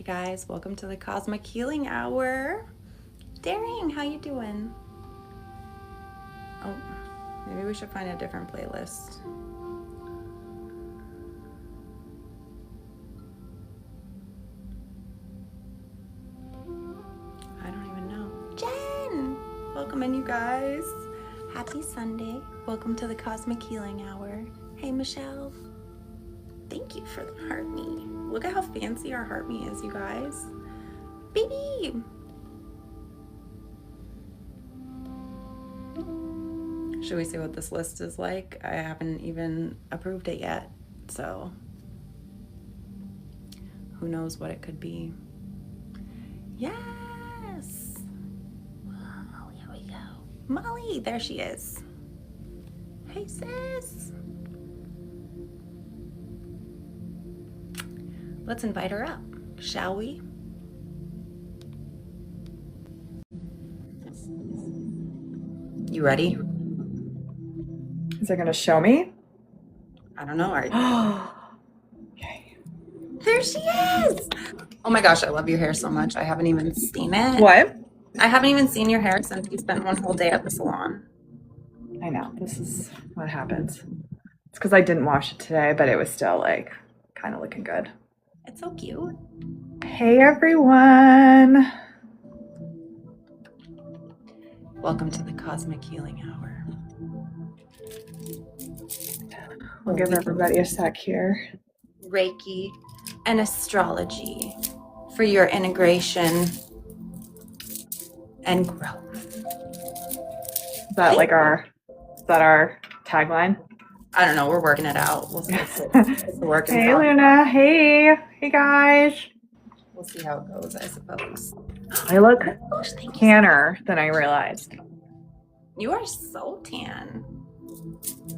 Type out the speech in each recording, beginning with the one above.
guys, welcome to the Cosmic Healing Hour. Daring, how you doing? Oh, maybe we should find a different playlist. I don't even know. Jen! Welcome in, you guys. Happy Sunday. Welcome to the Cosmic Healing Hour. Hey, Michelle. Thank you for the heart me. Look at how fancy our heart me is, you guys. Baby! Should we see what this list is like? I haven't even approved it yet, so who knows what it could be. Yes! Oh, here we go. Molly, there she is. Hey, sis. Let's invite her up, shall we? You ready? Is it going to show me? I don't know. Are you? Okay. There she is! Oh my gosh, I love your hair so much. I haven't even seen it. What? I haven't even seen your hair since you spent one whole day at the salon. I know. This is what happens. It's because I didn't wash it today, but it was still like kind of looking good. It's so cute. Hey, everyone. Welcome to the Cosmic Healing Hour. We'll give everybody a sec here. Reiki and astrology for your integration and growth. Is that our tagline? I don't know. We're working it out. We'll see. It's working. Hey, Luna. Hey guys. We'll see how it goes, I suppose. I look Gosh, thank you. tanner than I realized. You are so tan.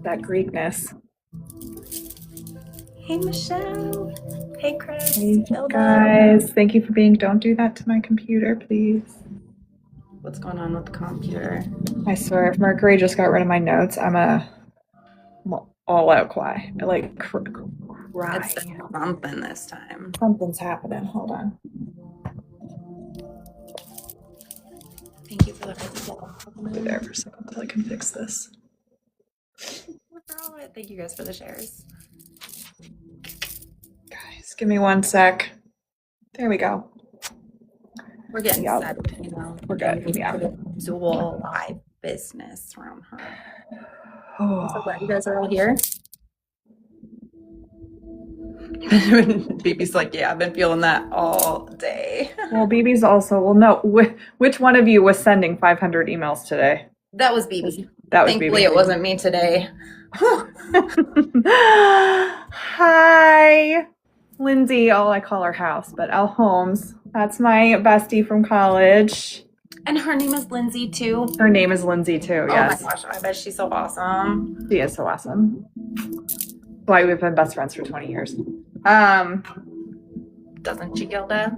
That Greekness. Hey, Michelle. Hey, Chris. Hey, Hilda. guys. Thank you for being. Don't do that to my computer, please. What's going on with the computer? I swear, if Mercury just got rid of my notes, I'm all out cry. I like cry. It's something this time. Something's happening. Hold on. Thank you for the Be there for a second until I can fix this. Thank you guys for the shares. Guys, give me 1 sec. There we go. We're getting Yep. set, you know. We're good. Yeah. Dual live business around her. Oh. So glad you guys are all here. BB's like, yeah, I've been feeling that all day. Well, BB's also, well, no, which one of you was sending 500 emails today? That was BB. That was Thankfully, BB. it wasn't me today. Hi, Lindsay. Oh, I call her House, but L Holmes. That's my bestie from college. And her name is Lindsay, too. Her name is Lindsay, too. Yes. Oh my gosh, I bet she's so awesome. She is so awesome. Why we've been best friends for 20 years. Doesn't she, Gilda?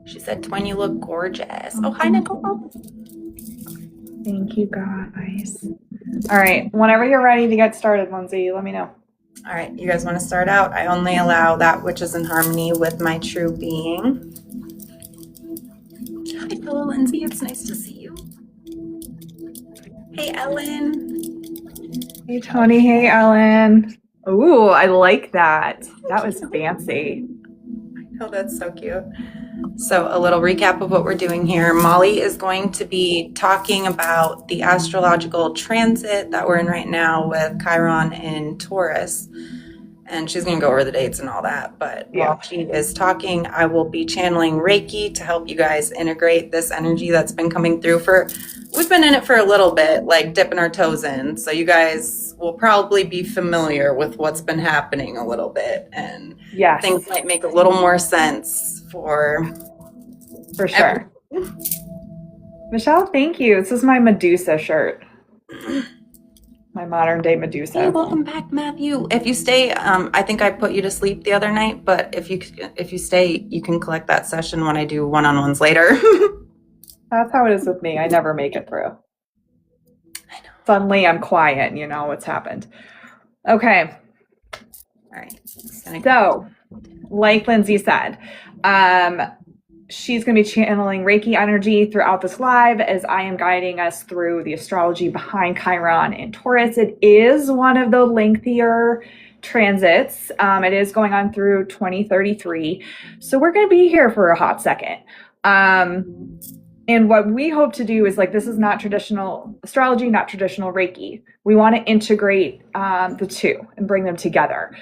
She said, Twin, you look gorgeous. Oh, hi, Nicole. Thank you, guys. All right. Whenever you're ready to get started, Lindsay, let me know. All right, you guys want to start out? I only allow that which is in harmony with my true being. Hi, hello, Lindsay. It's nice to see you. Hey, Ellen. Hey, Tony. Hey, Ellen. Ooh, I like that. That was fancy. Oh, that's so cute. So a little recap of what we're doing here. Molly is going to be talking about the astrological transit that we're in right now with Chiron in Taurus. And she's going to go over the dates and all that. But while she is talking, I will be channeling Reiki to help you guys integrate this energy that's been coming through we've been in it for a little bit, like dipping our toes in. So you guys will probably be familiar with what's been happening a little bit. And yes, things might make a little more sense for sure. Michelle, thank you. This is my Medusa shirt. My modern day Medusa. Hey, welcome back, Matthew. If you stay, I think I put you to sleep the other night, but if you stay, you can collect that session when I do one-on-ones later. That's how it is with me. I never make it through. I know. Suddenly I'm quiet, you know what's happened. Okay. All right. So, like Lindsay said, She's going to be channeling Reiki energy throughout this live as I am guiding us through the astrology behind Chiron and Taurus. It is one of the lengthier transits. It is going on through 2033. So we're going to be here for a hot second. And what we hope to do is like, this is not traditional astrology, not traditional Reiki. We want to integrate the two and bring them together.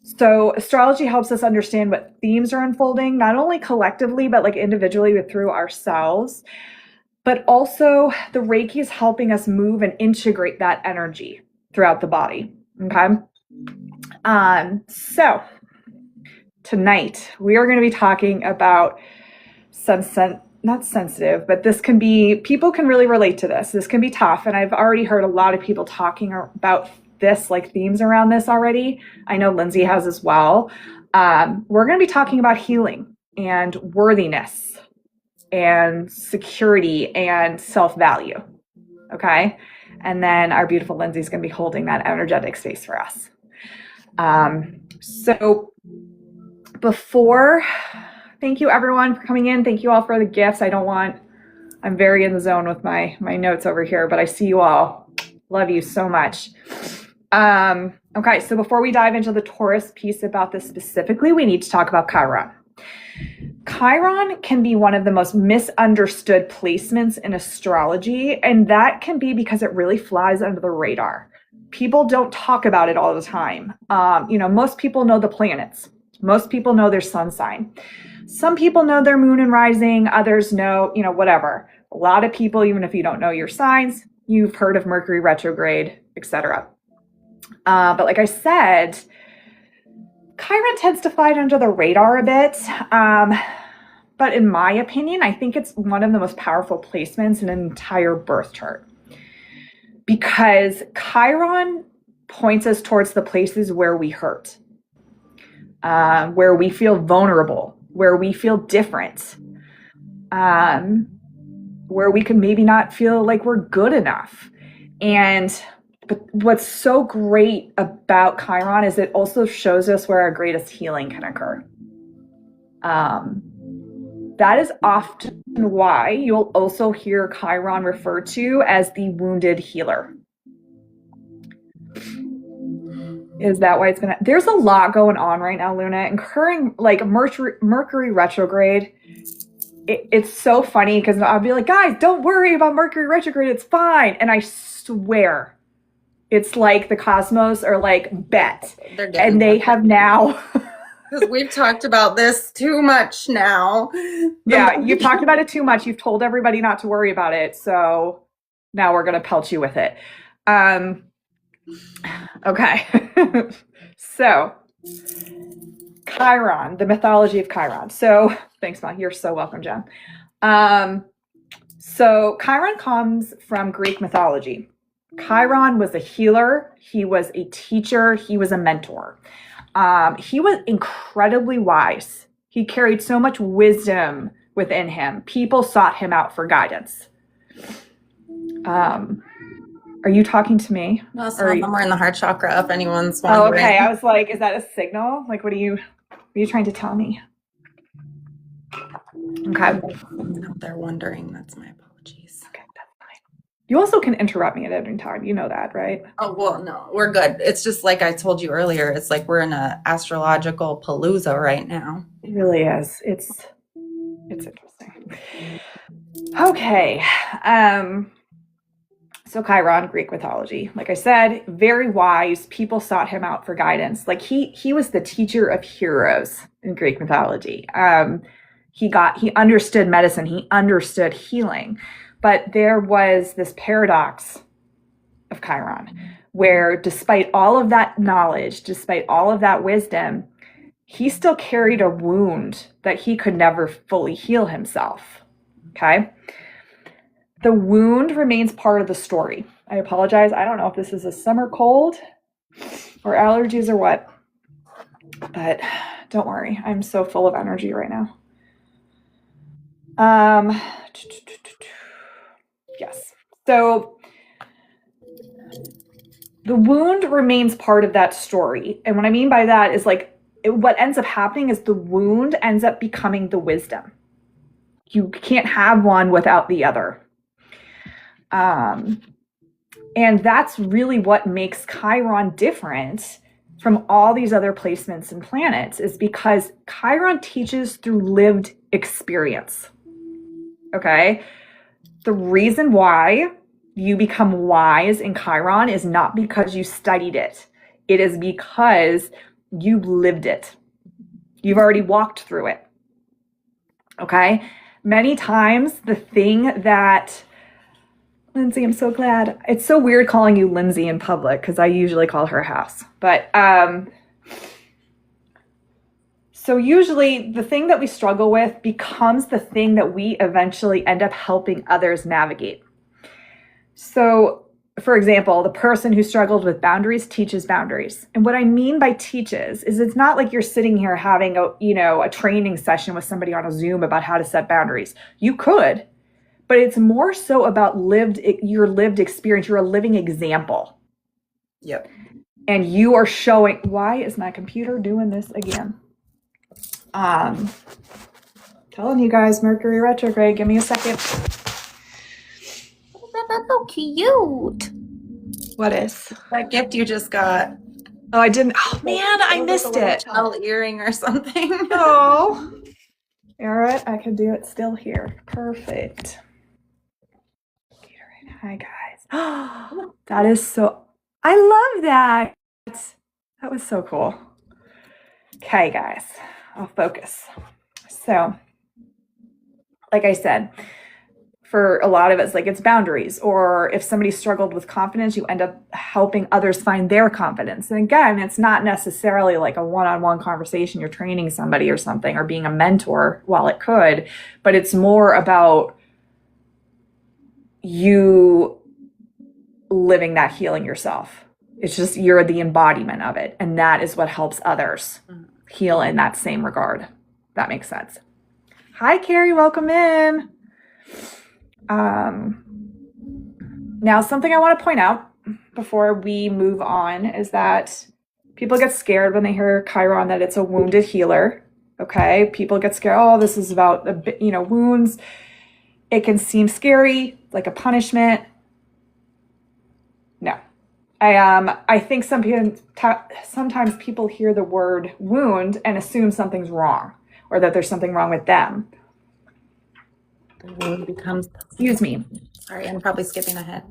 So astrology helps us understand what themes are unfolding, not only collectively, but like individually through ourselves, but also the Reiki is helping us move and integrate that energy throughout the body. Okay. So tonight we are going to be talking about not sensitive, but this can be, people can really relate to this. This can be tough. And I've already heard a lot of people talking about this, like themes around this already. I know Lindsay has as well. We're going to be talking about healing and worthiness and security and self-value. Okay. And then our beautiful Lindsay's going to be holding that energetic space for us. So thank you everyone for coming in. Thank you all for the gifts. I'm very in the zone with my notes over here, but I see you all. Love you so much. Okay, so before we dive into the Taurus piece about this specifically, we need to talk about Chiron. Chiron can be one of the most misunderstood placements in astrology, and that can be because it really flies under the radar. People don't talk about it all the time. Most people know the planets. Most people know their sun sign. Some people know their moon and rising. Others know, whatever. A lot of people, even if you don't know your signs, you've heard of Mercury retrograde, etc. But like I said, Chiron tends to fly under the radar a bit. But in my opinion, I think it's one of the most powerful placements in an entire birth chart. Because Chiron points us towards the places where we hurt, where we feel vulnerable, where we feel different, where we can maybe not feel like we're good enough. But what's so great about Chiron is it also shows us where our greatest healing can occur. That is often why you'll also hear Chiron referred to as the wounded healer. Is that why it's been? There's a lot going on right now, Luna, incurring like Mercury retrograde. It's so funny because I'll be like, guys, don't worry about Mercury retrograde. It's fine. And I swear, it's like the cosmos are like, bet. And they have now. Because we've talked about this too much now. Yeah, you've talked about it too much. You've told everybody not to worry about it. So now we're going to pelt you with it. Okay. So Chiron, the mythology of Chiron. So thanks, Ma. You're so welcome, Jen. So Chiron comes from Greek mythology. Chiron was a healer. He was a teacher. He was a mentor. He was incredibly wise. He carried so much wisdom within him. People sought him out for guidance. Are you talking to me? No, some of them are in the heart chakra, if anyone's wondering. Oh, okay. I was like, is that a signal? Like, what are you trying to tell me? Okay. If they're wondering, that's my apologies. Okay, that's fine. You also can interrupt me at any time. You know that, right? Oh, well, no, we're good. It's just like I told you earlier, it's like we're in an astrological palooza right now. It really is. It's interesting. Okay. So Chiron, Greek mythology. Like I said, very wise. People sought him out for guidance. Like he was the teacher of heroes in Greek mythology. He understood medicine. He understood healing. But there was this paradox of Chiron, where despite all of that knowledge, despite all of that wisdom, he still carried a wound that he could never fully heal himself. Okay? The wound remains part of the story. I apologize. I don't know if this is a summer cold or allergies or what, but don't worry. I'm so full of energy right now. Yes. So the wound remains part of that story. And what I mean by that is like what ends up happening is the wound ends up becoming the wisdom. You can't have one without the other. And that's really what makes Chiron different from all these other placements and planets, is because Chiron teaches through lived experience. Okay? The reason why you become wise in Chiron is not because you studied it. It is because you lived it. You've already walked through it. Okay? Many times the thing that, Lindsay, I'm so glad. It's so weird calling you Lindsay in public because I usually call her House. But so usually the thing that we struggle with becomes the thing that we eventually end up helping others navigate. So, for example, the person who struggled with boundaries teaches boundaries. And what I mean by teaches is it's not like you're sitting here having a training session with somebody on a Zoom about how to set boundaries. You could, but it's more so about your lived experience. You're a living example. Yep. And you are showing, why is my computer doing this again? Telling you guys, Mercury retrograde, give me a second. That's so cute. What is? That gift you just got. Oh, I didn't. Oh, man, I missed it. Shell earring or something. Oh. Alright, I can do it still here. Perfect. Hi, guys. That is so, I love that. That was so cool. Okay, guys, I'll focus. So, like I said, for a lot of us, like it's boundaries, or if somebody struggled with confidence, you end up helping others find their confidence. And again, it's not necessarily like a one-on-one conversation. You're training somebody or something, or being a mentor, while it could, but it's more about you living that healing yourself. It's just, you're the embodiment of it. And that is what helps others heal in that same regard. That makes sense. Hi, Carrie, welcome in. Now, something I want to point out before we move on is that people get scared when they hear Chiron, that it's a wounded healer. Okay, people get scared. Oh, this is about wounds. It can seem scary, like a punishment. No, I think sometimes people hear the word wound and assume something's wrong, or that there's something wrong with them. The wound becomes. Excuse me. Sorry, I'm probably skipping ahead.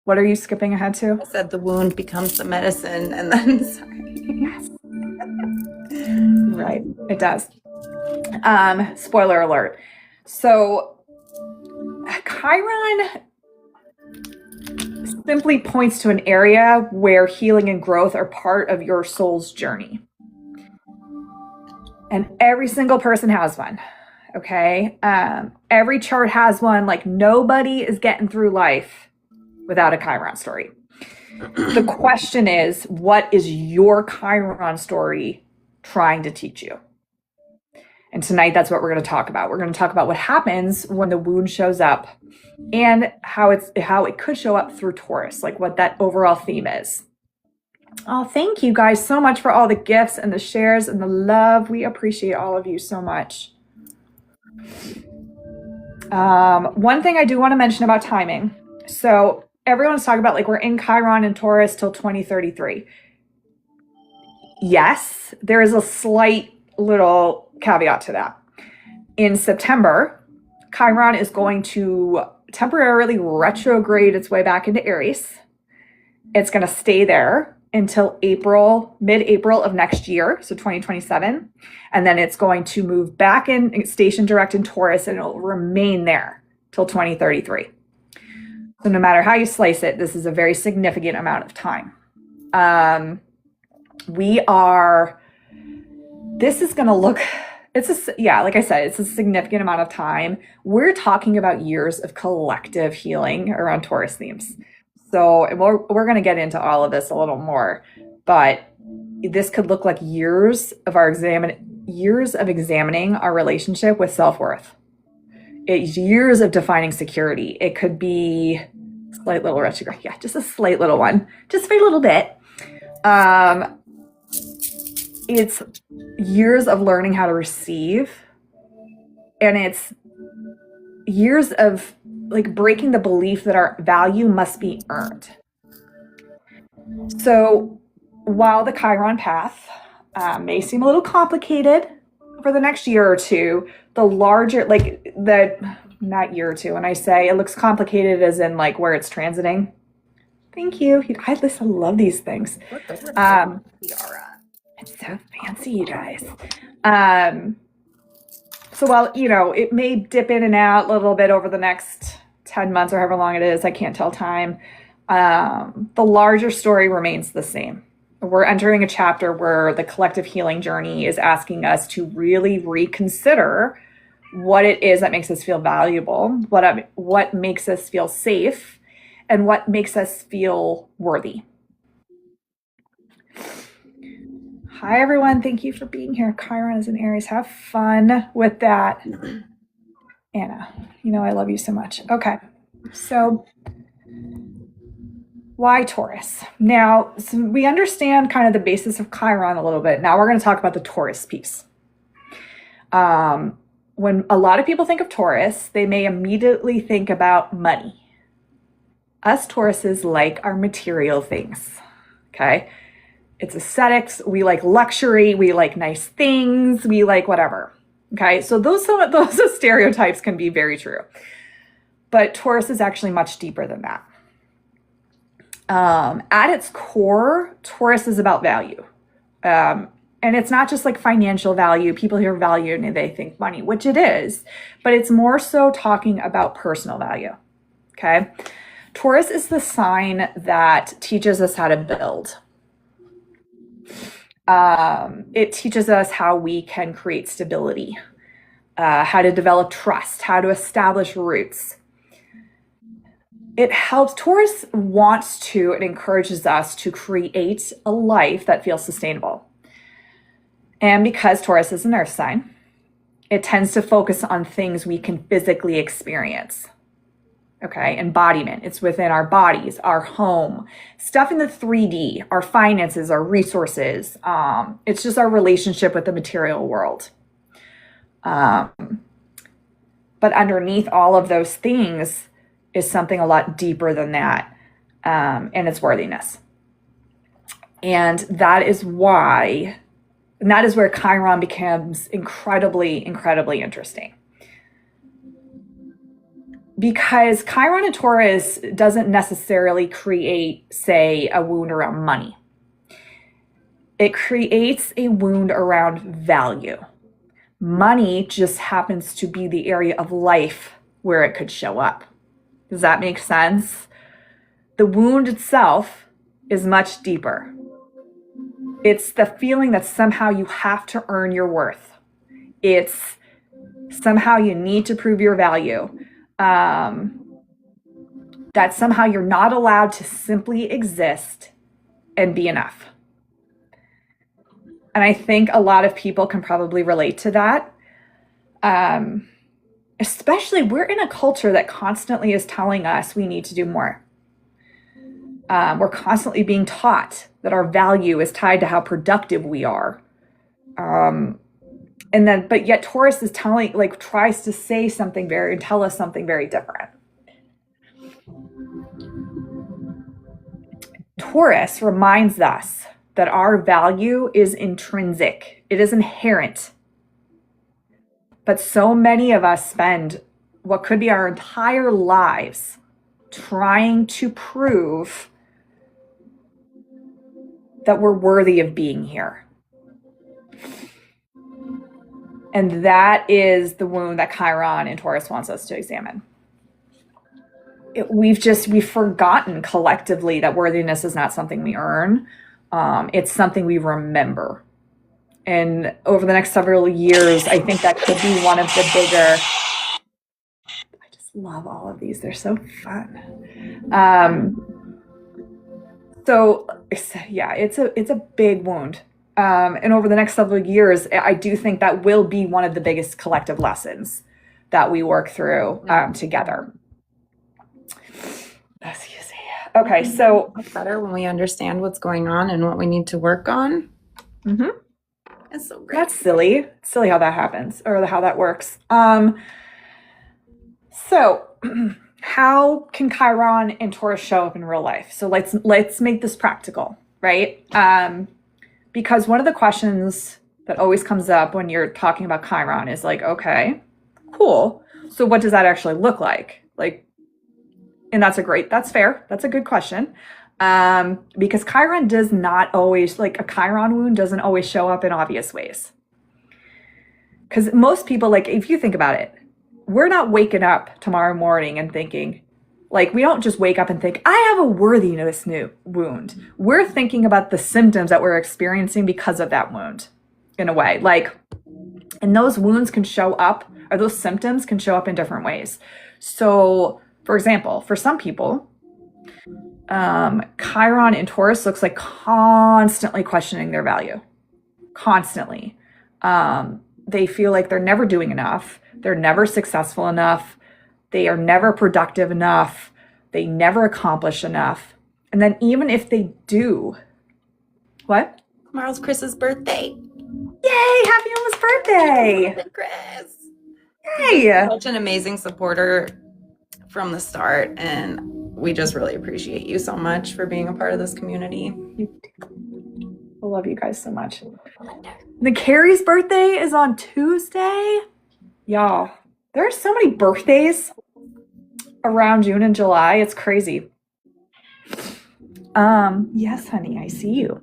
What are you skipping ahead to? I said the wound becomes the medicine, and then sorry. Yes. Right, it does. Spoiler alert. So, Chiron simply points to an area where healing and growth are part of your soul's journey. And every single person has one. Okay. Every chart has one. Like, nobody is getting through life without a Chiron story. The question is, what is your Chiron story trying to teach you? And tonight, that's what we're going to talk about. We're going to talk about what happens when the wound shows up, and how it could show up through Taurus, like what that overall theme is. Oh, thank you guys so much for all the gifts and the shares and the love. We appreciate all of you so much. One thing I do want to mention about timing. So everyone's talking about, like, we're in Chiron and Taurus till 2033. Yes, there is a slight little caveat to that. In September, Chiron is going to temporarily retrograde its way back into Aries. It's going to stay there until mid-April of next year, so 2027. And then it's going to move back in, station direct in Taurus, and it'll remain there till 2033. So no matter how you slice it, this is a very significant amount of time. This is going to look, like I said, it's a significant amount of time. We're talking about years of collective healing around Taurus themes. So we're going to get into all of this a little more, but this could look like years of examining our relationship with self-worth. It's years of defining security. It could be slight little retrograde. Yeah, just a slight little one, just for a little bit. it's years of learning how to receive, and it's years of like breaking the belief that our value must be earned. So while the Chiron path may seem a little complicated for the next year or two, the larger, like the, not year or two, when I say it looks complicated as in like where it's transiting. Thank you. I love these things. It's so fancy, you guys. So while, it may dip in and out a little bit over the next 10 months or however long it is, I can't tell time. The larger story remains the same. We're entering a chapter where the collective healing journey is asking us to really reconsider what it is that makes us feel valuable, what makes us feel safe, and what makes us feel worthy. Hi, everyone. Thank you for being here. Chiron is in Aries. Have fun with that. Anna, I love you so much. Okay. So why Taurus? Now, so we understand kind of the basis of Chiron a little bit. Now we're going to talk about the Taurus piece. When a lot of people think of Taurus, they may immediately think about money. Us Tauruses like our material things, okay? It's aesthetics. We like luxury. We like nice things. We like whatever, okay? So those stereotypes can be very true. But Taurus is actually much deeper than that. At its core, Taurus is about value. And it's not just like financial value. People hear value and they think money, which it is, but it's more so talking about personal value. Okay. Taurus is the sign that teaches us how to build. It teaches us how we can create stability, how to develop trust, how to establish roots. It helps. Taurus wants to and encourages us to create a life that feels sustainable. And because Taurus is an earth sign, it tends to focus on things we can physically experience. Okay, embodiment. It's within our bodies, our home, stuff in the 3D, our finances, our resources. It's just our relationship with the material world. But underneath all of those things is something a lot deeper than that, and it's worthiness. And that is where Chiron becomes incredibly, incredibly interesting. Because Chiron and Taurus doesn't necessarily create, say, a wound around money. It creates a wound around value. Money just happens to be the area of life where it could show up. Does that make sense? The wound itself is much deeper. It's the feeling that somehow you have to earn your worth. It's somehow you need to prove your value. That somehow you're not allowed to simply exist and be enough. And I think a lot of people can probably relate to that. Especially, we're in a culture that constantly is telling us we need to do more. We're constantly being taught that our value is tied to how productive we are. But yet Taurus is tries to say something and tell us something very different. Taurus reminds us that our value is intrinsic. It is inherent. But so many of us spend what could be our entire lives trying to prove that we're worthy of being here. And that is the wound that Chiron and Taurus wants us to examine. We've forgotten collectively that worthiness is not something we earn. It's something we remember. And over the next several years, I think that could be one of the bigger. I just love all of these. They're so fun. So yeah, it's a big wound. And over the next several years, I do think that will be one of the biggest collective lessons that we work through together. Excuse me. Okay, so It's better when we understand what's going on and what we need to work on. Mm-hmm. It's so great. That's silly. Silly how that happens or how that works. So how can Chiron and Taurus show up in real life? So let's make this practical, right? Because one of the questions that always comes up when you're talking about Chiron is like, okay, cool. So what does that actually look like? Like, and that's fair. That's a good question. Because Chiron does not always, like a Chiron wound doesn't always show up in obvious ways. Because most people, like, if you think about it, we're not waking up tomorrow morning and thinking, like, we don't just wake up and think, I have a worthiness wound. We're thinking about the symptoms that we're experiencing because of that wound, in a way. Like, and those wounds can show up, or those symptoms can show up in different ways. So, for example, for some people, Chiron in Taurus looks like constantly questioning their value. Constantly. They feel like they're never doing enough. They're never successful enough. They are never productive enough. They never accomplish enough. And then even if they do, what? Tomorrow's Chris's birthday. Yay! Happy almost birthday! Chris. Yay! Such an amazing supporter from the start, and we just really appreciate you so much for being a part of this community. I love you guys so much. The Carrie's birthday is on Tuesday. Y'all, there are so many birthdays around June and July. It's crazy. Yes, honey, I see you.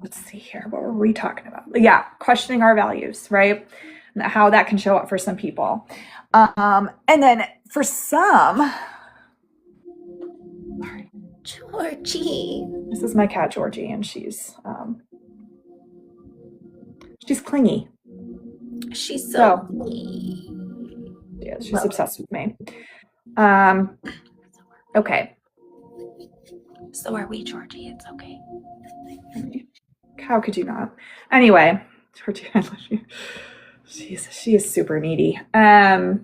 Let's see here. What were we talking about? Yeah, questioning our values, right? And how that can show up for some people. And then for some, Georgie. this is my cat Georgie, and she's clingy. She's so Yeah, she's obsessed with me. Okay. So are we, Georgie. It's okay. How could you not? Anyway, Georgie, I love you. She is super needy. Okay.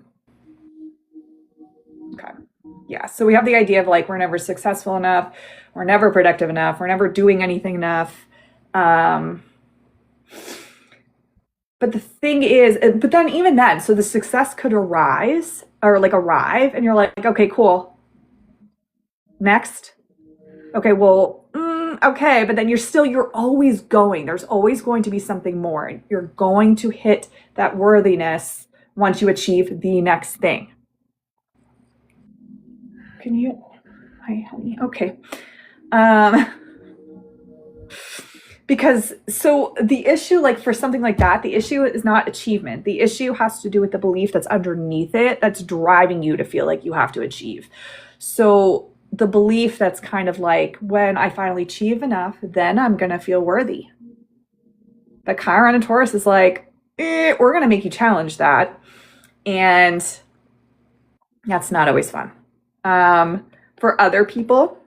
Yeah, so we have the idea of like we're never successful enough, we're never productive enough, we're never doing anything enough. But the thing is, but then even then, so the success could arrive, and you're like, okay, cool. Next. Okay, well, okay, but then you're always going. There's always going to be something more. You're going to hit that worthiness once you achieve the next thing. Hi, honey. Okay. Because so the issue, like for something like that, the issue is not achievement. The issue has to do with the belief that's underneath it, that's driving you to feel like you have to achieve. So the belief that's kind of like, when I finally achieve enough, then I'm going to feel worthy. But Chiron and Taurus is like, we're going to make you challenge that. And that's not always fun. For other people,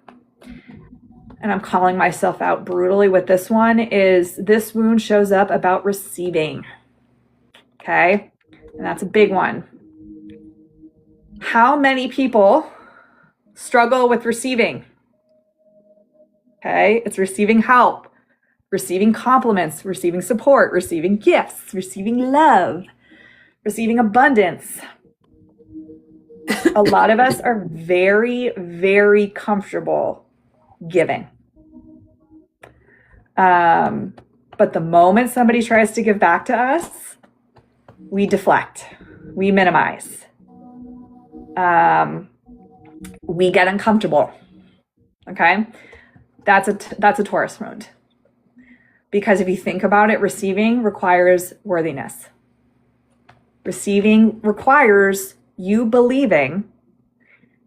and I'm calling myself out brutally with this one, is this wound shows up about receiving. Okay? And that's a big one. How many people struggle with receiving? Okay? It's receiving help, receiving compliments, receiving support, receiving gifts, receiving love, receiving abundance. A lot of us are very, very comfortable giving. But the moment somebody tries to give back to us, we deflect, we minimize, we get uncomfortable. Okay, that's a Taurus wound. Because if you think about it, receiving requires worthiness. Receiving requires you believing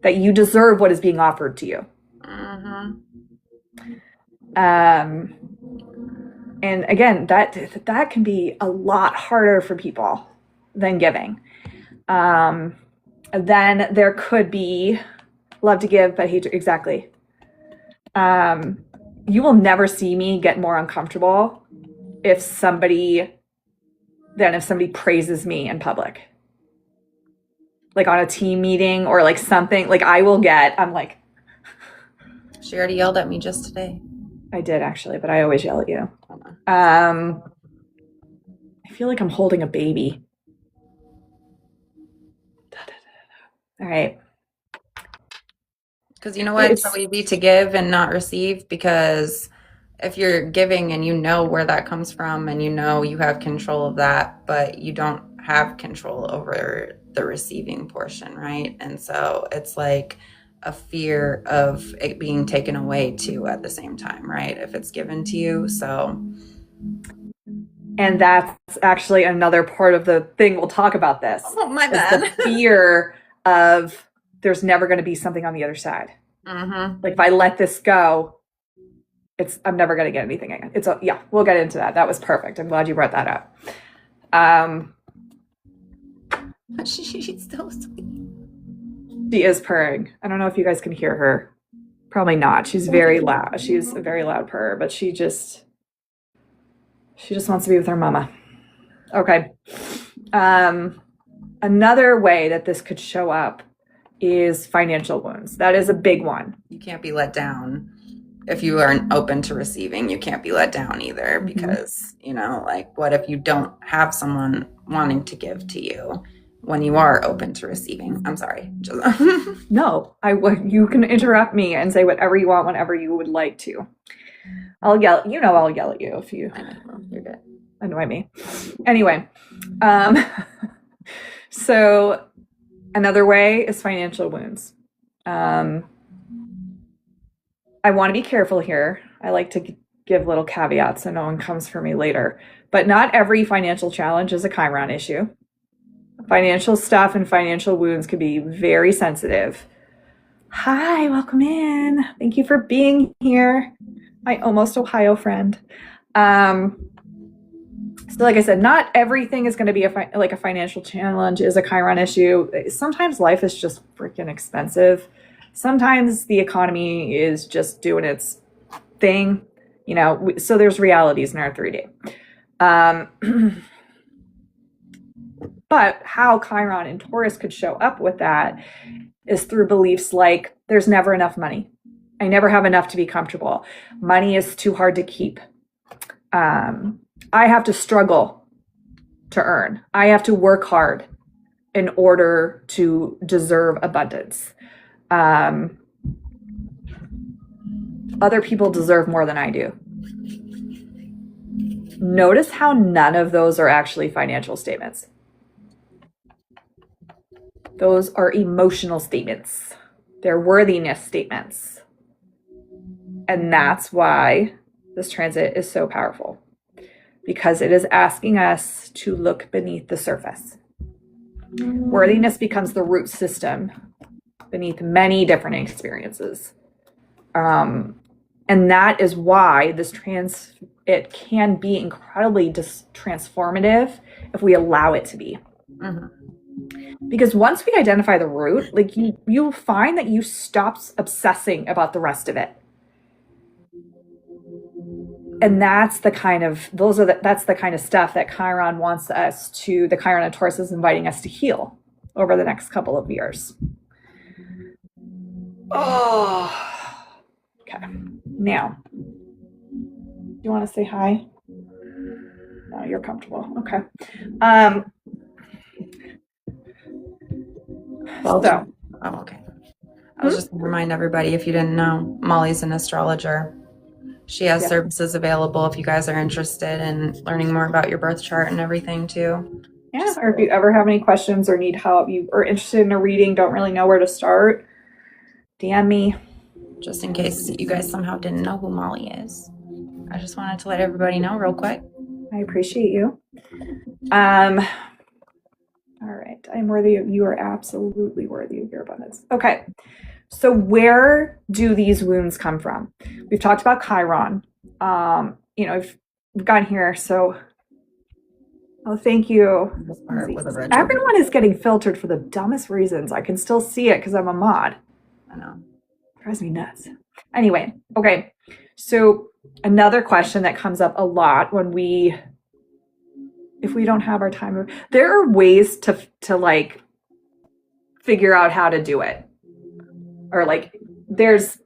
that you deserve what is being offered to you. Mm-hmm. And again, that can be a lot harder for people than giving. Then there could be love to give, but hate to, exactly. You will never see me get more uncomfortable if somebody praises me in public. Like on a team meeting or like something, like I'm like, She already yelled at me just today. I did actually, but I always yell at you. Hold on. I feel like I'm holding a baby. All right. Because you know what? It's so It's easy to give and not receive, because if you're giving and you know where that comes from and you know you have control of that, but you don't have control over the receiving portion, right? And so it's like a fear of it being taken away too at the same time, right? If it's given to you. So, and that's actually another part of the thing we'll talk about this. oh, my Is bad. the fear of there's never going to be something on the other side. Mm-hmm. Like if I let this go, I'm never going to get anything again. Yeah, we'll get into that. That was perfect. I'm glad you brought that up. She's so sweet. She is purring. I don't know if you guys can hear her. Probably not. She's very loud. She's a very loud purr, but she just wants to be with her mama. Okay. Another way that this could show up is financial wounds. That is a big one. You can't be let down. If you aren't open to receiving, you can't be let down either, because, you know, like, what if you don't have someone wanting to give to you when you are open to receiving? I'm sorry. No, you can interrupt me and say whatever you want whenever you would like to. I'll yell at you if you I know, you're good. annoy me. Anyway, so another way is financial wounds. I want to be careful here. I like to give little caveats so no one comes for me later. But not every financial challenge is a Chiron issue. Financial stuff and financial wounds can be very sensitive. Hi, welcome in. Thank you for being here, my almost Ohio friend. So like I said, not everything is going to be a financial challenge is a Chiron issue. Sometimes life is just freaking expensive. Sometimes the economy is just doing its thing, you know, so there's realities in our 3D. But how Chiron and Taurus could show up with that is through beliefs like there's never enough money. I never have enough to be comfortable. Money is too hard to keep. I have to struggle to earn. I have to work hard in order to deserve abundance. Other people deserve more than I do. Notice how none of those are actually financial statements. Those are emotional statements. They're worthiness statements. And that's why this transit is so powerful, because it is asking us to look beneath the surface. Worthiness becomes the root system beneath many different experiences. And that is why it can be incredibly transformative if we allow it to be. Mm-hmm. Because once we identify the root, like you find that you stop obsessing about the rest of it. And that's the kind of stuff that Chiron wants us to, the Chiron and Taurus is inviting us to heal over the next couple of years. Oh, okay. Now, do you want to say hi? No, you're comfortable. Okay. So, okay. I was just going to remind everybody, if you didn't know, Molly's an astrologer. She has services available if you guys are interested in learning more about your birth chart and everything too. Yeah, or if you ever have any questions or need help, you are interested in a reading, don't really know where to start, DM me. Just in case you guys somehow didn't know who Molly is. I just wanted to let everybody know real quick. I appreciate you. All right, I'm worthy of, you are absolutely worthy of your abundance. Okay. So where do these wounds come from? We've talked about Chiron. We've gotten here. So, thank you. Everyone is getting filtered for the dumbest reasons. I can still see it because I'm a mod. I know. Drives me nuts. Anyway, okay. So another question that comes up a lot if we don't have our time, there are ways to like figure out how to do it. Or like there's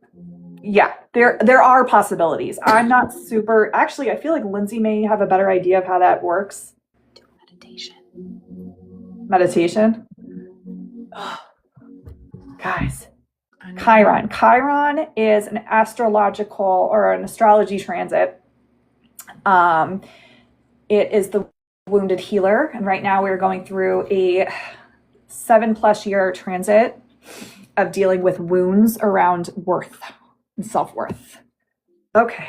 Yeah, there are possibilities. I'm not super, actually, I feel like Lindsay may have a better idea of how that works. Do meditation. Meditation. Guys, Chiron. Chiron is an astrological or an astrology transit. It is the wounded healer, and right now we're going through a 7+ year transit of dealing with wounds around worth and self-worth. Okay.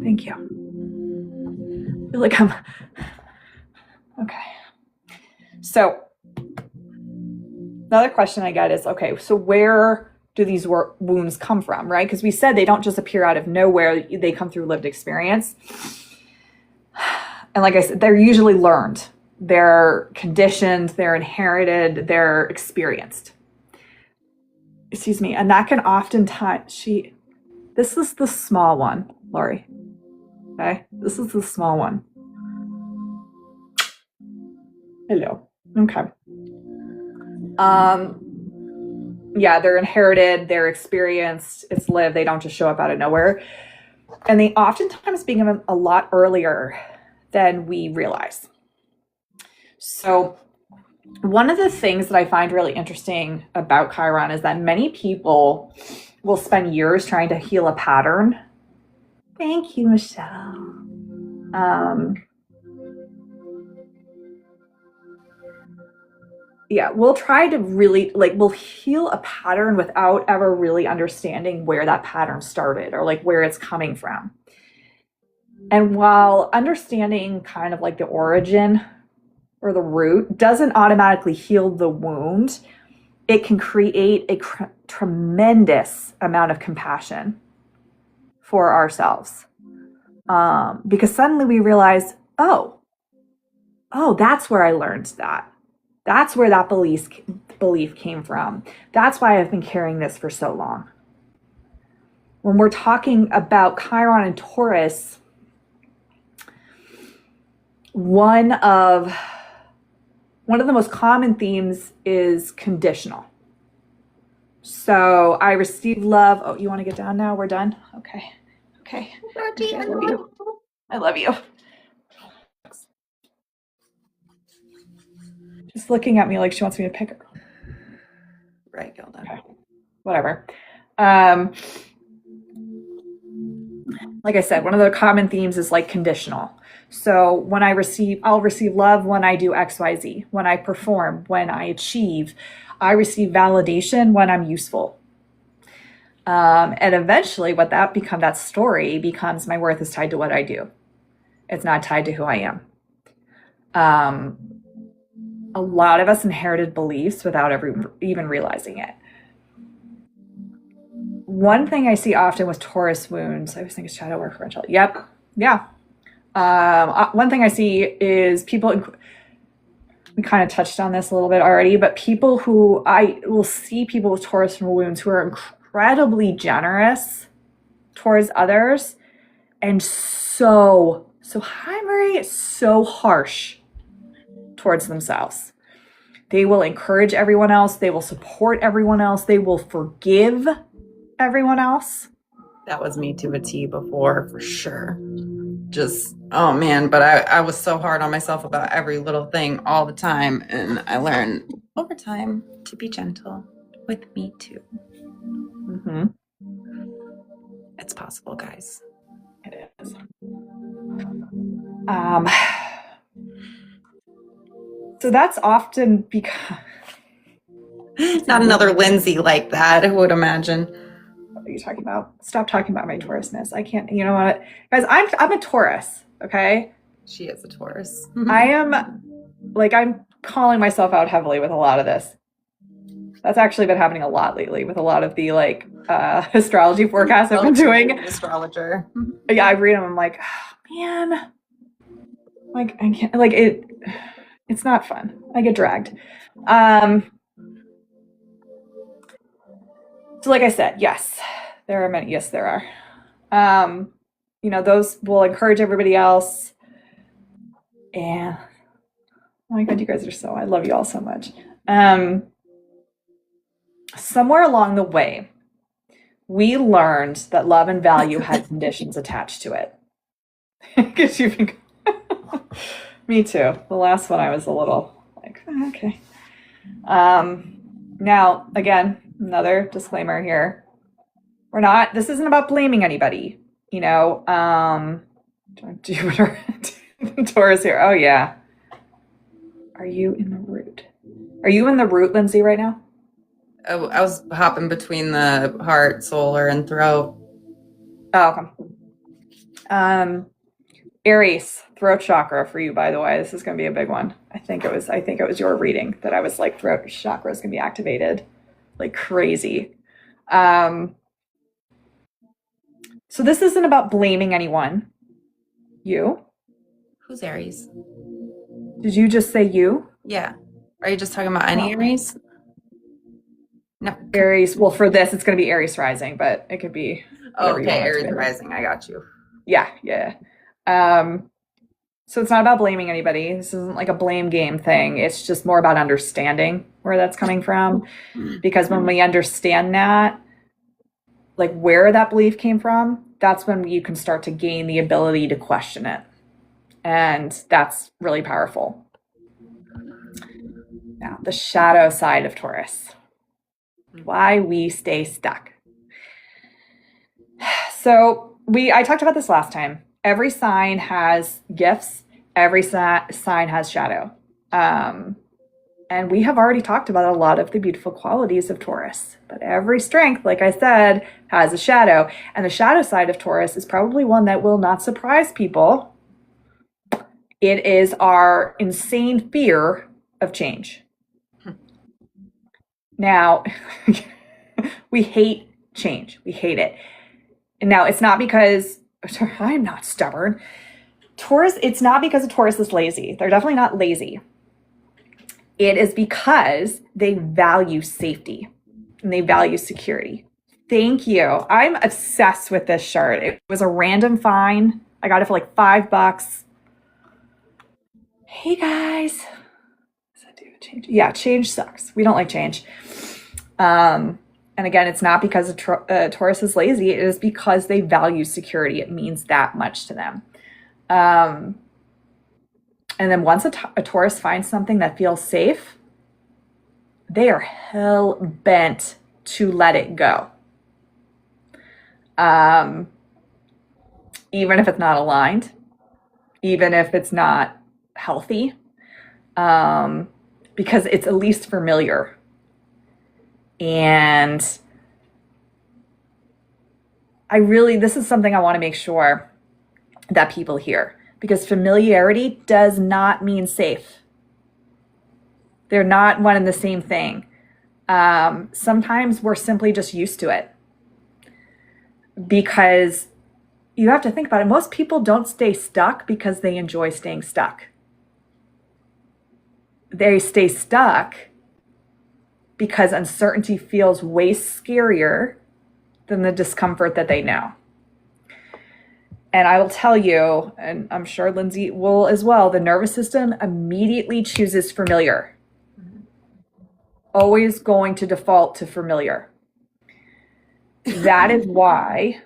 Thank you. I feel like I'm okay. So another question I get is, okay, so where do these wounds come from, right? Because we said they don't just appear out of nowhere, they come through lived experience. And like I said, they're usually learned, they're conditioned, they're inherited, they're experienced. Excuse me. And that can oftentimes, this is the small one, Lori. Okay, this is the small one. Hello. Okay. Yeah, they're inherited, they're experienced, it's lived, they don't just show up out of nowhere. And they oftentimes begin a lot earlier than we realize. So one of the things that I find really interesting about Chiron is that many people will spend years trying to heal a pattern. Thank you, Michelle. Yeah, we'll try to really, we'll heal a pattern without ever really understanding where that pattern started or where it's coming from. And while understanding kind of the origin or the root doesn't automatically heal the wound, it can create a tremendous amount of compassion for ourselves. Because suddenly we realize, oh, that's where I learned that. That's where that belief came from. That's why I've been carrying this for so long. When we're talking about Chiron and Taurus, one of the most common themes is conditional. So I receive love. Oh, you want to get down now? We're done? Okay. Okay, I love you. I love you. Just looking at me like she wants me to pick her. Right, Gilda. Okay. Whatever. Like I said, one of the common themes is conditional. So when I'll receive love when I do XYZ, when I perform, when I achieve. I receive validation when I'm useful. And eventually that story becomes my worth is tied to what I do. It's not tied to who I am. A lot of us inherited beliefs without even realizing it. One thing I see often with Taurus wounds, I always think it's shadow work for angel. Yep. Yeah. One thing I see is people, we kind of touched on this a little bit already, but I will see people with Taurus wounds who are incredibly generous towards others and so harsh towards themselves. They will encourage everyone else. They will support everyone else. They will forgive everyone else. That was me to a T before, for sure. Just, oh man, but I was so hard on myself about every little thing all the time. And I learned over time to be gentle with me too. Mm-hmm. It's possible, guys. It is. So that's often because... Not another Lindsay like that, who would imagine? What are you talking about? Stop talking about my Taurusness. I can't, you know what? Guys, I'm a Taurus, okay? She is a Taurus. I am, I'm calling myself out heavily with a lot of this. That's actually been happening a lot lately with a lot of the, astrology forecasts I've been doing. Astrologer. Yeah, I read them, I'm like, oh, man. I can't, it's not fun. I get dragged. So like I said, yes, there are many. Yes, there are. Those will encourage everybody else. And oh my God, you guys are I love you all so much. Somewhere along the way, we learned that love and value had conditions attached to it. Because you've been, me too. The last one I was a little like, okay. Now, again, another disclaimer here. This isn't about blaming anybody, you know. Jupiter, Taurus here. Oh, yeah. Are you in the root? Are you in the root, Lindsay, right now? Oh, I was hopping between the heart, solar, and throat. Oh, okay. Aries, throat chakra for you, by the way. This is going to be a big one. I think it was your reading that I was like, throat chakra is going to be activated like crazy. So this isn't about blaming anyone. You? Who's Aries? Did you just say you? Yeah. Are you just talking about any Aries? No. Aries. Well, for this, it's going to be Aries rising, but it could be. Oh, okay. Aries rising. I got you. Yeah. So it's not about blaming anybody. This isn't like a blame game thing. It's just more about understanding where that's coming from. Because when we understand that, like where that belief came from, that's when you can start to gain the ability to question it. And that's really powerful. Now, the shadow side of Taurus. Why we stay stuck. So I talked about this last time. Every sign has gifts. Every sign has shadow. And we have already talked about a lot of the beautiful qualities of Taurus. But every strength, like I said, has a shadow. And the shadow side of Taurus is probably one that will not surprise people. It is our insane fear of change. Now, we hate change. We hate it. And now, it's not because I'm not stubborn. Taurus, it's not because a Taurus is lazy. They're definitely not lazy. It is because they value safety and they value security. Thank you. I'm obsessed with this shirt. It was a random find. I got it for like $5. Hey guys. Does that do change? Yeah, change sucks. We don't like change. And again, it's not because a Taurus is lazy. It is because they value security. It means that much to them. And then once a Taurus finds something that feels safe, they are hell bent to let it go. Even if it's not aligned, even if it's not healthy, because it's at least familiar. And this is something I want to make sure that people hear, because familiarity does not mean safe. They're not one and the same thing. Sometimes we're simply just used to it, because you have to think about it. Most people don't stay stuck because they enjoy staying stuck. They stay stuck because uncertainty feels way scarier than the discomfort that they know. And I will tell you, and I'm sure Lindsay will as well, the nervous system immediately chooses familiar. Always going to default to familiar. That is why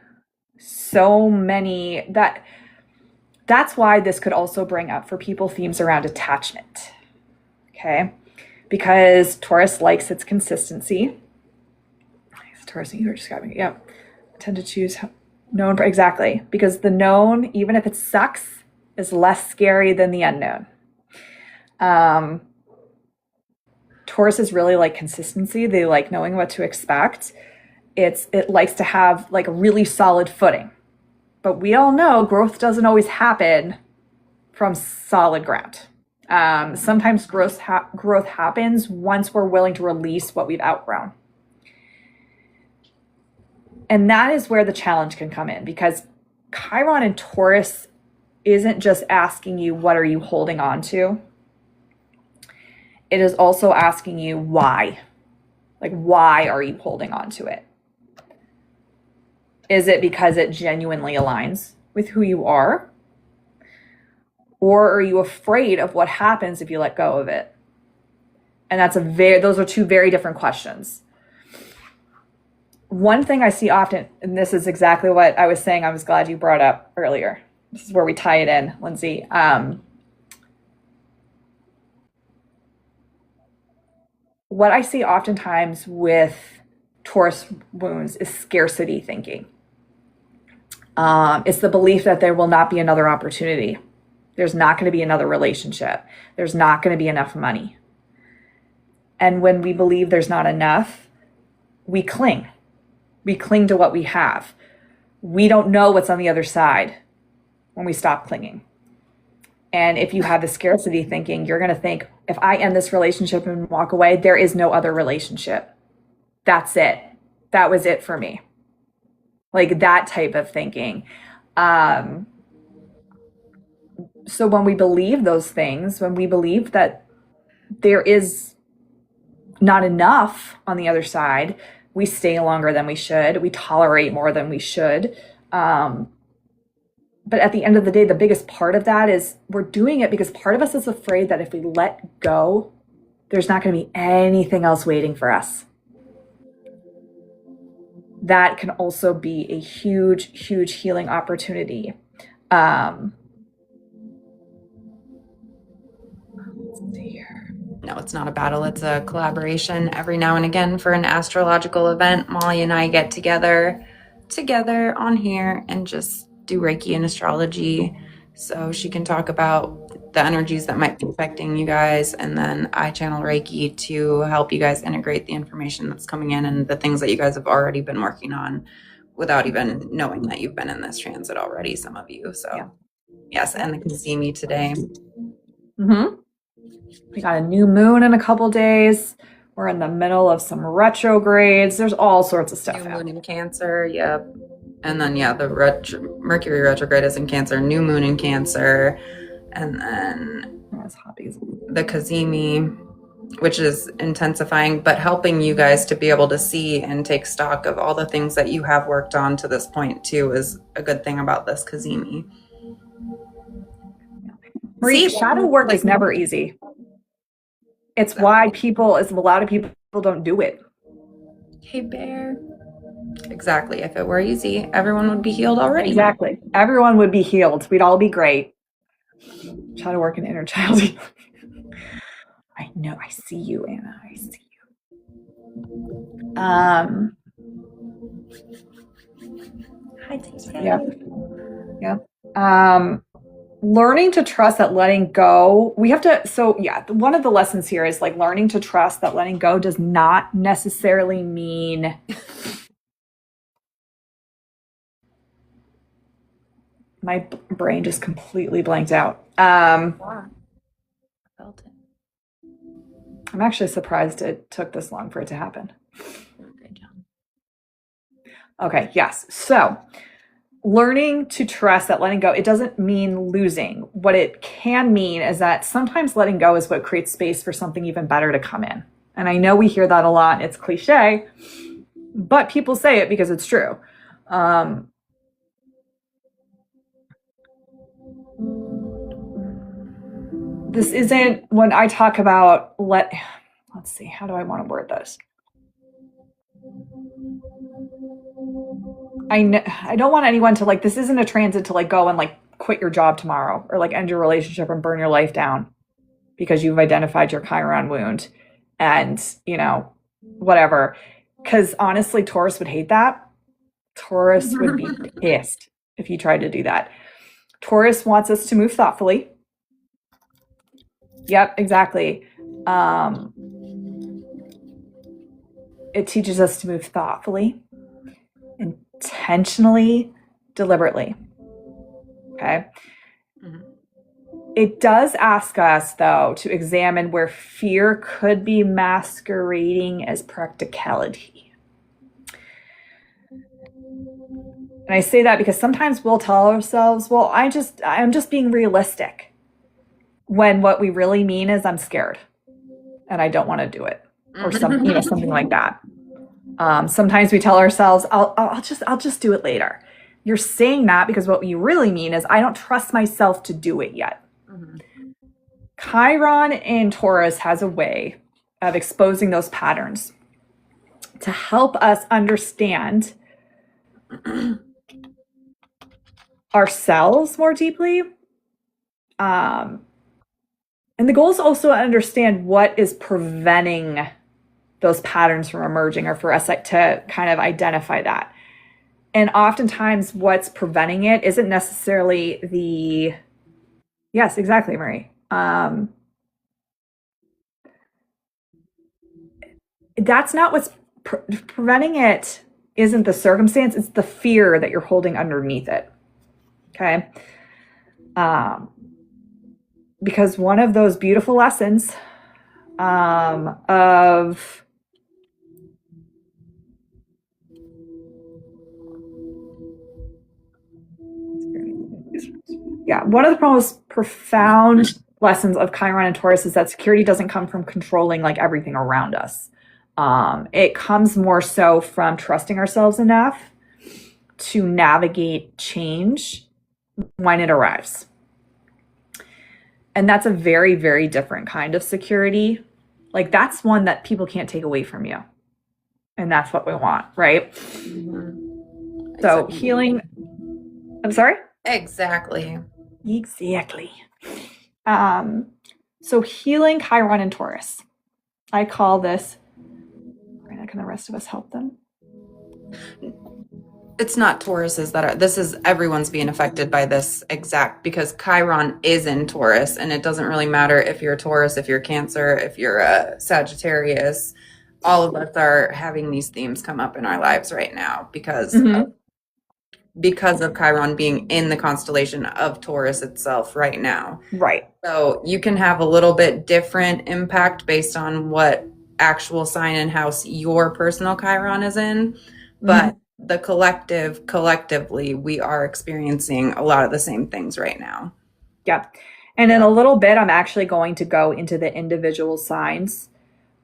that's why this could also bring up for people themes around attachment. Okay? Because Taurus likes its consistency. Taurus, you were describing it. Yeah. I tend to choose known, exactly. Because the known, even if it sucks, is less scary than the unknown. Taurus is really like consistency. They like knowing what to expect. It likes to have like a really solid footing. But we all know growth doesn't always happen from solid ground. Sometimes growth happens once we're willing to release what we've outgrown. And that is where the challenge can come in, because Chiron and Taurus isn't just asking you, what are you holding on to? It is also asking you why. Like, why are you holding on to it? Is it because it genuinely aligns with who you are? Or are you afraid of what happens if you let go of it? And those are two very different questions. one thing I see often, and this is exactly what I was saying, I was glad you brought up earlier. This is where we tie it in, Lindsay. What I see oftentimes with Taurus wounds is scarcity thinking. It's the belief that there will not be another opportunity. There's not going to be another relationship. There's not going to be enough money. And when we believe there's not enough, we cling. We cling to what we have. We don't know what's on the other side when we stop clinging. And if you have the scarcity thinking, you're going to think, if I end this relationship and walk away, there is no other relationship. That's it. That was it for me. Like that type of thinking. So when we believe those things, when we believe that there is not enough on the other side, we stay longer than we should. We tolerate more than we should. But at the end of the day, the biggest part of that is we're doing it because part of us is afraid that if we let go, there's not going to be anything else waiting for us. That can also be a huge, huge healing opportunity. Let's see here. No, it's not a battle. It's a collaboration. Every now and again for an astrological event, Molly and I get together on here and just do Reiki and astrology. So she can talk about the energies that might be affecting you guys. And then I channel Reiki to help you guys integrate the information that's coming in and the things that you guys have already been working on without even knowing that you've been in this transit already, some of you. So yeah. Yes, and they can see me today. Mm-hmm. We got a new moon in a couple days. We're in the middle of some retrogrades. There's all sorts of stuff. New moon in Cancer, yep. And then, yeah, the Mercury retrograde is in Cancer, new moon in Cancer. And then the Kazemi, which is intensifying, but helping you guys to be able to see and take stock of all the things that you have worked on to this point, too, is a good thing about this Kazemi. Marie, shadow work is never easy. It's why a lot of people don't do it. Hey, Bear. Exactly. If it were easy, everyone would be healed already. Exactly. Everyone would be healed. We'd all be great. Shadow work and inner child. I know. I see you, Anna. I see you. Hi, Tanya. Yep. Learning to trust that letting go, one of the lessons here is like learning to trust that letting go does not necessarily mean my brain just completely blanked out. I felt it. I'm actually surprised it took this long for it to happen. Good job. Okay, yes. So learning to trust that letting go, it doesn't mean losing. What it can mean is that sometimes letting go is what creates space for something even better to come in. And I know we hear that a lot. It's cliche, but people say it because it's true. This isn't when I talk about let's see, how do I want to word this? I don't want anyone to this isn't a transit to go and quit your job tomorrow or end your relationship and burn your life down because you've identified your Chiron wound and, whatever. Because honestly, Taurus would hate that. Taurus would be pissed if you tried to do that. Taurus wants us to move thoughtfully. Yep, exactly. It teaches us to move thoughtfully, intentionally, deliberately. Okay. Mm-hmm. It does ask us, though, to examine where fear could be masquerading as practicality. And I say that because sometimes we'll tell ourselves, well, I'm just being realistic. When what we really mean is I'm scared and I don't want to do it or something like that. Sometimes we tell ourselves, I'll just do it later. You're saying that because what you really mean is I don't trust myself to do it yet. Mm-hmm. Chiron in Taurus has a way of exposing those patterns. to help us understand ourselves more deeply. And the goal is also to understand what is preventing those patterns from emerging, or for us to kind of identify that. And oftentimes what's preventing it isn't necessarily yes, exactly, Marie. That's not what's preventing it. Isn't the circumstance, it's the fear that you're holding underneath it. Okay. Because one of those beautiful lessons of one of the most profound lessons of Chiron and Taurus is that security doesn't come from controlling like everything around us. It comes more so from trusting ourselves enough to navigate change when it arrives. And that's a very, very different kind of security. Like, that's one that people can't take away from you. And that's what we want, right? Mm-hmm. So Exactly. healing, I'm sorry? Exactly. So healing Chiron and Taurus. I call this, can the rest of us help them? It's not Tauruses that are, this is, everyone's being affected by this exact, because Chiron is in Taurus, and it doesn't really matter if you're a Taurus, if you're Cancer, if you're a Sagittarius. All of us are having these themes come up in our lives right now because of Chiron being in the constellation of Taurus itself right now. Right. So you can have a little bit different impact based on what actual sign and house your personal Chiron is in, but the collectively, we are experiencing a lot of the same things right now. Yeah. And in a little bit, I'm actually going to go into the individual signs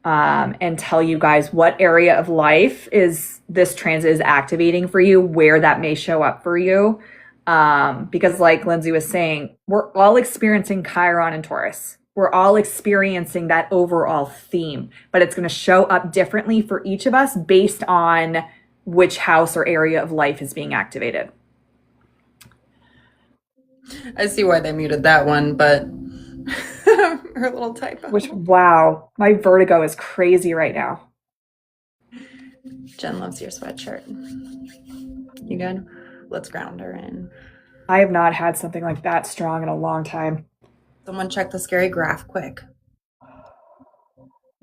and tell you guys what area of life is this transit is activating for you, where that may show up for you. Because like Lindsay was saying, we're all experiencing Chiron and Taurus. We're all experiencing that overall theme, but it's going to show up differently for each of us based on which house or area of life is being activated. I see why they muted that one, but her little typo. Wow, my vertigo is crazy right now. Jen loves your sweatshirt. You good? Let's ground her in. I have not had something like that strong in a long time. Someone check the scary graph quick.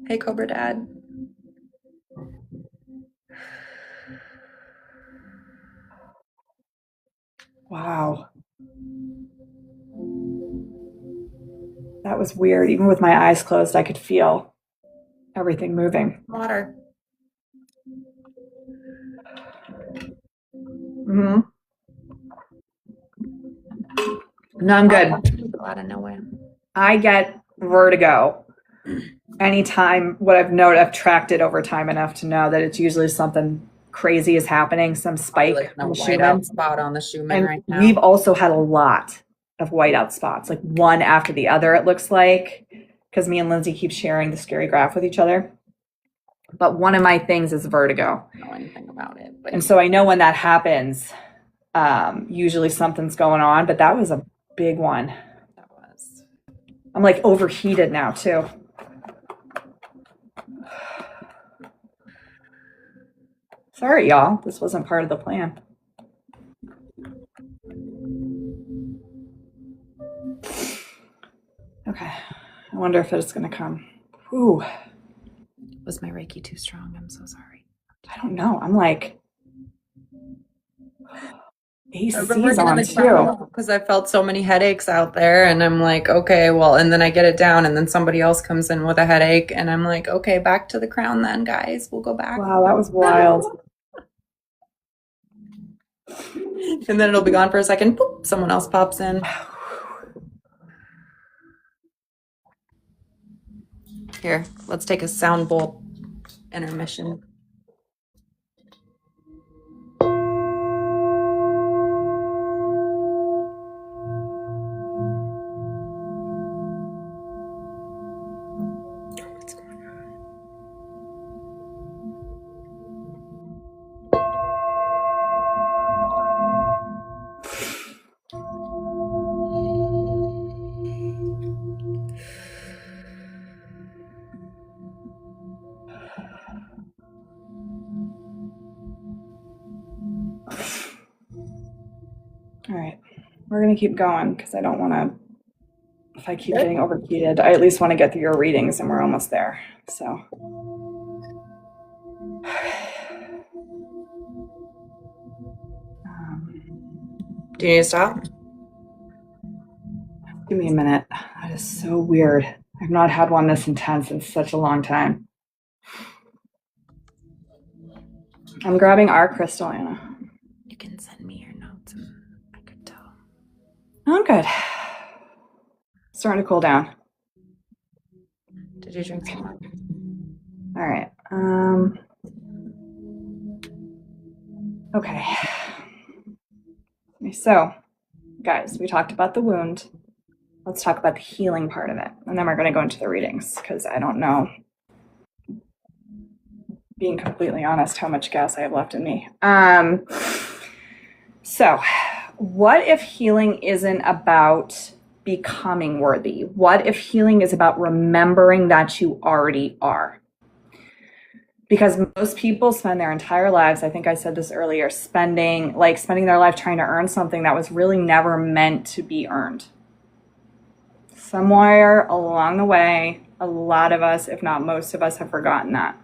Hey, Cobra Dad. Wow. That was weird. Even with my eyes closed, I could feel everything moving. Water. Mm-hmm. No, I'm good. Out of nowhere. I get vertigo anytime I've tracked it over time enough to know that it's usually something crazy is happening, some spike like on no the whiteout Schumann. spot on the Schumann And right now. we've also had a lot of whiteout spots, like one after the other, it looks like, because me and Lindsay keep sharing the scary graph with each other. But one of my things is vertigo. I don't know anything about it. But And so I know when that happens, usually something's going on, but that was a big one. that was. I'm like overheated now too. Sorry, y'all. This wasn't part of the plan. Okay. I wonder if it's going to come. Ooh. Was my Reiki too strong? I'm so sorry. I don't know. I'm like, AC's on too. Because I felt so many headaches out there, and I'm like, okay, well, and then I get it down, and then somebody else comes in with a headache, and I'm like, okay, back to the crown then, guys. We'll go back. Wow, that was wild. And then it'll be gone for a second. Boop, someone else pops in. Here, let's take a sound bowl intermission. we're going to keep going because I don't want to, if I keep getting overheated, I at least want to get through your readings and we're almost there. So. Do you need to stop? Give me a minute. That is so weird. I've not had one this intense in such a long time. I'm grabbing our crystal, Anna. You can send me your notes. I could tell. I'm good. Starting to cool down. Did you drink some more? All right. Okay. So, guys, we talked about the wound. Let's talk about the healing part of it. And then we're going to go into the readings because I don't know, being completely honest, how much gas I have left in me. So, what if healing isn't about becoming worthy? What if healing is about remembering that you already are? Because most people spend their entire lives, I think I said this earlier, spending their life trying to earn something that was really never meant to be earned. Somewhere along the way, a lot of us, if not most of us, have forgotten that.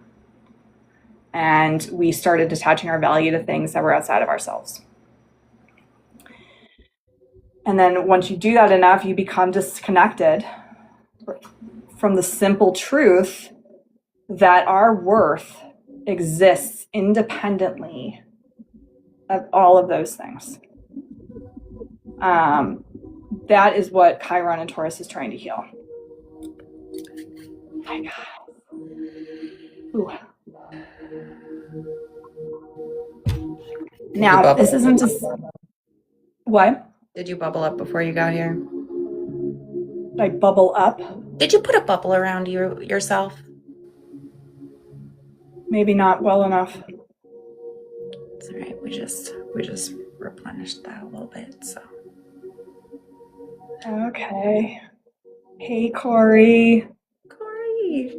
And we started attaching our value to things that were outside of ourselves. And then once you do that enough, you become disconnected from the simple truth that our worth exists independently of all of those things. That is what Chiron and Taurus is trying to heal. My God. Ooh. Now, this isn't just... What? Did you bubble up before you got here? Did I bubble up? Did you put a bubble around you yourself? Maybe not well enough. It's all right. We just replenished that a little bit. So. Okay. Hey, Corey. Corey.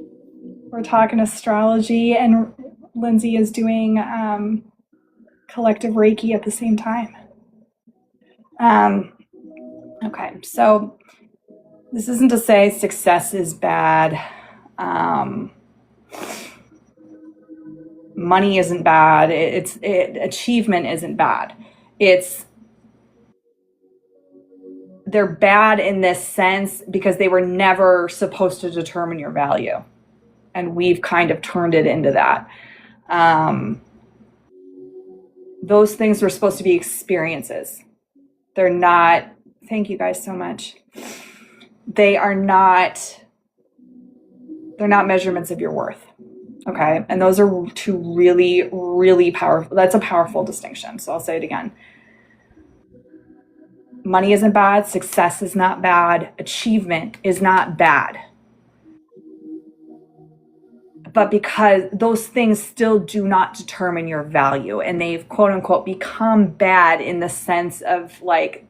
We're talking astrology, and Lindsay is doing collective Reiki at the same time. Okay, so this isn't to say success is bad. Money isn't bad. Achievement isn't bad. They're bad in this sense because they were never supposed to determine your value. And we've kind of turned it into that. Those things were supposed to be experiences. They're not, thank you guys so much. They're not measurements of your worth. Okay. And those are two really, really powerful. That's a powerful distinction. So I'll say it again. Money isn't bad. Success is not bad. Achievement is not bad. But because those things still do not determine your value, and they've quote unquote become bad in the sense of like,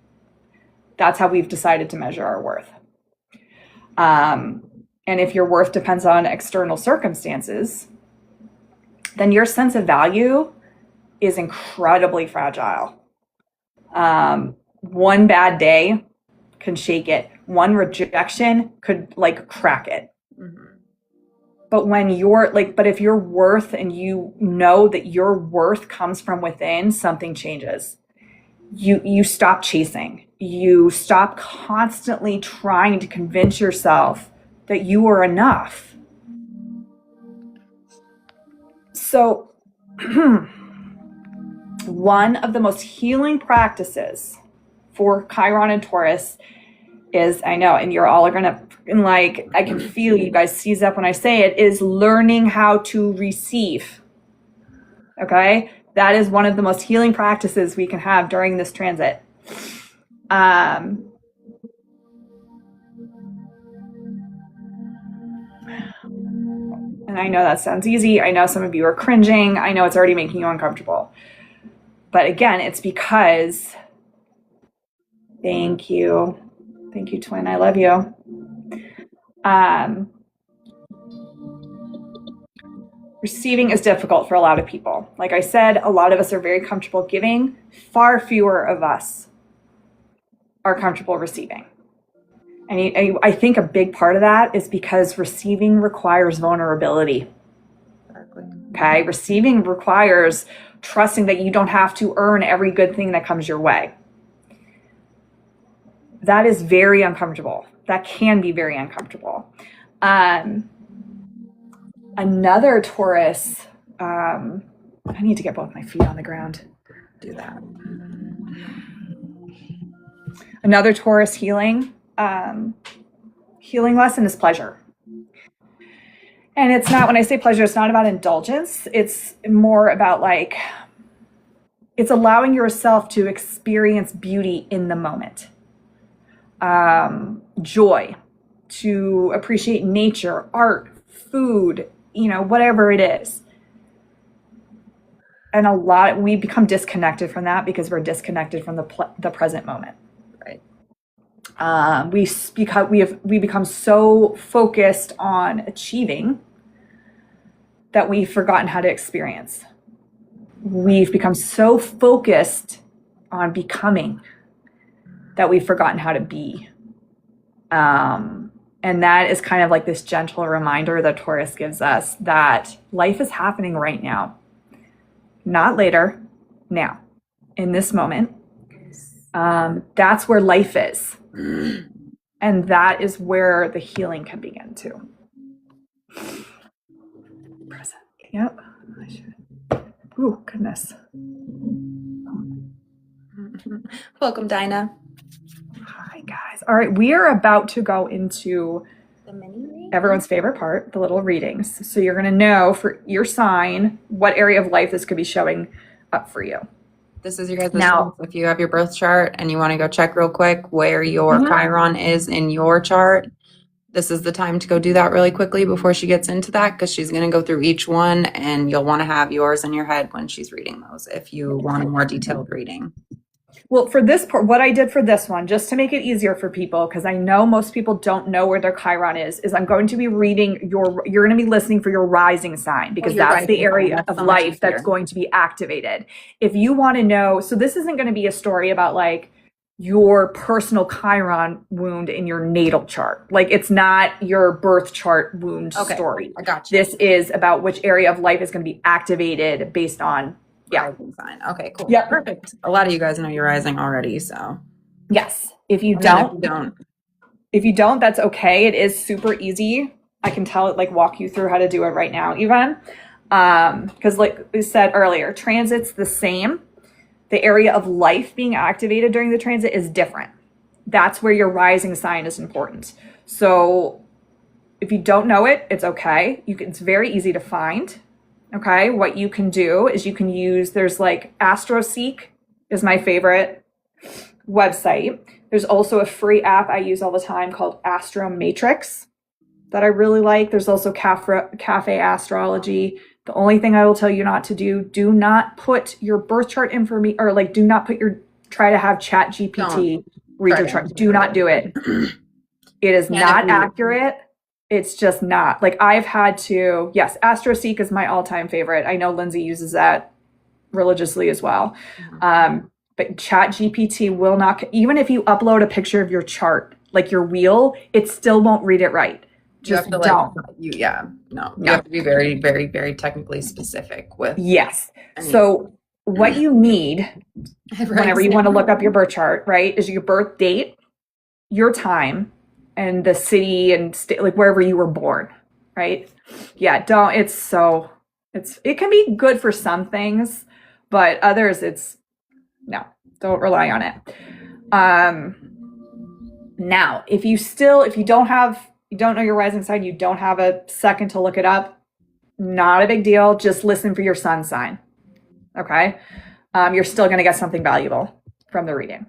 that's how we've decided to measure our worth. And if your worth depends on external circumstances, then your sense of value is incredibly fragile. One bad day can shake it. One rejection could like crack it. Mm-hmm. But when but if your worth and you know that your worth comes from within, something changes. You stop chasing. You stop constantly trying to convince yourself that you are enough. So one of the most healing practices for Chiron and Taurus is, I know, and you're all gonna, and like, I can feel you guys seize up when I say it, is learning how to receive. Okay? That is one of the most healing practices we can have during this transit. And I know that sounds easy. I know some of you are cringing. I know it's already making you uncomfortable. But again, it's because, thank you, twin, I love you. Receiving is difficult for a lot of people. Like I said, a lot of us are very comfortable giving, far fewer of us are comfortable receiving. And I think a big part of that is because receiving requires vulnerability. Exactly. Okay. Receiving requires trusting that you don't have to earn every good thing that comes your way. That is very uncomfortable. That can be very uncomfortable. Another Taurus, I need to get both my feet on the ground. Do that. Another Taurus healing lesson is pleasure. And it's not, when I say pleasure, it's not about indulgence. It's more about like, it's allowing yourself to experience beauty in the moment. Joy, to appreciate nature, art, food, whatever it is. And we become disconnected from that because we're disconnected from the present moment. Right. We become so focused on achieving that we've forgotten how to experience. We've become so focused on becoming that we've forgotten how to be. And that is kind of like this gentle reminder that Taurus gives us that life is happening right now, not later, now, in this moment. That's where life is. And that is where the healing can begin too. Present. Yep. Oh, goodness. Welcome, Dinah. Hi, guys. All right, we are about to go into The mini read? everyone's favorite part, the little readings. So you're going to know for your sign what area of life this could be showing up for you. This is your guys' Now- if you have your birth chart and you want to go check real quick where your Chiron is in your chart, this is the time to go do that really quickly before she gets into that, because she's going to go through each one and you'll want to have yours in your head when she's reading those if you want a more detailed reading. Well, for this part, what I did for this one, just to make it easier for people, because I know most people don't know where their Chiron is I'm going to be reading you're going to be listening for your rising sign, because you're that's right. the area That's of so much life that's easier. going to be activated. If you want to know, so this isn't going to be a story about like your personal Chiron wound in your natal chart. Like it's not your birth chart wound story. I got you. This is about which area of life is going to be activated based on Rising sign. Okay, cool. Yeah. Perfect. A lot of you guys know you're rising already, so. Yes. If you And then don't, if you don't, that's okay. It is super easy. I can walk you through how to do it right now, even. Because like we said earlier, transit's the same. The area of life being activated during the transit is different. That's where your rising sign is important. So if you don't know it, it's okay. It's very easy to find. Okay. What you can do is there's like AstroSeek is my favorite website. There's also a free app I use all the time called Astro Matrix that I really like. There's also Cafe Astrology. The only thing I will tell you not to do not put your birth chart information, or like, try to have Chat GPT read your chart. Do not do it. It is not accurate. It's just not. Like I've had to, yes, AstroSeek is my all-time favorite. I know Lindsay uses that religiously as well. But Chat GPT will not, even if you upload a picture of your chart, like your wheel, it still won't read it right. Just don't. You have to be very, very, very technically specific with. Yes. So what you need whenever you want to look up your birth chart, right, is your birth date, your time, and the city and state, like wherever you were born, right? Yeah, it can be good for some things, but others don't rely on it. Now, if you don't know your rising sign, you don't have a second to look it up, not a big deal. Just listen for your sun sign. Okay. You're still going to get something valuable from the reading.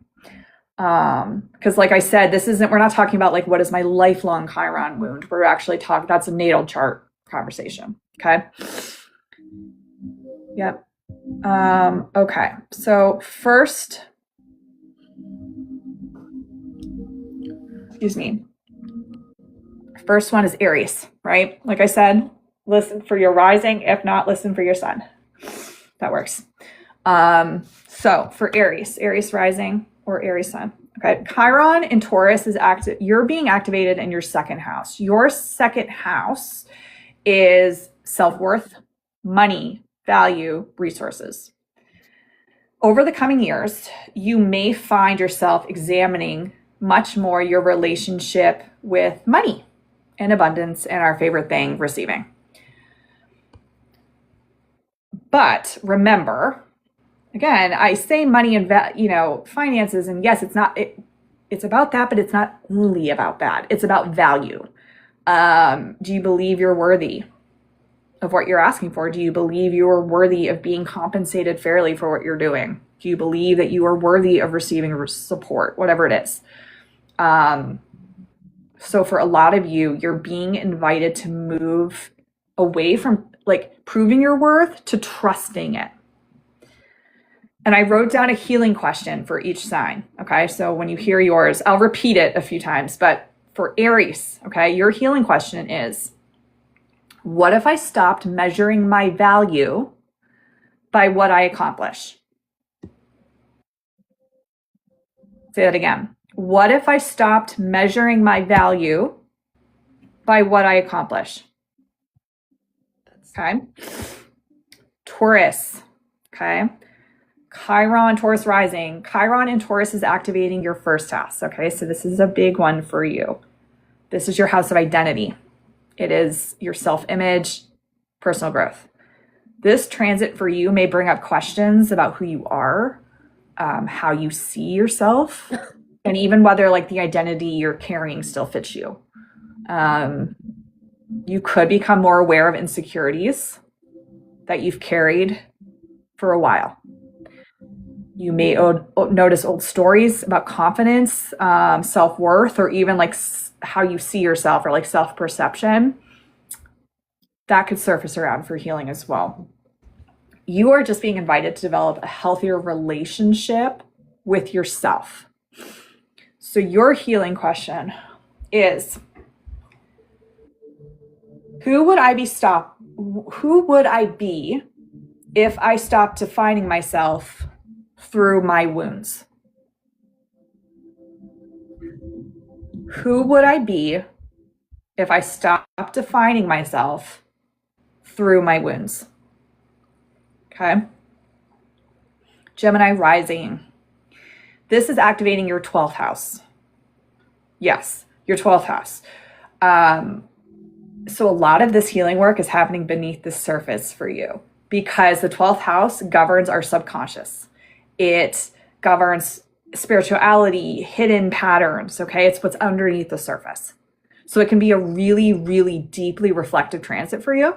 Because like I said, we're not talking about like, what is my lifelong Chiron wound? We're actually that's a natal chart conversation. Okay. Yep. Okay. So first, first one is Aries, right? Like I said, listen for your rising. If not, listen for your sun. That works. So for Aries rising or Aries sun. Okay, Chiron in Taurus is you're being activated in your second house. Your second house is self-worth, money, value, resources. Over the coming years, you may find yourself examining much more your relationship with money and abundance and our favorite thing, receiving. But remember, again, I say money and finances, and yes, it's about that, but it's not only about that. It's about value. Do you believe you're worthy of what you're asking for? Do you believe you are worthy of being compensated fairly for what you're doing? Do you believe that you are worthy of receiving support, whatever it is? So for a lot of you, you're being invited to move away from like proving your worth to trusting it. And I wrote down a healing question for each sign. Okay. So when you hear yours, I'll repeat it a few times, but for Aries, okay, your healing question is, what if I stopped measuring my value by what I accomplish? Say that again. What if I stopped measuring my value by what I accomplish? Okay. Taurus. Okay. Chiron, Taurus rising. Chiron in Taurus is activating your first house. Okay. So this is a big one for you. This is your house of identity. It is your self-image, personal growth. This transit for you may bring up questions about who you are, how you see yourself, and even whether like the identity you're carrying still fits you. You could become more aware of insecurities that you've carried for a while. You may notice old stories about confidence, self-worth, or even like how you see yourself or like self-perception. That could surface around for healing as well. You are just being invited to develop a healthier relationship with yourself. So your healing question is, who would I be if I stopped defining myself through my wounds? Who would I be if I stopped defining myself through my wounds? Okay. Gemini rising. This is activating your 12th house. Yes, your 12th house. So a lot of this healing work is happening beneath the surface for you because the 12th house governs our subconscious. It governs spirituality, hidden patterns, okay? It's what's underneath the surface. So it can be a really, really deeply reflective transit for you.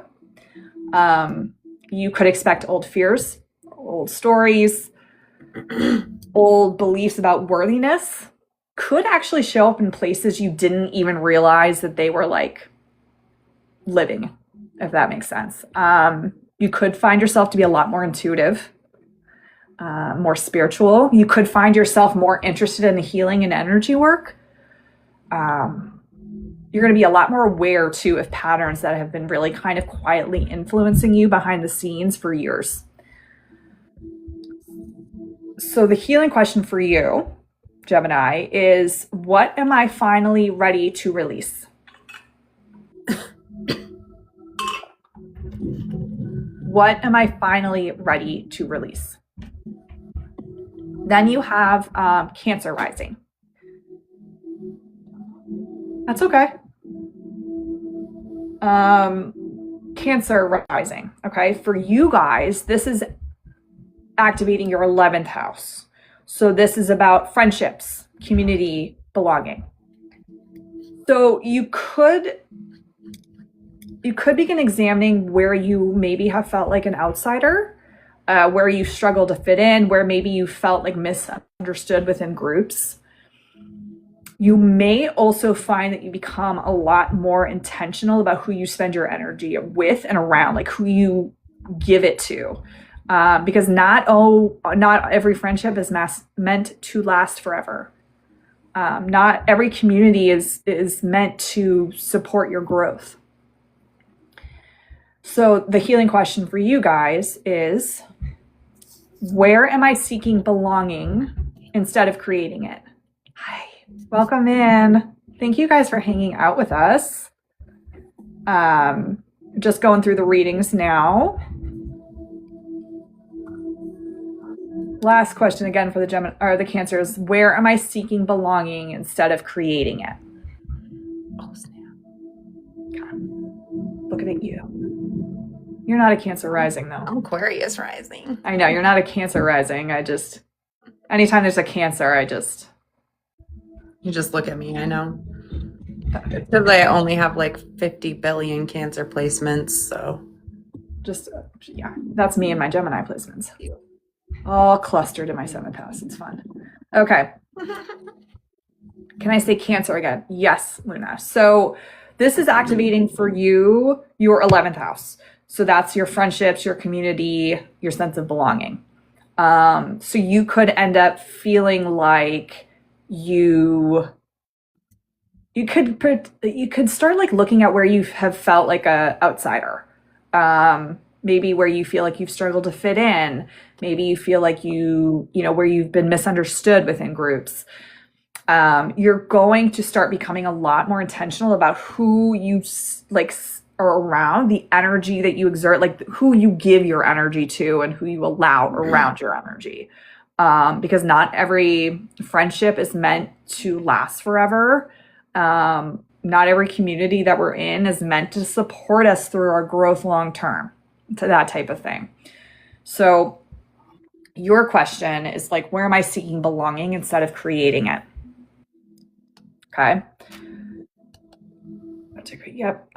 You could expect old fears, old stories, old beliefs about worthiness could actually show up in places you didn't even realize that they were like living, if that makes sense. You could find yourself to be a lot more intuitive, more spiritual. You could find yourself more interested in the healing and energy work. You're going to be a lot more aware too of patterns that have been really kind of quietly influencing you behind the scenes for years. So the healing question for you, Gemini, is what am I finally ready to release? What am I finally ready to release? Then you have Cancer rising. That's okay. Cancer rising. Okay. For you guys, this is activating your 11th house. So this is about friendships, community, belonging. So you could begin examining where you maybe have felt like an outsider, where you struggle to fit in, where maybe you felt like misunderstood within groups. You may also find that you become a lot more intentional about who you spend your energy with and around, like who you give it to. Because not every friendship is meant to last forever. Not every community is meant to support your growth. So the healing question for you guys is, where am I seeking belonging instead of creating it? Hi, welcome in. Thank you guys for hanging out with us. Just going through the readings now. Last question again for the Gemini or the Cancers. Where am I seeking belonging instead of creating it? Oh, snap. Looking at you. You're not a Cancer rising though. I'm Aquarius rising. I know you're not a Cancer rising. Anytime there's a Cancer, You just look at me, I know. Because I only have like 50 billion Cancer placements, so. yeah, that's me and my Gemini placements. All clustered in my 7th house. It's fun. Okay. Can I say Cancer again? Yes, Luna. So this is activating for you your 11th house. So that's your friendships, your community, your sense of belonging. So you could end up feeling like you could start like looking at where you have felt like a outsider. Maybe where you feel like you've struggled to fit in. Maybe you feel like where you've been misunderstood within groups. You're going to start becoming a lot more intentional about who you like are around, the energy that you exert, like who you give your energy to and who you allow around your energy. Because not every friendship is meant to last forever. Not every community that we're in is meant to support us through our growth long term, to that type of thing. So your question is like, where am I seeking belonging instead of creating it? Okay. That's a great, yep.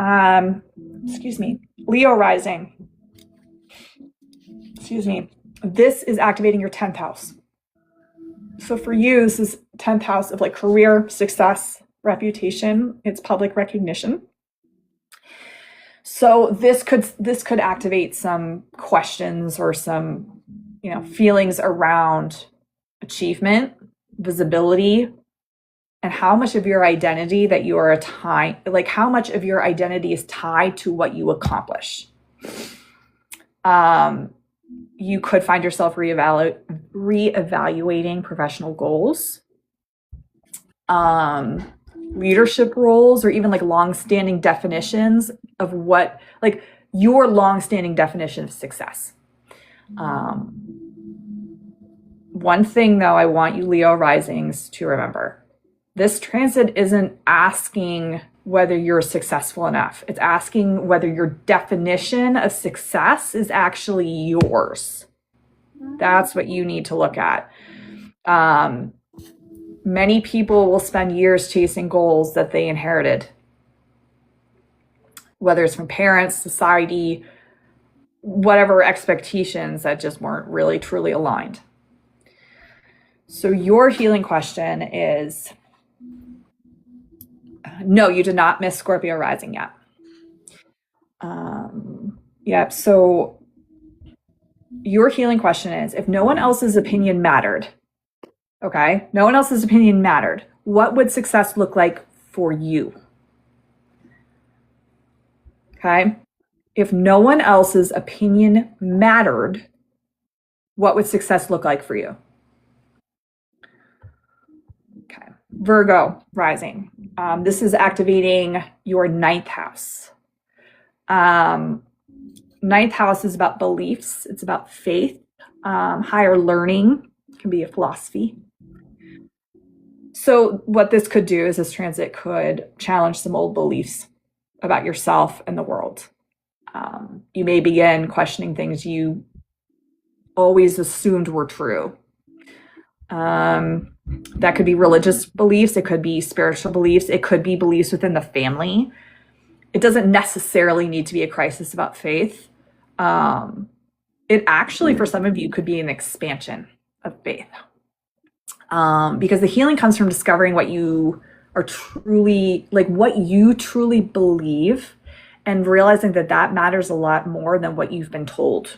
Excuse me. Leo rising. Excuse me. This is activating your 10th house. So for you, this is 10th house of like career, success, reputation. It's public recognition. So this could activate some questions or some, feelings around achievement, visibility, and how much of your identity that you are how much of your identity is tied to what you accomplish. You could find yourself reevaluating professional goals, leadership roles, or even like long-standing definitions of what, like your long-standing definition of success. One thing though, I want you Leo risings to remember. This transit isn't asking whether you're successful enough. It's asking whether your definition of success is actually yours. That's what you need to look at. Many people will spend years chasing goals that they inherited, whether it's from parents, society, whatever expectations that just weren't really truly aligned. So your healing question is, no, you did not miss Scorpio rising yet. Yep. So your healing question is, if no one else's opinion mattered, okay, no one else's opinion mattered, what would success look like for you? Okay. If no one else's opinion mattered, what would success look like for you? Okay. Virgo rising. This is activating your 9th house. 9th house is about beliefs. It's about faith, higher learning. It can be a philosophy. So what this could do is this transit could challenge some old beliefs about yourself and the world. You may begin questioning things you always assumed were true. That could be religious beliefs. It could be spiritual beliefs. It could be beliefs within the family. It doesn't necessarily need to be a crisis about faith. It actually, for some of you, could be an expansion of faith. Because the healing comes from discovering what you are truly, like what you truly believe, and realizing that that matters a lot more than what you've been told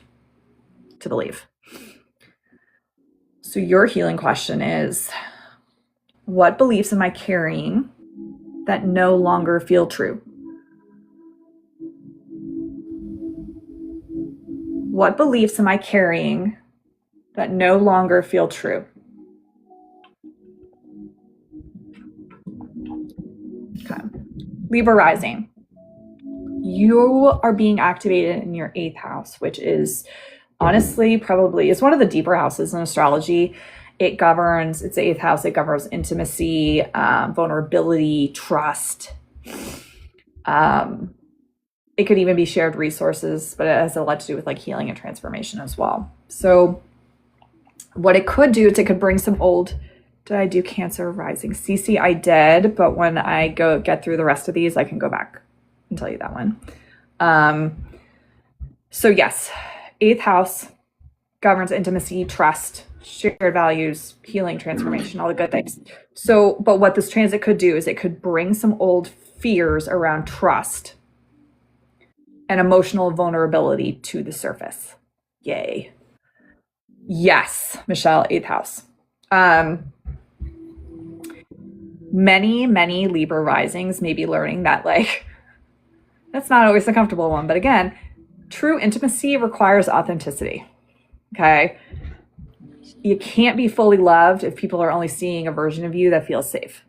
to believe. So your healing question is, what beliefs am I carrying that no longer feel true? What beliefs am I carrying that no longer feel true? Libra rising. You are being activated in your 8th house, which is honestly probably is one of the deeper houses in astrology. It's the 8th house. It governs intimacy, vulnerability, trust. It could even be shared resources, but it has a lot to do with like healing and transformation as well. So what it could do is it could bring some old, did I do Cancer rising? CC, I did, but when I get through the rest of these, I can go back and tell you that one. So yes, 8th house governs intimacy, trust, shared values, healing, transformation, all the good things. So, but what this transit could do is it could bring some old fears around trust and emotional vulnerability to the surface. Yay. Yes, Michelle, 8th house. Many Libra risings may be learning that like, that's not always the comfortable one. But again, true intimacy requires authenticity. Okay. You can't be fully loved if people are only seeing a version of you that feels safe.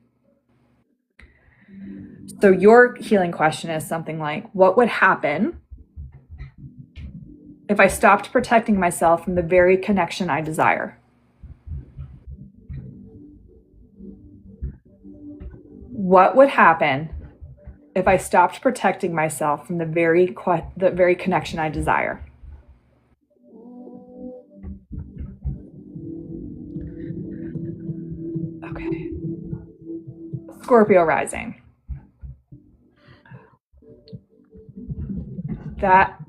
So your healing question is something like, what would happen if I stopped protecting myself from the very connection I desire? What would happen if I stopped protecting myself from the very connection I desire? Okay. Scorpio rising. That,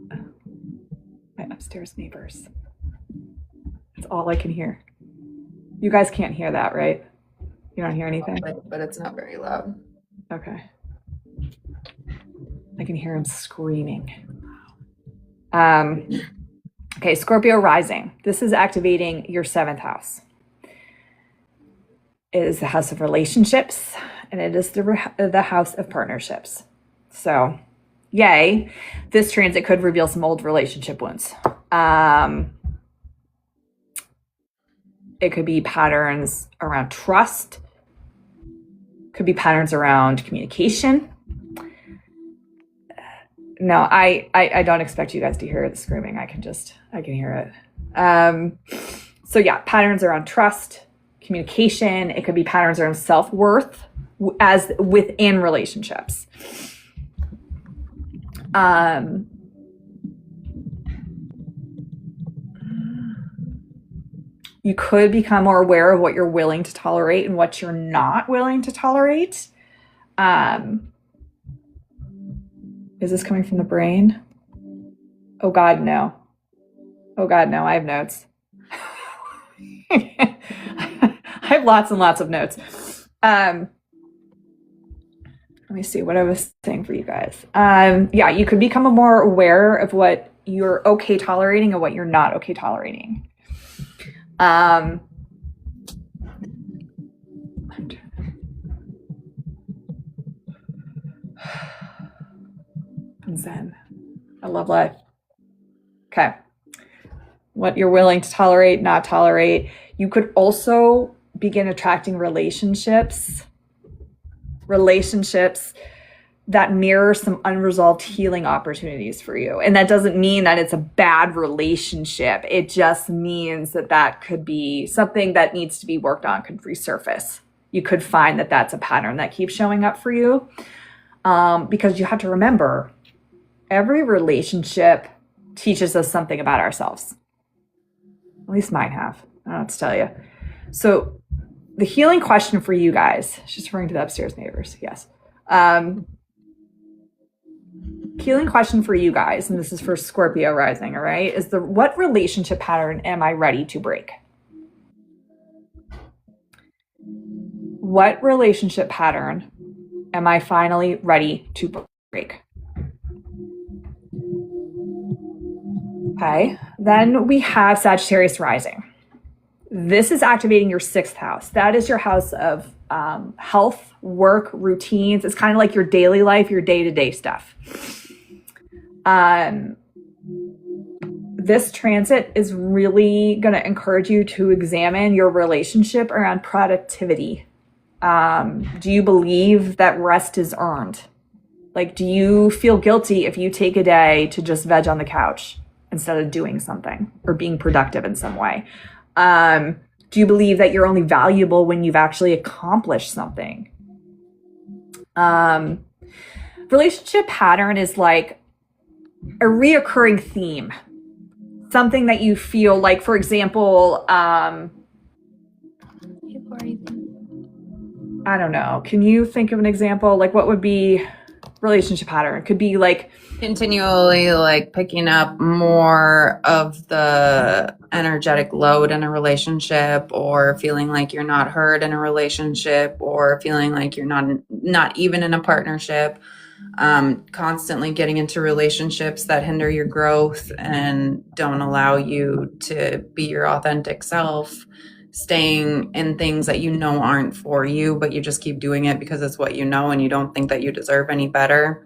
my upstairs neighbors. That's all I can hear. You guys can't hear that, right? You don't hear anything? But it's not very loud. Okay. I can hear him screaming. Okay, Scorpio rising. This is activating your 7th house. It is the house of relationships, and it is the house of partnerships. So, yay. This transit could reveal some old relationship wounds. It could be patterns around trust. Could be patterns around communication. No, I don't expect you guys to hear the screaming. I can hear it. So yeah, patterns around trust, communication. It could be patterns around self-worth as within relationships. You could become more aware of what you're willing to tolerate and what you're not willing to tolerate. Is this coming from the brain? Oh God, no. Oh God, no. I have notes. I have lots and lots of notes. Let me see what I was saying for you guys. Yeah, you could become more aware of what you're okay tolerating and what you're not okay tolerating. Zen. I love life. Okay. What you're willing to tolerate, not tolerate. You could also begin attracting relationships that mirror some unresolved healing opportunities for you. And that doesn't mean that it's a bad relationship. It just means that could be something that needs to be worked on, could resurface. You could find that that's a pattern that keeps showing up for you. Because you have to remember, every relationship teaches us something about ourselves. At least mine have. I don't know what to tell you. So the healing question for you guys, she's referring to the upstairs neighbors, yes. Healing question for you guys, and this is for Scorpio rising, all right, is what relationship pattern am I ready to break? What relationship pattern am I finally ready to break? Okay, then we have Sagittarius rising. This is activating your 6th house. That is your house of health, work, routines. It's kind of like your daily life, your day-to-day stuff. This transit is really going to encourage you to examine your relationship around productivity. Do you believe that rest is earned? Like, do you feel guilty if you take a day to just veg on the couch instead of doing something or being productive in some way? Do you believe that you're only valuable when you've actually accomplished something? Relationship pattern is like a reoccurring theme, something that you feel like, for example, I don't know. Can you think of an example? Like, what would be relationship pattern? It could be like continually like picking up more of the energetic load in a relationship, or feeling like you're not heard in a relationship, or feeling like you're not even in a partnership. Constantly getting into relationships that hinder your growth and don't allow you to be your authentic self, staying in things that you know aren't for you, but you just keep doing it because it's what you know and you don't think that you deserve any better.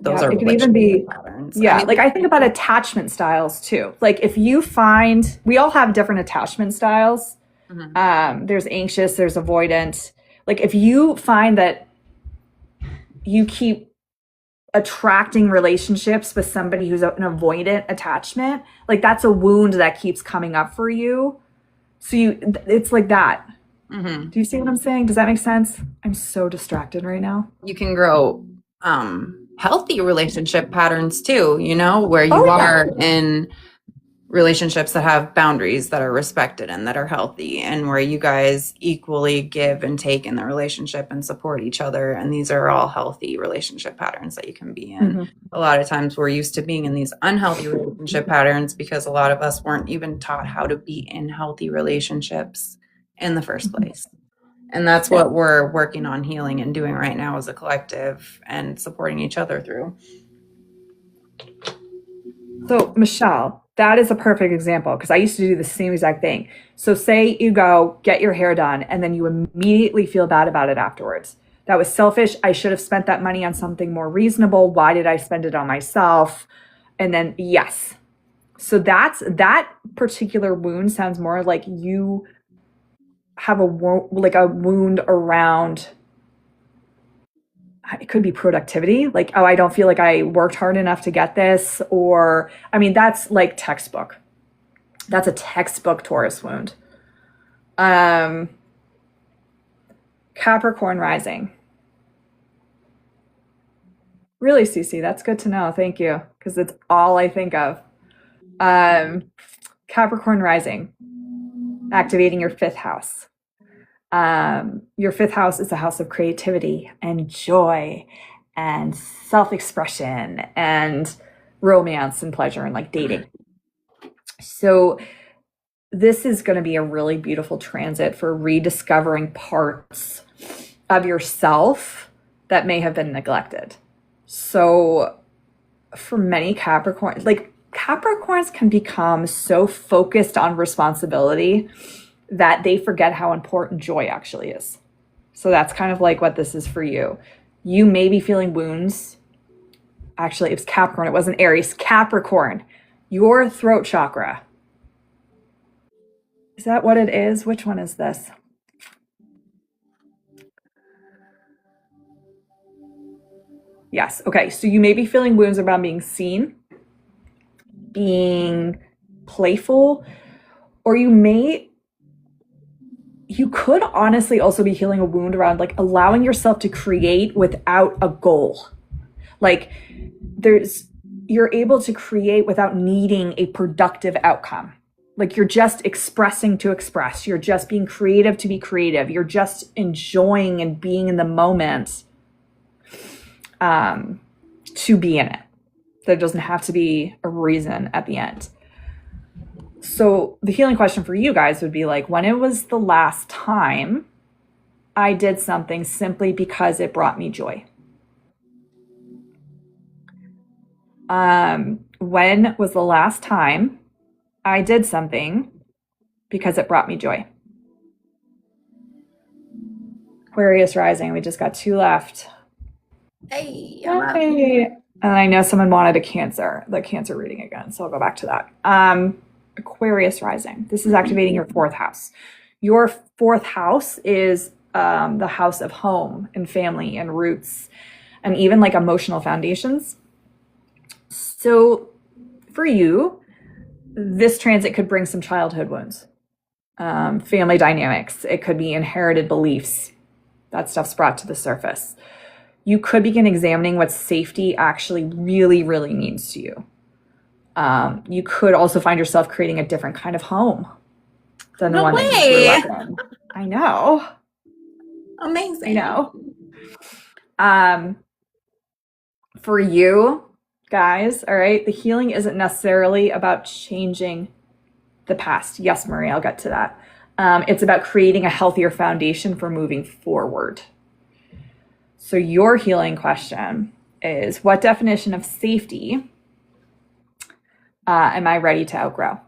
Those are it could even be patterns. like I think about attachment styles too. Like if you find, we all have different attachment styles. There's anxious, there's avoidant. Like if you find that you keep attracting relationships with somebody who's an avoidant attachment, like that's a wound that keeps coming up for you. So it's like that. Do you see what I'm saying? Does that make sense? I'm so distracted right now. You can grow healthy relationship patterns too, where you are in relationships that have boundaries, that are respected and that are healthy, and where you guys equally give and take in the relationship and support each other. And these are all healthy relationship patterns that you can be in. A lot of times we're used to being in these unhealthy relationship patterns because a lot of us weren't even taught how to be in healthy relationships in the first place. And that's what we're working on healing and doing right now as a collective, and supporting each other through. So, Michelle, that is a perfect example, because I used to do the same exact thing. So say you go get your hair done and then you immediately feel bad about it afterwards. That was selfish. I should have spent that money on something more reasonable. Why did I spend it on myself? And then, yes. So that particular wound sounds more like you have a wound around, it could be productivity. Like, oh, I don't feel like I worked hard enough to get this. Or, I mean, that's like textbook. That's a textbook Taurus wound. Capricorn rising. Really, Cece, that's good to know. Thank you. Because it's all I think of. Capricorn rising, activating your fifth house. Your fifth house is a house of creativity and joy and self-expression and romance and pleasure and like dating. So this is going to be a really beautiful transit for rediscovering parts of yourself that may have been neglected. So for many Capricorns, like Capricorns can become so focused on responsibility that they forget how important joy actually is. So that's kind of like what this is for you. You may be feeling wounds. Actually, it was Capricorn. It wasn't Aries. Capricorn, your throat chakra. Is that what it is? Which one is this? Yes. Okay. So you may be feeling wounds around being seen, being playful, or you could honestly also be healing a wound around like allowing yourself to create without a goal. Like you're able to create without needing a productive outcome. Like you're just expressing to express. You're just being creative to be creative. You're just enjoying and being in the moment to be in it. There doesn't have to be a reason at the end. So the healing question for you guys would be like, when it was the last time I did something simply because it brought me joy? When was the last time I did something because it brought me joy? Aquarius rising. We just got 2 left. Hey, and I know someone wanted the Cancer reading again, so I'll go back to that. Aquarius rising. This is activating your 4th house. Your 4th house is the house of home and family and roots. and even like emotional foundations. So for you, this transit could bring some childhood wounds, family dynamics. It could be inherited beliefs. That stuff's brought to the surface. You could begin examining what safety actually really, really means to you. You could also find yourself creating a different kind of home than the No one that you grew way. up in. I know. Amazing. I know. For you guys, all right, the healing isn't necessarily about changing the past. Yes, Marie, I'll get to that. It's about creating a healthier foundation for moving forward. So your healing question is, what definition of safety am I ready to outgrow?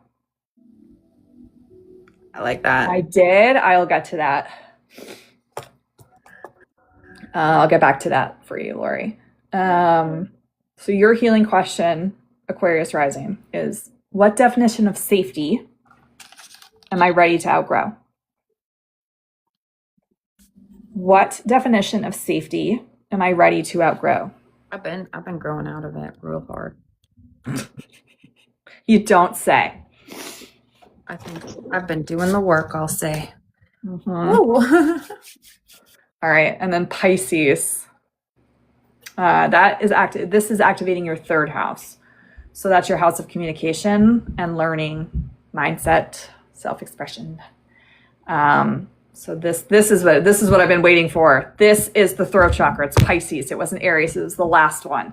I like that. I did. I'll get to that. I'll get back to that for you, Lori. So your healing question, Aquarius rising, is what definition of safety am I ready to outgrow? What definition of safety am I ready to outgrow? I've been growing out of it real hard. You don't say. I think I've been doing the work, I'll say. All right, and then Pisces. This is activating your third house. So that's your house of communication and learning, mindset, self-expression. So this is what I've been waiting for. This is the throat chakra. It's Pisces. It wasn't Aries. It was the last one.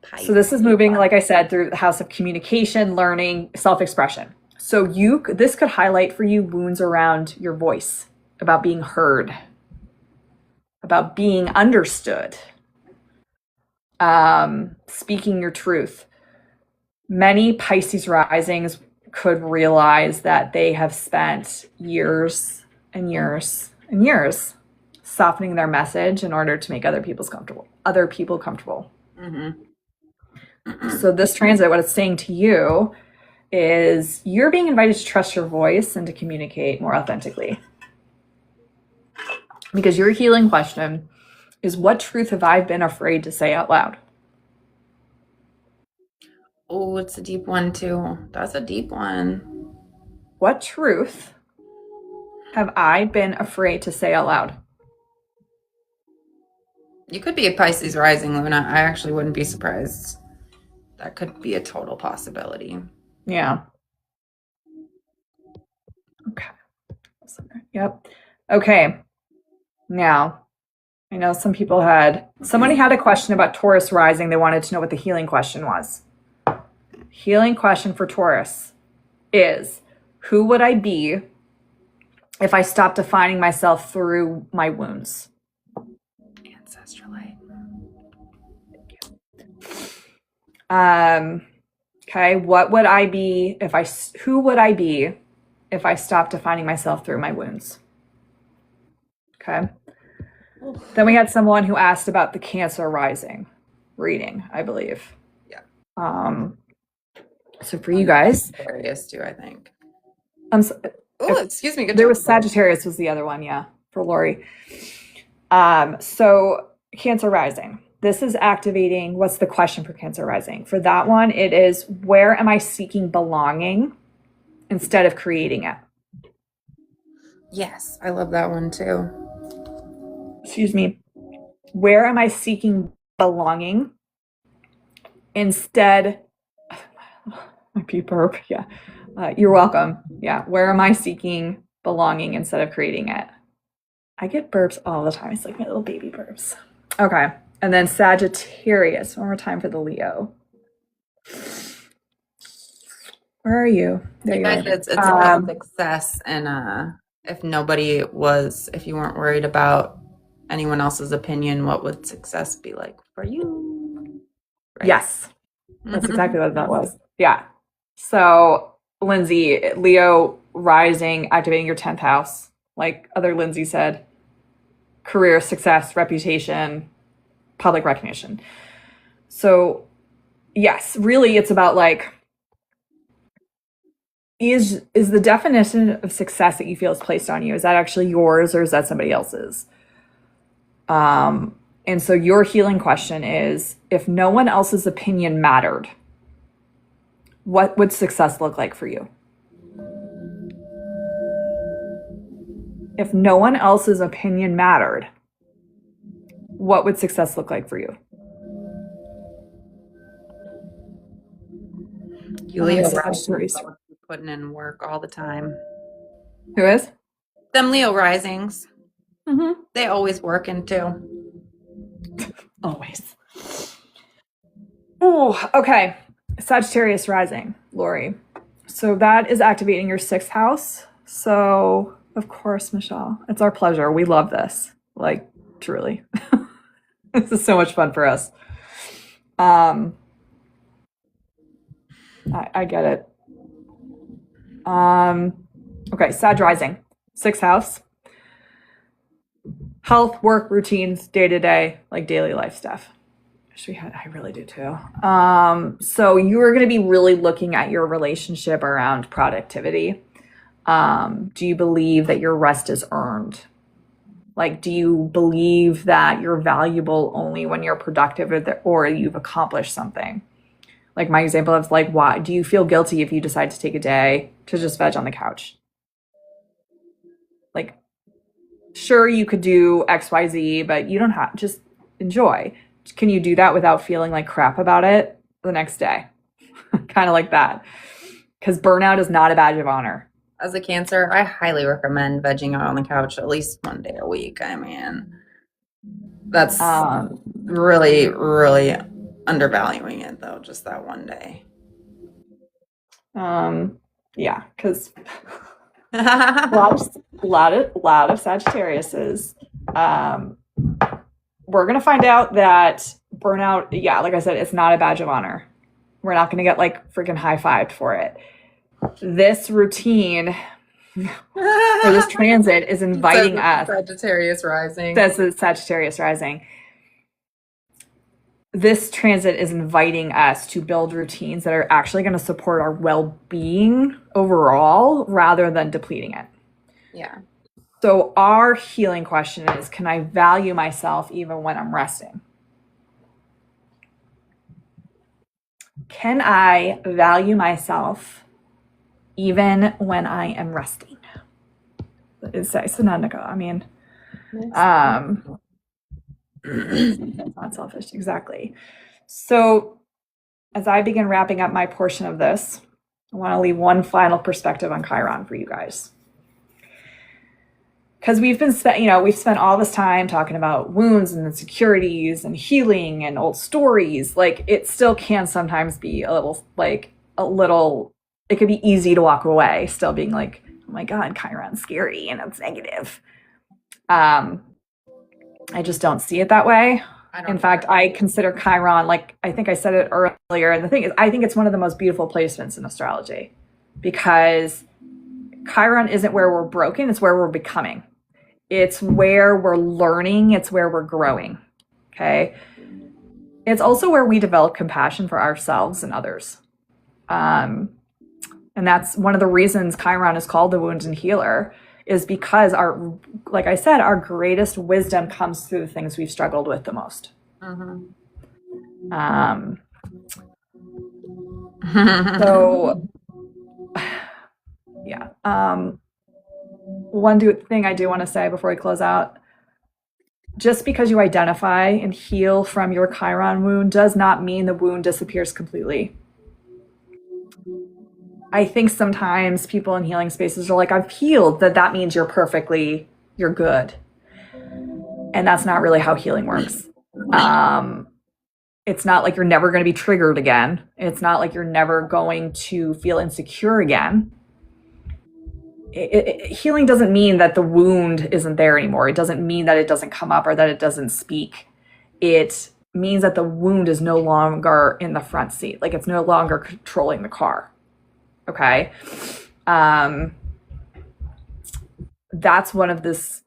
Pisces. So this is moving, like I said, through the house of communication, learning, self-expression. So this could highlight for you wounds around your voice, about being heard, about being understood, speaking your truth. Many Pisces risings could realize that they have spent years and years and years softening their message in order to make other people comfortable. Mm-hmm. So this transit, what it's saying to you is you're being invited to trust your voice and to communicate more authentically. Because your healing question is, what truth have I been afraid to say out loud? Oh, it's a deep one too. That's a deep one. What truth have I been afraid to say out loud? You could be a Pisces rising, Luna. I actually wouldn't be surprised. That could be a total possibility. Yeah. Okay. Yep. Okay. Now, I know somebody had a question about Taurus rising. They wanted to know what the healing question was. Healing question for Taurus is, who would I be if I stopped defining myself through my wounds? Ancestral light. Okay, what would I be who would I be if I stopped defining myself through my wounds? Okay. Then we had someone who asked about the Cancer rising reading, I believe. Yeah. So for you guys, Sagittarius too, I think. Oh, excuse me. There was Sagittarius was the other one, yeah, for Lori. So Cancer rising. This is activating. What's the question for Cancer rising? For that one, it is, where am I seeking belonging instead of creating it? Yes, I love that one too. Excuse me. Where am I seeking belonging instead? My pee burp. Yeah. You're welcome. Yeah. Where am I seeking belonging instead of creating it? I get burps all the time. It's like my little baby burps. Okay. And then Sagittarius. One more time for the Leo. Where are you? There you are. It's about success, and if you weren't worried about anyone else's opinion, what would success be like for you? Right? Yes. That's exactly what that was. Yeah. So Lindsay, Leo rising, activating your 10th house. Like other Lindsay said, career, success, reputation, public recognition. So yes, really it's about like, is the definition of success that you feel is placed on you, is that actually yours or is that somebody else's? And so your healing question is, if no one else's opinion mattered, what would success look like for you? If no one else's opinion mattered, what would success look like for you? Julia Sagittarius. putting in work all the time. Who is? Them Leo risings, Mm-hmm. they always working too. Always. Oh, okay. Sagittarius rising, Lori. So that is activating your 6th house. So, of course, Michelle, it's our pleasure. We love this. Like, truly. This is so much fun for us. I get it. Okay, Sag rising, 6th house. Health, work, routines, day to day, like daily life stuff. I really do too. So you are going to be really looking at your relationship around productivity. Do you believe that your rest is earned? Like, do you believe that you're valuable only when you're productive or you've accomplished something? Like my example of like, why do you feel guilty if you decide to take a day to just veg on the couch? Like, sure, you could do XYZ, but you don't have, just enjoy. Can you do that without feeling like crap about it the next day? Kind of like that. Because burnout is not a badge of honor. As a Cancer, I highly recommend vegging out on the couch at least one day a week. I mean, that's really, really undervaluing it though, just that one day. Yeah, because a lot of Sagittariuses. We're gonna find out that burnout, yeah, like I said, it's not a badge of honor. We're not gonna get like freaking high-fived for it. This routine or this transit is inviting us. Sagittarius rising. That's the Sagittarius rising. This transit is inviting us to build routines that are actually going to support our well-being overall rather than depleting it. Yeah. So our healing question is, can I value myself even when I'm resting? Can I value myself even when I am resting? It's Sanandika. I mean, it's not selfish, exactly. So as I begin wrapping up my portion of this, I want to leave one final perspective on Chiron for you guys. Because we've spent all this time talking about wounds and insecurities and healing and old stories. Like, it still can sometimes be a little, it could be easy to walk away, still being like, oh my God, Chiron's scary and it's negative. I just don't see it that way. In fact, I consider Chiron, like I think I said it earlier, and the thing is, I think it's one of the most beautiful placements in astrology, because Chiron isn't where we're broken, it's where we're becoming. It's where we're learning, it's where we're growing, okay? It's also where we develop compassion for ourselves and others. And that's one of the reasons Chiron is called the wound and healer, is because like I said, our greatest wisdom comes through the things we've struggled with the most. Mm-hmm. So, yeah. One thing I do want to say before we close out, just because you identify and heal from your Chiron wound does not mean the wound disappears completely. I think sometimes people in healing spaces are like, I've healed, that means you're good. And that's not really how healing works. It's not like you're never going to be triggered again. It's not like you're never going to feel insecure again. Healing doesn't mean that the wound isn't there anymore. It doesn't mean that it doesn't come up or that it doesn't speak. It means that the wound is no longer in the front seat. Like, it's no longer controlling the car. Okay. That's one of this.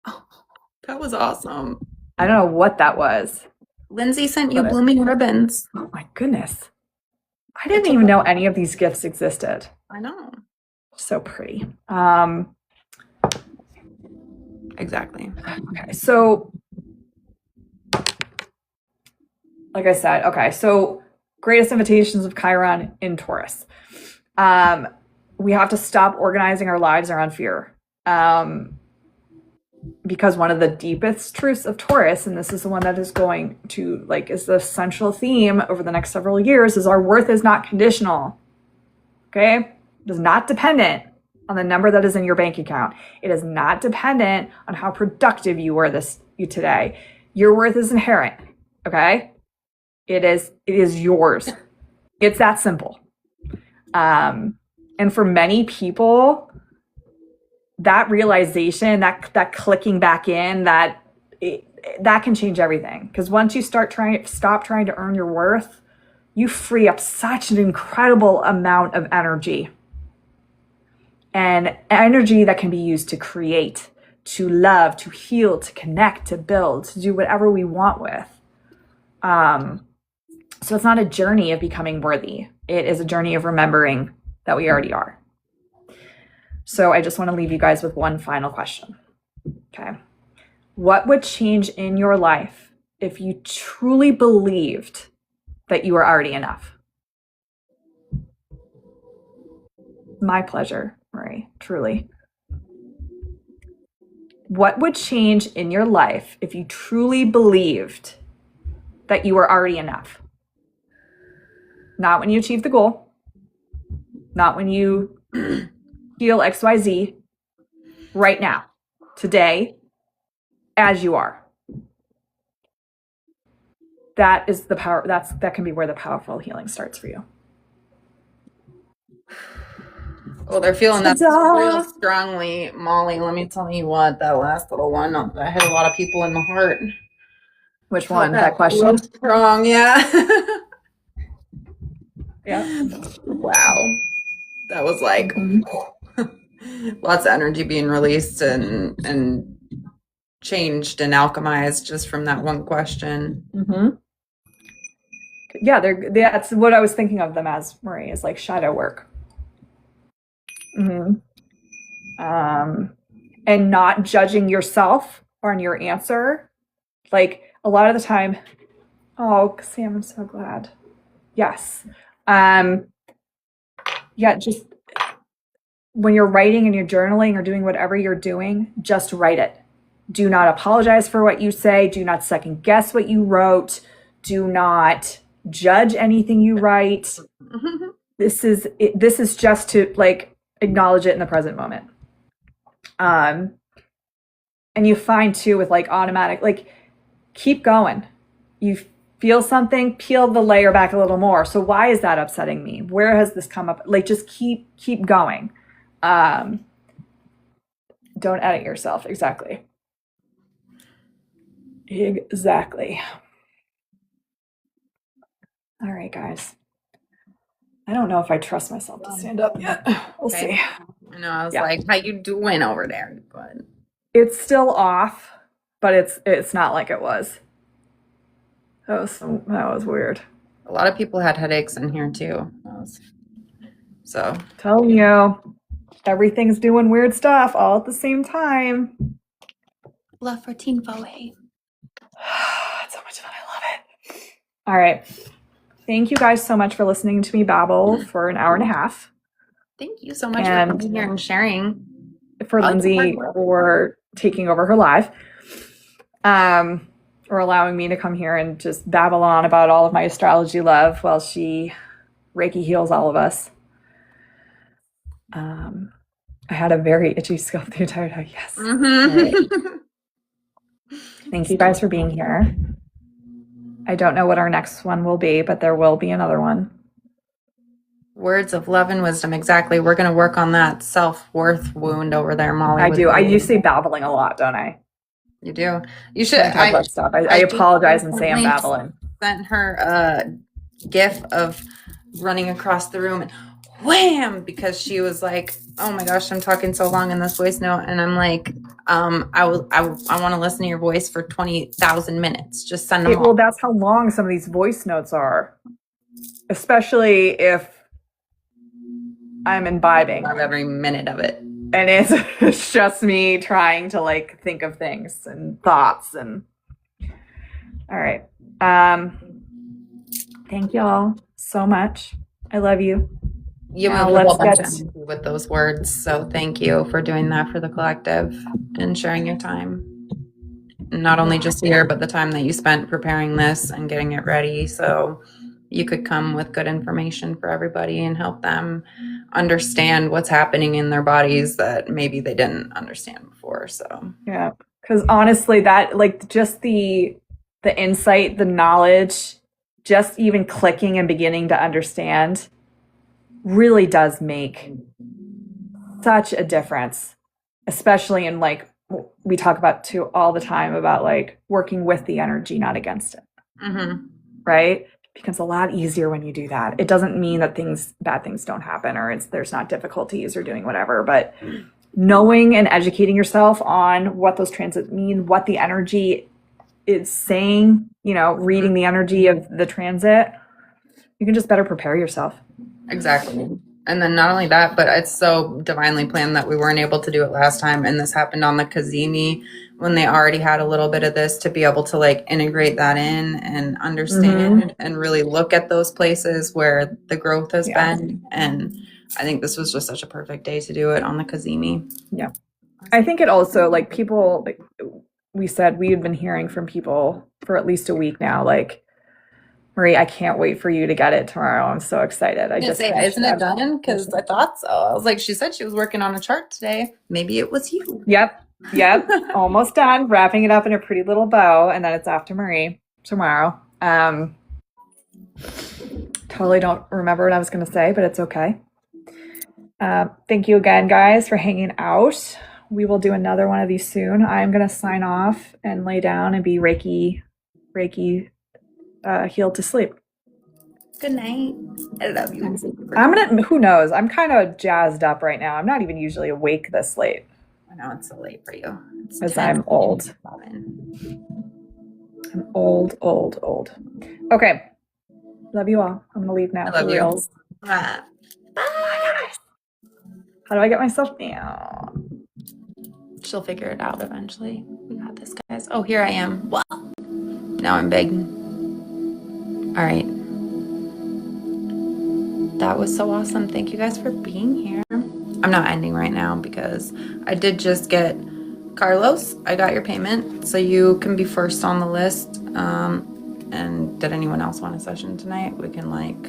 Oh, that was awesome. I don't know what that was. Lindsay sent you blooming ribbons. Oh my goodness. I didn't even know any of these gifts existed. I know. So pretty. Exactly. Okay. So like I said, okay, so greatest invitations of Chiron in Taurus. We have to stop organizing our lives around fear. Because one of the deepest truths of Taurus, and this is the one that is going to, like, is the central theme over the next several years, is our worth is not conditional. Okay? It is not dependent on the number that is in your bank account. It is not dependent on how productive you were today. Your worth is inherent. Okay? It is yours. It's that simple. And for many people, that realization, that clicking back in, that can change everything. Because once you stop trying to earn your worth, you free up such an incredible amount of energy. And energy that can be used to create, to love, to heal, to connect, to build, to do whatever we want with. So it's not a journey of becoming worthy. It is a journey of remembering that we already are. So I just want to leave you guys with one final question. Okay. What would change in your life if you truly believed that you were already enough? My pleasure, Marie, truly. What would change in your life if you truly believed that you were already enough? Not when you achieve the goal, not when you feel XYZ, right now, today, as you are. That is the power. That can be where the powerful healing starts for you. Well, they're feeling that real strongly, Molly. Let me tell you what, that last little one, that hit a lot of people in the heart. Which one? That question? Real strong, yeah. Yeah. Wow. That was like lots of energy being released and changed and alchemized just from that one question. Mm-hmm. Yeah, that's what I was thinking of them as, Marie, is like shadow work. Mm-hmm. And not judging yourself on your answer. Like a lot of the time, oh, Sam, I'm so glad. Yes. Yeah, just when you're writing and you're journaling or doing whatever you're doing, just write it. Do not apologize for what you say. Do not second guess what you wrote. Do not judge anything you write. This is just to like acknowledge it in the present moment. And you find too with like automatic, like keep going. You feel something, peel the layer back a little more. So why is that upsetting me? Where has this come up? Like just keep going. Don't edit yourself. Exactly. All right, guys. I don't know if I trust myself to stand up yet. We'll see. I know. I was like, "How you doing over there?" Good. It's still off, but it's not like it was. That was weird. A lot of people had headaches in here too. So telling you, everything's doing weird stuff all at the same time. Love for Teen Fohe. It's so much fun. I love it. All right. Thank you guys so much for listening to me babble for an hour and a half. Thank you so much for coming here and sharing. For Lindsay for taking over her live. Or allowing me to come here and just babble on about all of my astrology love while she Reiki heals all of us. I had a very itchy scalp the entire time. Yes. Mm-hmm. Right. Thank you guys for being here. I don't know what our next one will be, but there will be another one. Words of love and wisdom. Exactly. We're going to work on that self-worth wound over there, Molly. I do. I do say babbling a lot, don't I? You do. You should. I apologize and say I'm babbling. Sent her a gif of running across the room and wham, because she was like, "Oh my gosh, I'm talking so long in this voice note," and I'm like, I want to listen to your voice for 20,000 minutes. Just send them. Well, that's how long some of these voice notes are, especially if I'm imbibing. I love every minute of it. And it's just me trying to like think of things and thoughts and all right. Thank y'all so much. I love you. You Now moved a whole let's bunch get of energy with those words. So thank you for doing that for the collective and sharing your time. Not only just here, but the time that you spent preparing this and getting it ready. So you could come with good information for everybody and help them understand what's happening in their bodies that maybe they didn't understand before. So yeah, because honestly, that like just the insight, the knowledge, just even clicking and beginning to understand really does make such a difference, especially in like we talk about too all the time about like working with the energy, not against it. Right? It becomes a lot easier when you do that. It doesn't mean that bad things don't happen or there's not difficulties or doing whatever, but knowing and educating yourself on what those transits mean, what the energy is saying, reading the energy of the transit, you can just better prepare yourself. Exactly. And then not only that, but it's so divinely planned that we weren't able to do it last time. And this happened on the Kazemi when they already had a little bit of this to be able to like integrate that in and understand and really look at those places where the growth has been. And I think this was just such a perfect day to do it on the Kazemi. Yeah. I think it also like people, like we said, we had been hearing from people for at least a week now, like, Marie, I can't wait for you to get it tomorrow. I'm so excited. Isn't it done? Because I thought so. I was like, she said she was working on a chart today. Maybe it was you. Yep. Almost done. Wrapping it up in a pretty little bow, and then it's off to Marie tomorrow. Totally don't remember what I was going to say, but it's okay. Thank you again, guys, for hanging out. We will do another one of these soon. I'm going to sign off and lay down and be Reiki healed to sleep. Good night. I love you. Who knows? I'm kind of jazzed up right now. I'm not even usually awake this late. I know it's so late for you. Because I'm old. I'm old. Okay. Love you all. I'm going to leave now. I love you. Bye. Guys. How do I get myself down? She'll figure it out eventually. We got this, guys. Oh, here I am. Wow. Now I'm big. All right. That was so awesome. Thank you guys for being here. I'm not ending right now because I did just get Carlos. I got your payment, so you can be first on the list. And did anyone else want a session tonight? We can like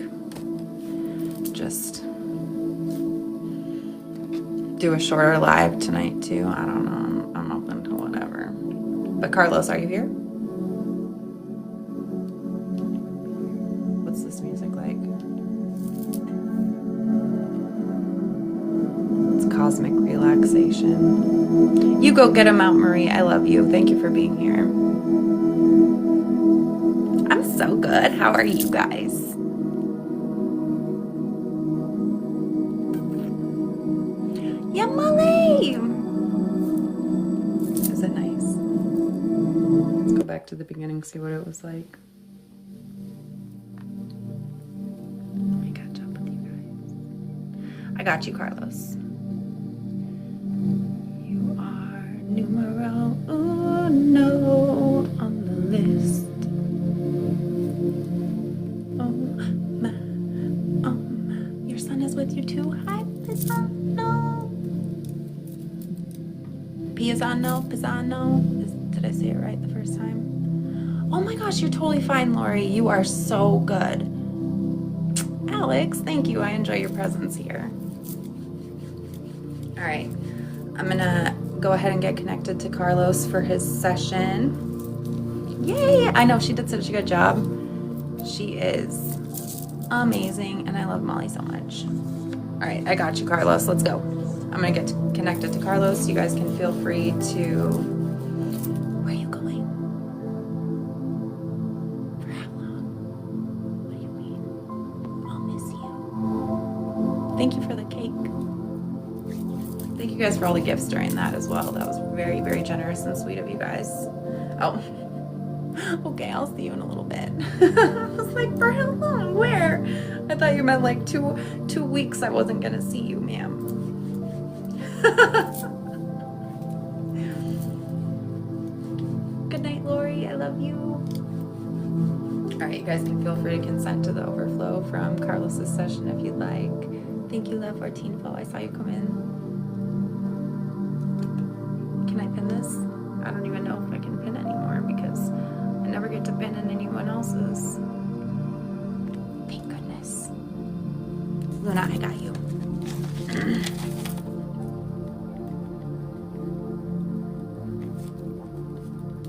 just do a shorter live tonight too. I don't know. I'm open to whatever. But Carlos, are you here? What's this music like? It's cosmic relaxation. You go get him out, Marie. I love you. Thank you for being here. I'm so good. How are you guys? Yeah, Molly. Is it nice? Let's go back to the beginning, see what it was like. Let me catch up with you guys. I got you, Carlos. You are numero uno on the list. Your son is with you too. Hi, Pisano. Pisano. Did I say it right the first time? Oh my gosh, you're totally fine, Lori. You are so good. Alex, thank you. I enjoy your presence here. All right. I'm gonna go ahead and get connected to Carlos for his session. Yay! I know she did such a good job. She is amazing, and I love Molly so much. All right, I got you, Carlos. Let's go. I'm gonna get connected to Carlos. You guys can feel free to... Where are you going? For how long? What do you mean? I'll miss you. Thank you for the cake. Thank you guys for all the gifts during that as well. That was very, very generous and sweet of you guys. Oh, okay, I'll see you in a little bit. I was like, for how long? Where? I thought you meant like two weeks I wasn't gonna see you, ma'am. Good night, Lori. I love you. All right, you guys can feel free to consent to the overflow from Carlos's session if you'd like. Thank you, Love 14 Fo. I saw you come in. Can I pin this? I don't even know if I can pin anymore because I never get to pin in anyone else's. Thank goodness. Luna, I got you.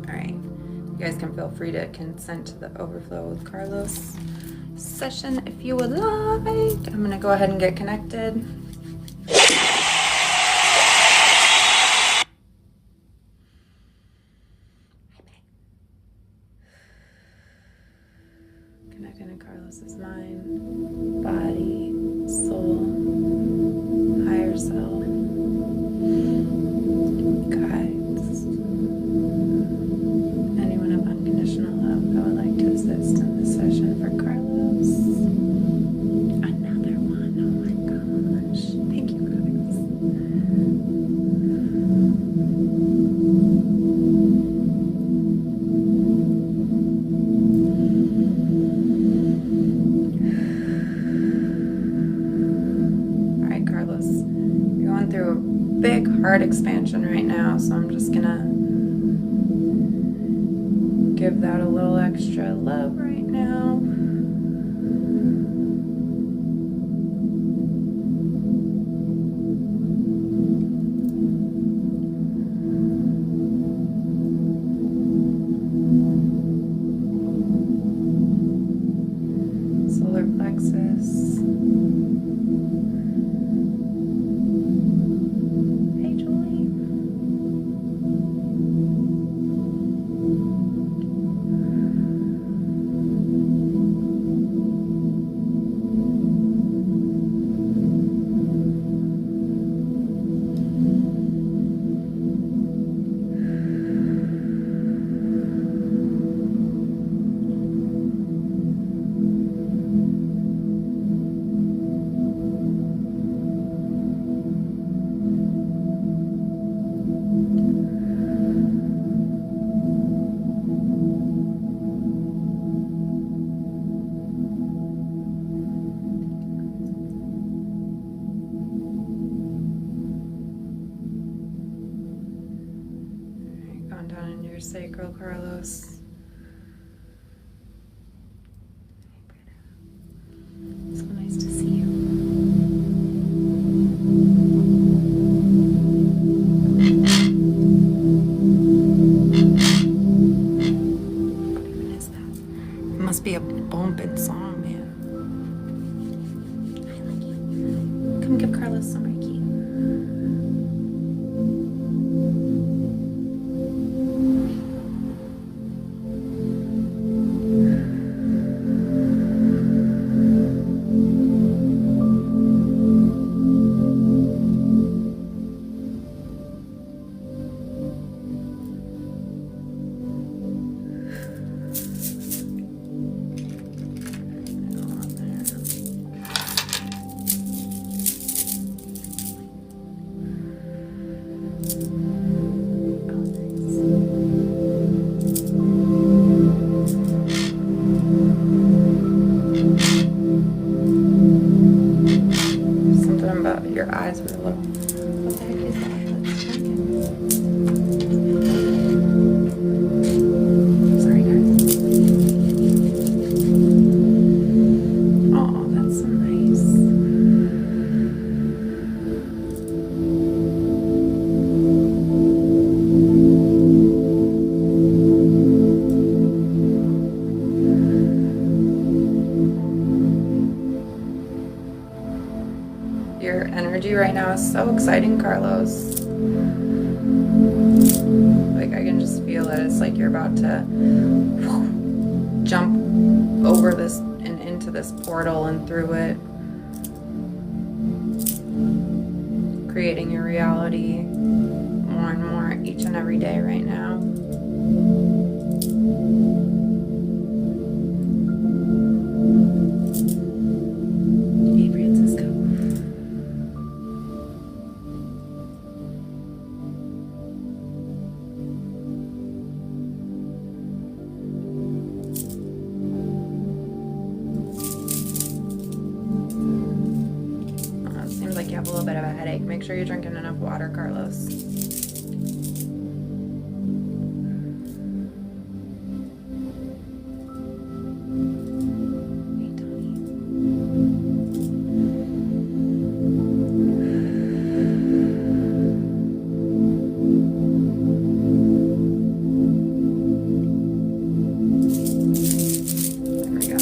All right. You guys can feel free to consent to the overflow with Carlos session if you would like. I'm gonna go ahead and get connected. Connecting to Carlos's mind, body, soul, higher self, guides, anyone of unconditional love that would like to assist in this session for Carlos. Another one. Oh my gosh. Thank you, guys. All right, Carlos. You're going through a big heart expansion right now, so I'm just gonna give that a little extra love right now. Solar plexus. Hey, Julie. Going down into your sacral, Carlos. So nice to see you. What even is that? It must be a bumping song, man. I like you. Come give Carlos some reiki. Something about your eyes were a little. What the heck is that? That's blinking. Sorry, guys. Oh, that's so nice. Your energy right now is so exciting, Carlos. Like, I can just feel it. It's like you're about to jump over this and into this portal and through it, creating your reality more and more each and every day right now. Hey, Francisco. Make sure you're drinking enough water, Carlos. Hey, Tony. There we go.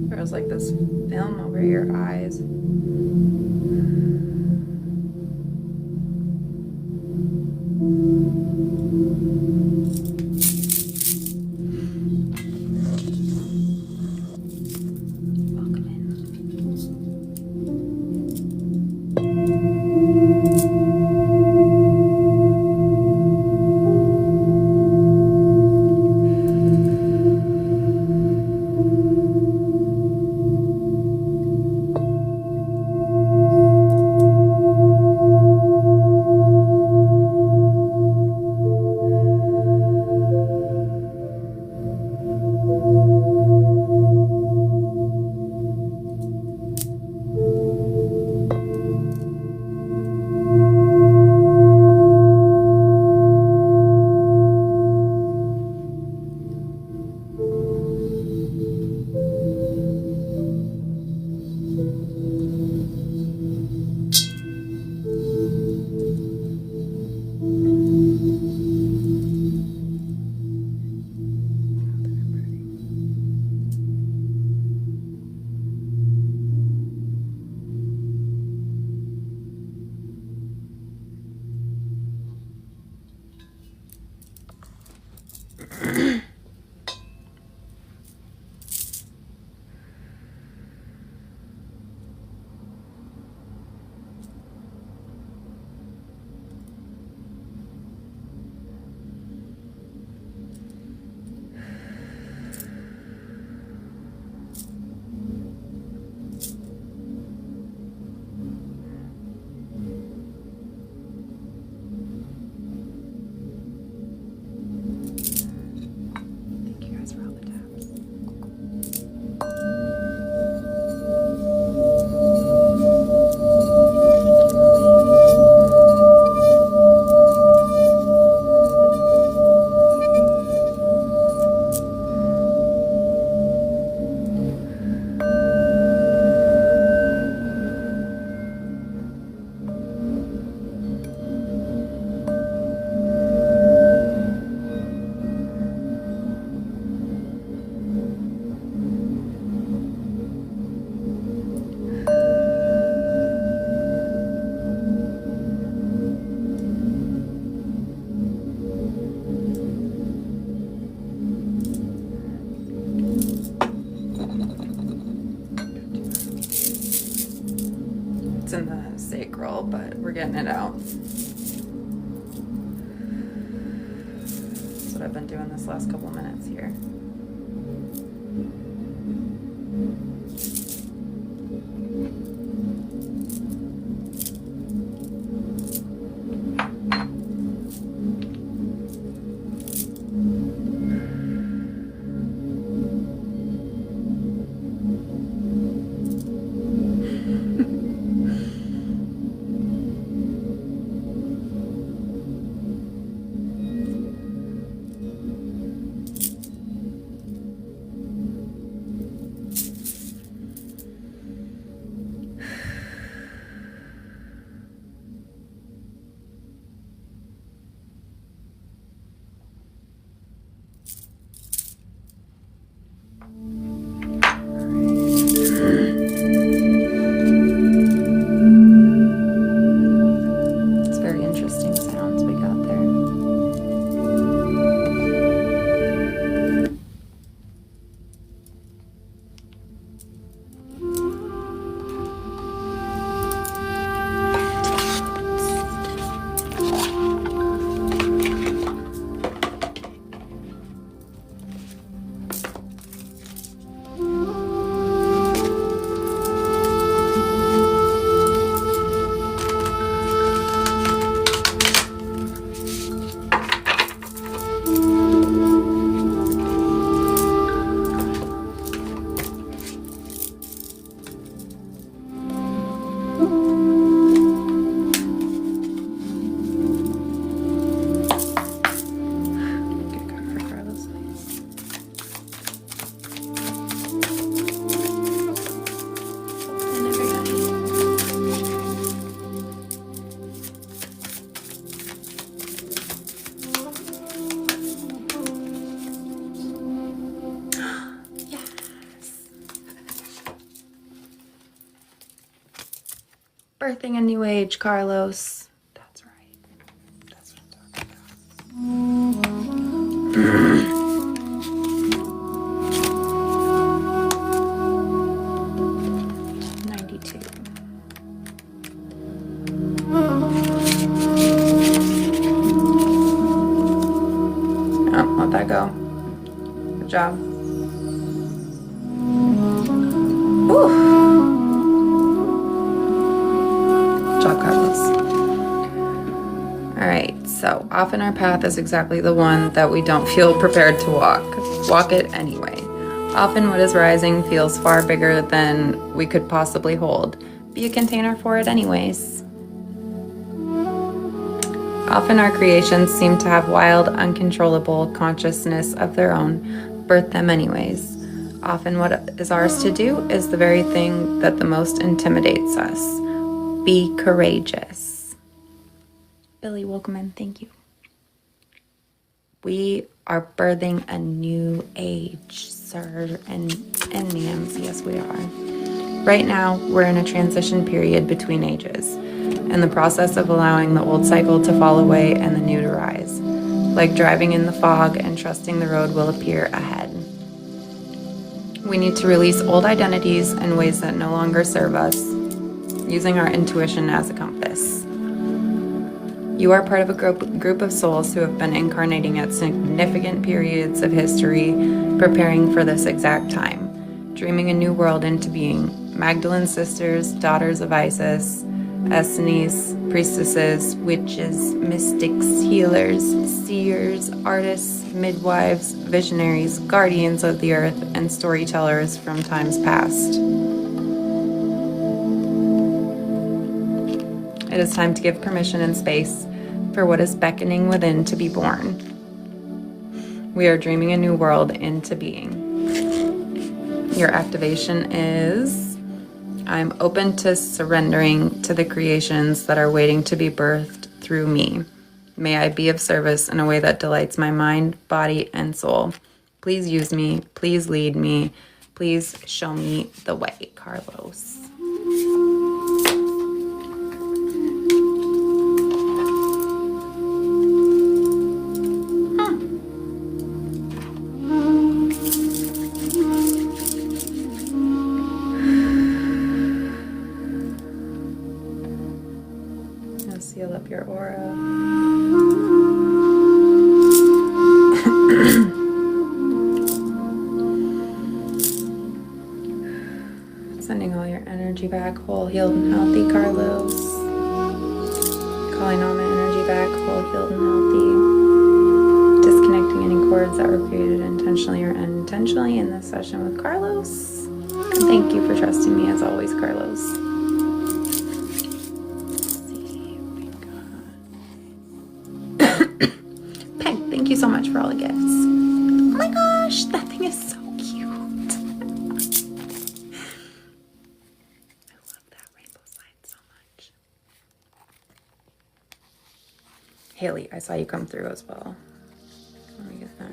There's like this film over your eyes. Welcome in. Thank you guys for all the taps. It's in the sacral, but we're getting it out. That's what I've been doing this last couple minutes here. Birthing a new age, Carlos. That's right. That's what I'm talking about. 92. Oh, let that go. Good job. Woo. Good job, Carlos. All right, so often our path is exactly the one that we don't feel prepared to walk. Walk it anyway. Often what is rising feels far bigger than we could possibly hold. Be a container for it anyways. Often our creations seem to have wild, uncontrollable consciousness of their own. Birth them anyways. Often what is ours to do is the very thing that the most intimidates us. Be courageous. Billy Wilkeman, thank you. We are birthing a new age, sir and ma'ams. Yes, we are. Right now, we're in a transition period between ages, in the process of allowing the old cycle to fall away and the new to rise, like driving in the fog and trusting the road will appear ahead. We need to release old identities and ways that no longer serve us, using our intuition as a compass. You are part of a group of souls who have been incarnating at significant periods of history, preparing for this exact time, dreaming a new world into being. Magdalene sisters, daughters of Isis, Essenes, priestesses, witches, mystics, healers, seers, artists, midwives, visionaries, guardians of the earth, and storytellers from times past. It is time to give permission and space for what is beckoning within to be born. We are dreaming a new world into being. Your activation is, I'm open to surrendering to the creations that are waiting to be birthed through me. May I be of service in a way that delights my mind, body, and soul. Please use me. Please lead me. Please show me the way, Carlos. Now seal up your aura. Sending all your energy back, whole, healed, and healthy, Carlos. Calling all my energy back, whole, healed, and healthy. Disconnecting any cords that were created intentionally or unintentionally in this session with Carlos. And thank you for trusting me as always, Carlos. Peg, thank you so much for all the gifts. Oh my gosh, that thing is so cute. I love that rainbow slide so much. Haley, I saw you come through as well. Let me get that.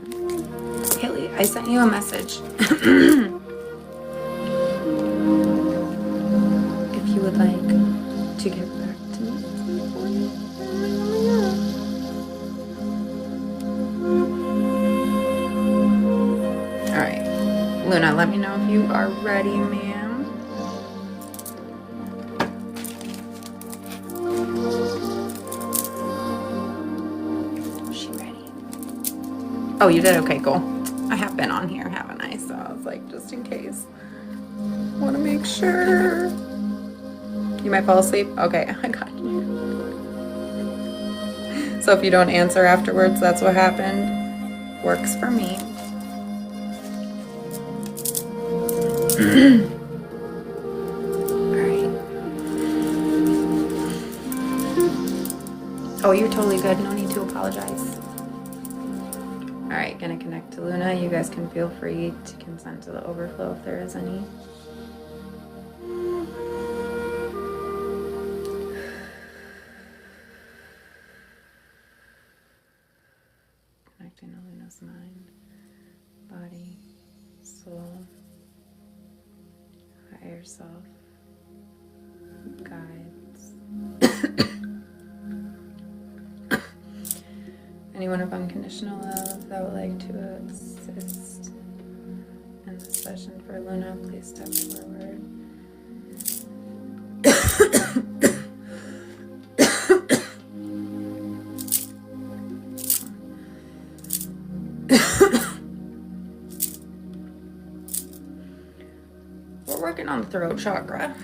Haley, I sent you a message. If you would like to get back to me. All right, Luna, let me know if you are ready, ma'am. Is she ready? Oh, you did? Okay, cool. I have been on here, haven't I? So I was like, just in case. Want to make sure. You might fall asleep? Okay, I got you. So if you don't answer afterwards, that's what happened. Works for me. Alright. Oh, you're totally good. No need to apologize. Alright, gonna connect to Luna. You guys can feel free to consent to the overflow if there is any. Connecting to Luna's mind, body, soul, higher self, guides, Anyone of unconditional love that would like to assist in this session for Luna, please step forward. We're working on the throat chakra.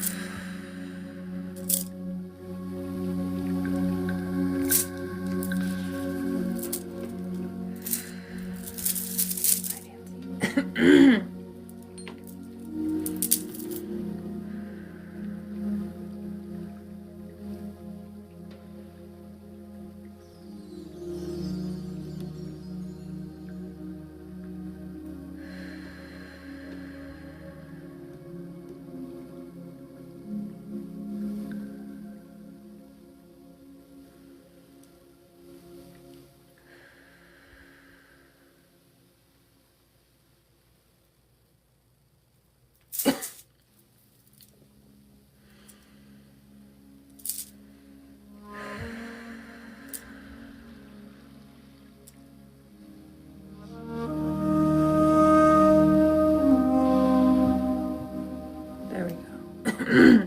There we go.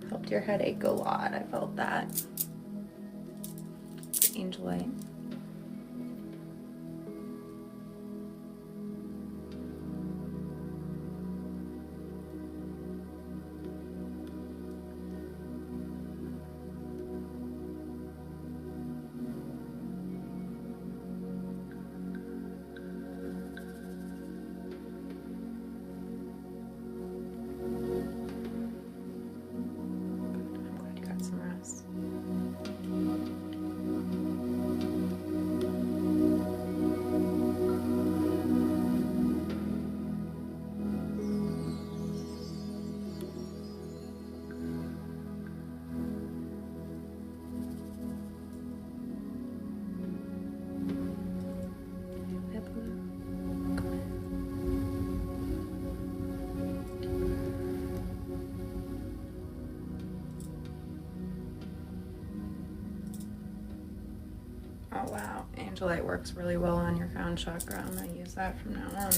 Helped your headache a lot. I felt that. Angel light. I'm glad you got some rest. Oh wow, Angel light works really well on your crown chakra. I'm gonna use that from now on.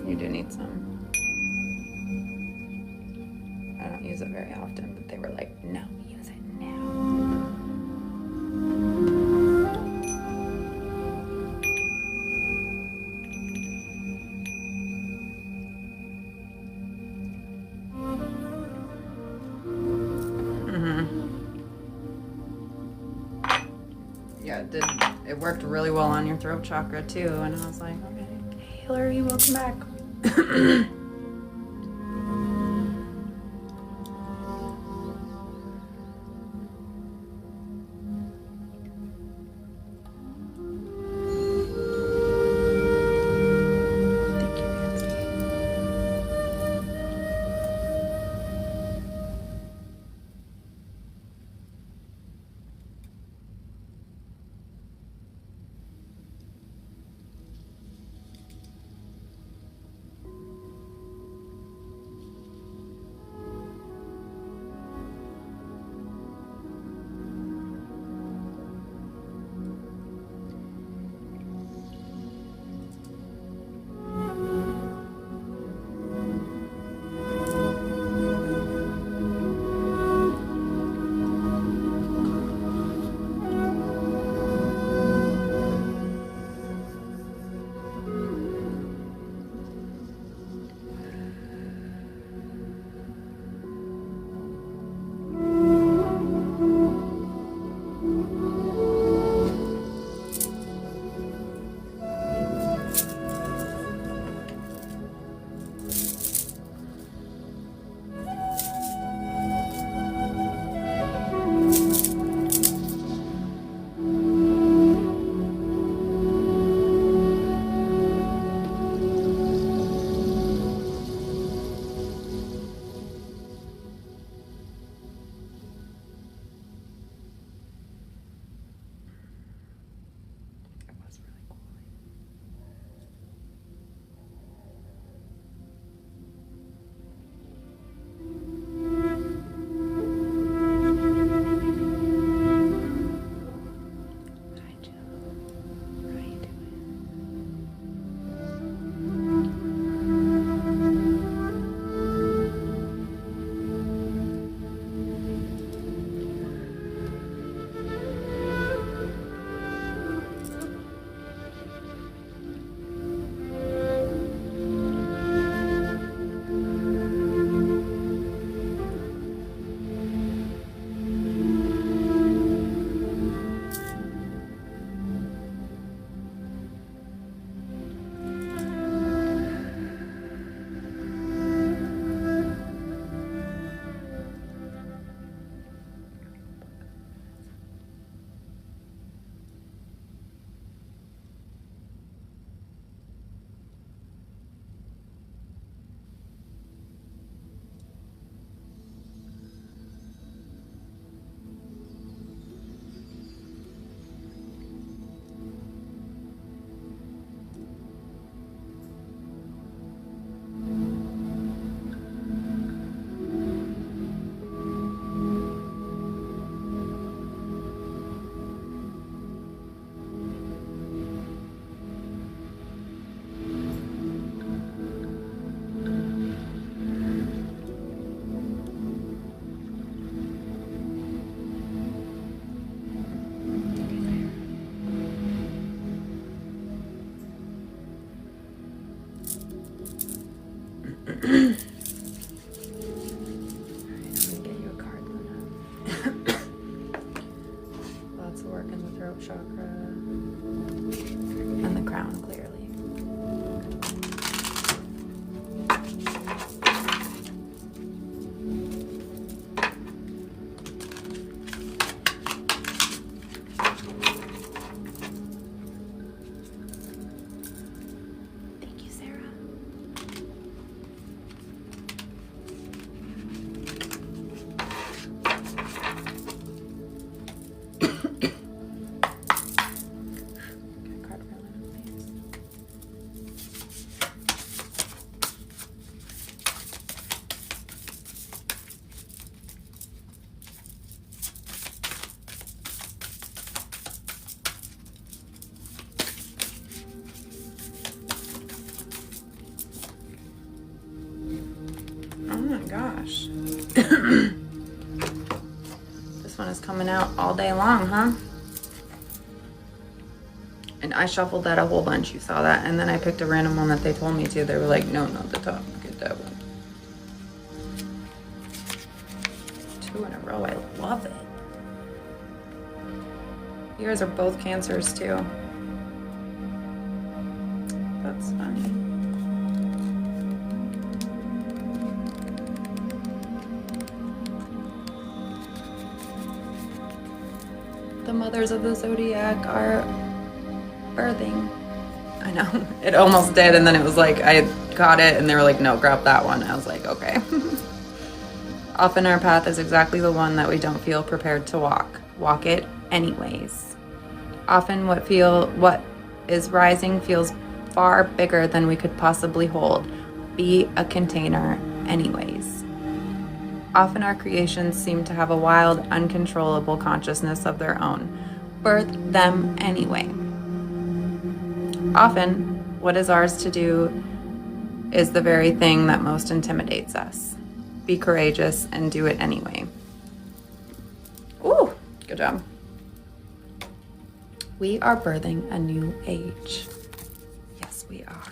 You do need some. I don't use it very often, but they were like, no, use it now. Yeah, it did. It worked really well on your throat chakra too, and I was like, okay, hey, Hillary, welcome back. Thank you, Nancy. Oh my gosh. This one is coming out all day long, huh? And I shuffled that a whole bunch, you saw that. And then I picked a random one that they told me to. They were like, no, not the top, get that one. 2 in a row, I love it. Yours are both Cancers too. That's funny. The mothers of the zodiac are birthing. I know, it almost did, and then it was like I got it and they were like, no, grab that one. I was like, okay. Often our path is exactly the one that we don't feel prepared to walk. Walk it anyways. Often what is rising feels far bigger than we could possibly hold. Be a container anyways. Often our creations seem to have a wild, uncontrollable consciousness of their own. Birth them anyway. Often, what is ours to do is the very thing that most intimidates us. Be courageous and do it anyway. Ooh, good job. We are birthing a new age. Yes, we are.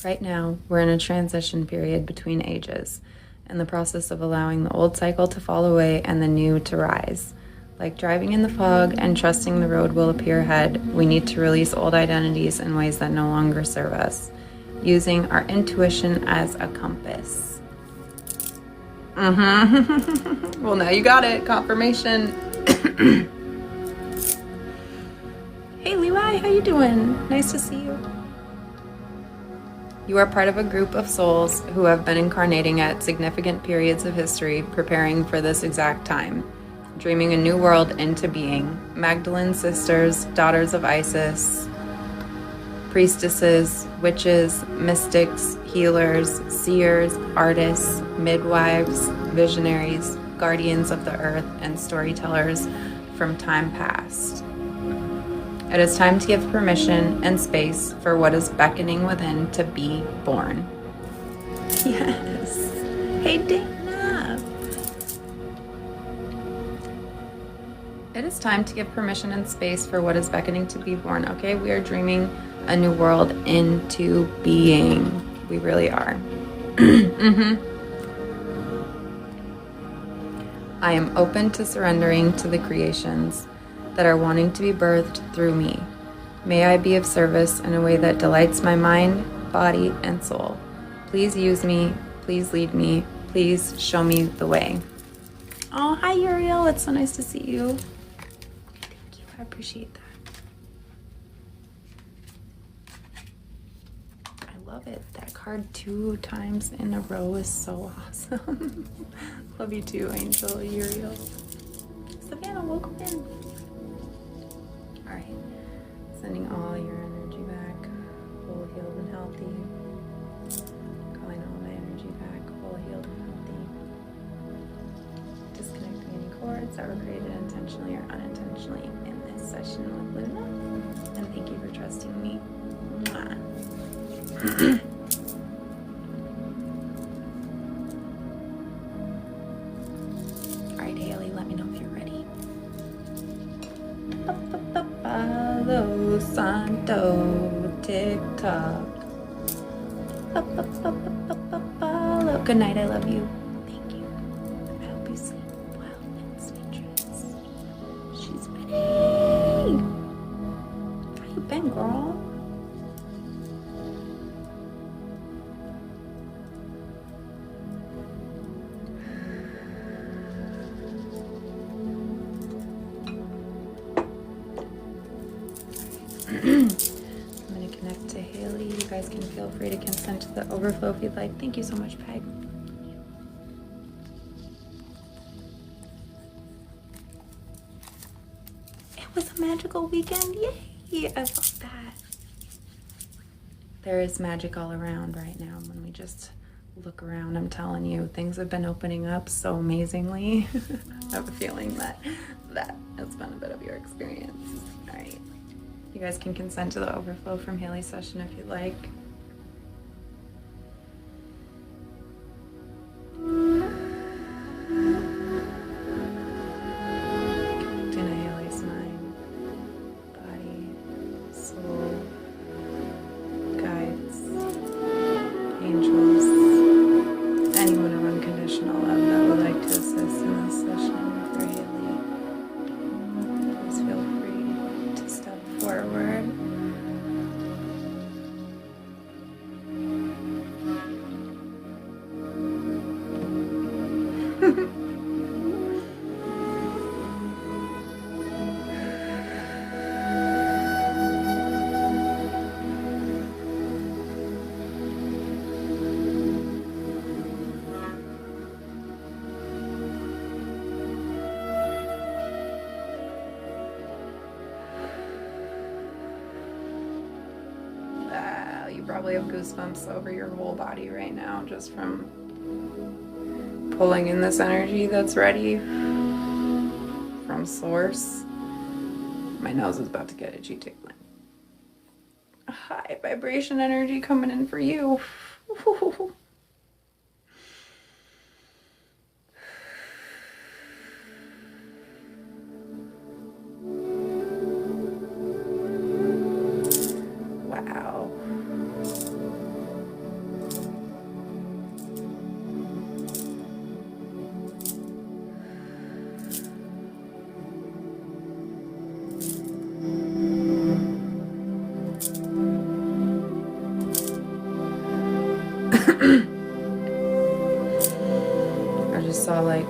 Right now, we're in a transition period between ages, in the process of allowing the old cycle to fall away and the new to rise. Like driving in the fog and trusting the road will appear ahead, we need to release old identities in ways that no longer serve us, using our intuition as a compass. Well, now you got it. Confirmation. Hey, Levi, how you doing? Nice to see you. You are part of a group of souls who have been incarnating at significant periods of history, preparing for this exact time, dreaming a new world into being. Magdalene sisters, daughters of Isis, priestesses, witches, mystics, healers, seers, artists, midwives, visionaries, guardians of the earth, and storytellers from time past. It is time to give permission and space for what is beckoning within to be born. Yes. Hey, Dana. It is time to give permission and space for what is beckoning to be born. Okay, we are dreaming a new world into being. We really are. I am open to surrendering to the creations that are wanting to be birthed through me. May I be of service in a way that delights my mind, body, and soul. Please use me. Please lead me. Please show me the way. Oh, hi, Uriel. It's so nice to see you. Thank you. I appreciate that. I love it. That card 2 times in a row is so awesome. Love you too, Angel, Uriel. Savannah, welcome in. All right, sending all your energy back, whole, healed, and healthy. Calling all my energy back, whole, healed, and healthy. Disconnecting any cords that were created intentionally or unintentionally in this session with Luna. And thank you for trusting me. Mwah. All right, Haley, let me know if you're ready. Palo Santo TikTok. Good night, I love you. Thank you. I hope you sleep well and sweet dreams. She's ready. How you been, girl? I'm going to connect to Haley. You guys can feel free to consent to the overflow if you'd like. Thank you so much, Peg. was a magical weekend. Yay! I love that. There is magic all around right now when we just look around. I'm telling you, things have been opening up so amazingly. I have a feeling that has been a bit of your experience. All right. You guys can consent to the overflow from Haley's session if you'd like. Connecting to Haley's mind, body, soul, guides, angels, anyone of unconditional love that would like to assist in this session for Haley. Please feel free to step forward. You probably have goosebumps over your whole body right now just from pulling in this energy that's ready from source. My nose is about to get itchy too. High vibration energy coming in for you. Wow. I just saw like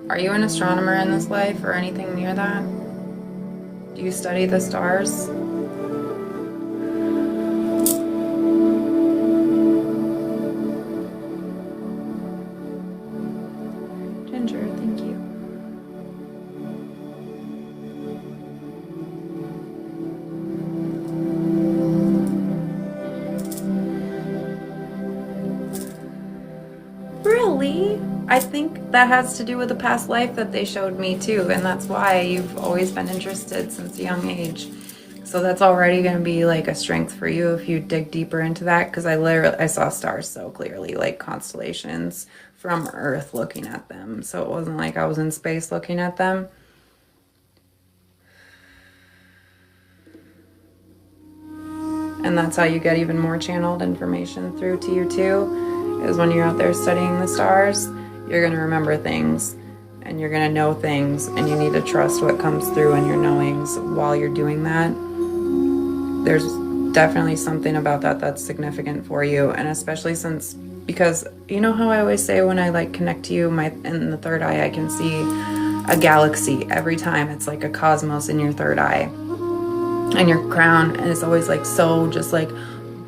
are you an astronomer in this life or anything near that? Do you study the stars? Ginger, thank you. Really? I think that has to do with the past life that they showed me too, and that's why you've always been interested since a young age. So that's already going to be like a strength for you if you dig deeper into that, because I saw stars so clearly, like constellations from Earth looking at them. So it wasn't like I was in space looking at them. And that's how you get even more channeled information through to you too, is when you're out there studying the stars, you're going to remember things and you're going to know things, and you need to trust what comes through in your knowings while you're doing that. There's definitely something about that that's significant for you, and especially because you know how I always say when I like connect to you, in the third eye I can see a galaxy every time. It's like a cosmos in your third eye. And your crown, and it's always like so just like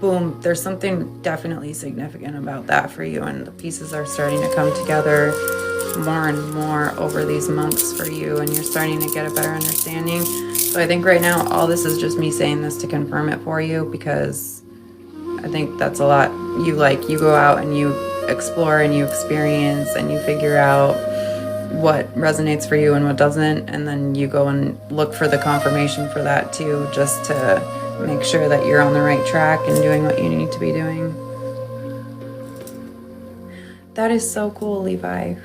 boom. There's something definitely significant about that for you, and the pieces are starting to come together more and more over these months for you, and you're starting to get a better understanding. So I think right now all this is just me saying this to confirm it for you, because I think that's a lot. You go out and you explore and you experience and you figure out what resonates for you and what doesn't, and then you go and look for the confirmation for that too, just to make sure that you're on the right track and doing what you need to be doing. That is so cool, Levi.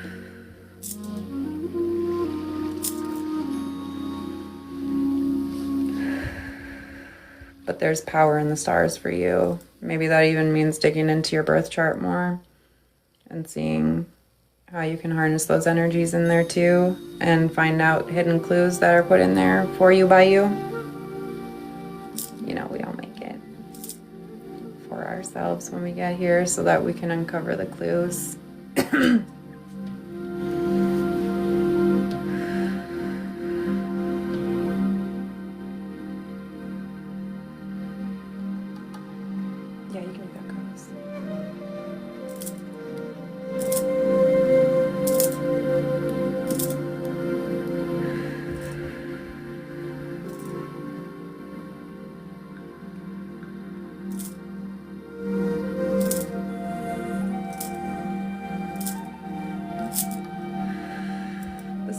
But there's power in the stars for you. Maybe that even means digging into your birth chart more and seeing how you can harness those energies in there too, and find out hidden clues that are put in there for you by you. You know, we all make it for ourselves when we get here so that we can uncover the clues. Yeah, you can do that, Carlos.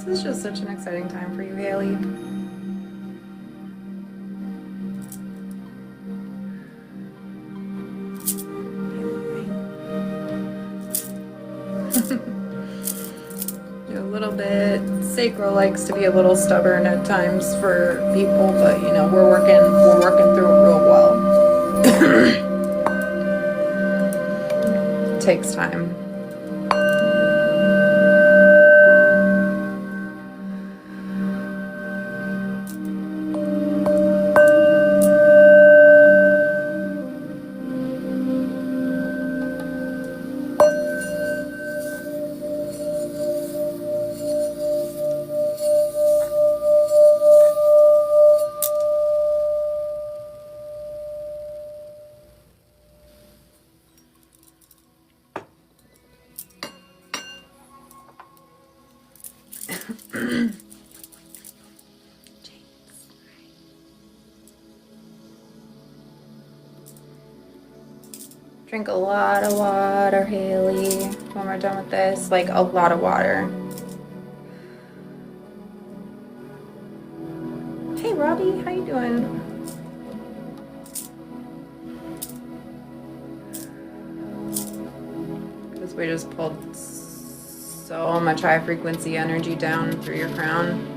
This is just such an exciting time for you, Haley. You're a little bit, sacral likes to be a little stubborn at times for people, but you know, we're working through it real well. It takes time. Drink a lot of water, Haley. When we're done with this, like a lot of water. Hey, Robbie, how you doing? Because we just pulled so much high frequency energy down through your crown.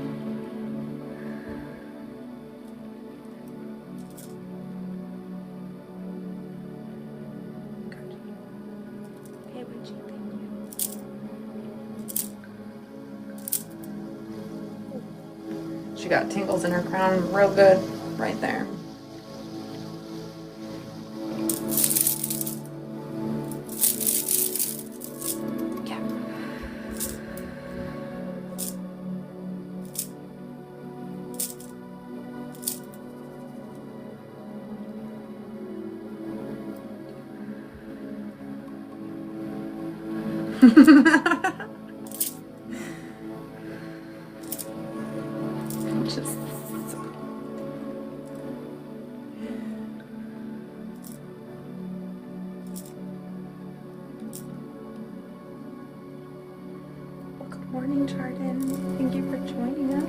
She got tingles in her crown real good right there. Yeah. Just good morning, Chardon. Thank you for joining us.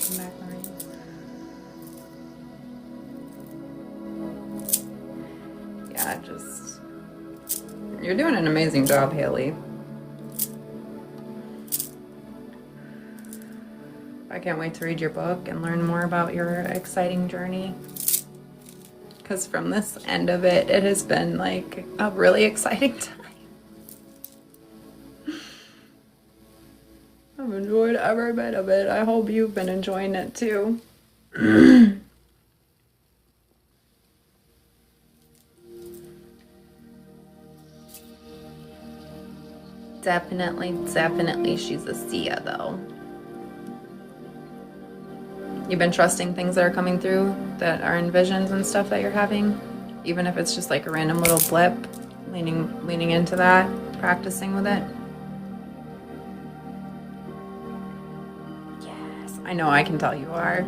Welcome back, Marie. Yeah, just you're doing an amazing job, Haley. I can't wait to read your book and learn more about your exciting journey. Because from this end of it, it has been like a really exciting time. I've enjoyed every bit of it. I hope you've been enjoying it too. Definitely she's a Sia though. You've been trusting things that are coming through that are in visions and stuff that you're having, even if it's just like a random little blip, leaning into that, practicing with it. Yes, I know, I can tell you are.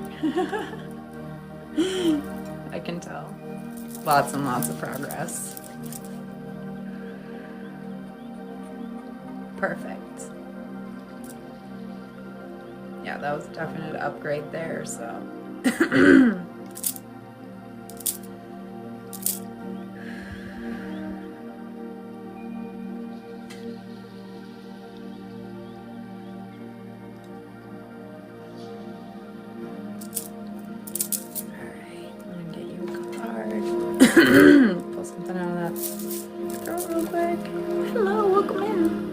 I can tell. Lots and lots of progress. Perfect. Yeah, that was a definite upgrade there, so. Alright, I'm gonna get you a card. Pull something out of that throat real quick. Hello, welcome in.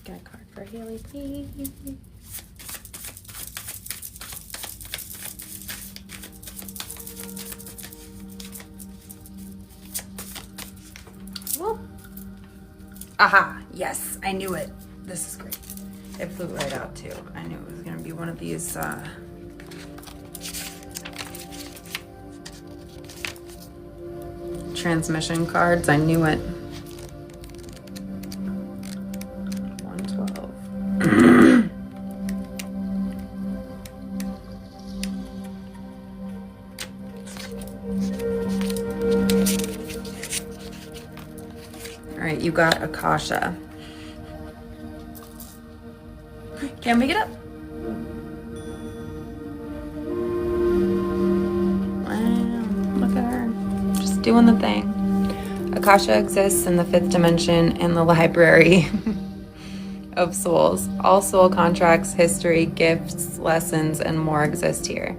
Get a card for Haley, please. Aha, yes, I knew it. This is great. It flew right out too. I knew it was gonna be one of these transmission cards. I knew it. 112. All right, you got Akasha. Can't make it up. Wow, look at her. Just doing the thing. Akasha exists in the 5th dimension in the library of souls. All soul contracts, history, gifts, lessons, and more exist here.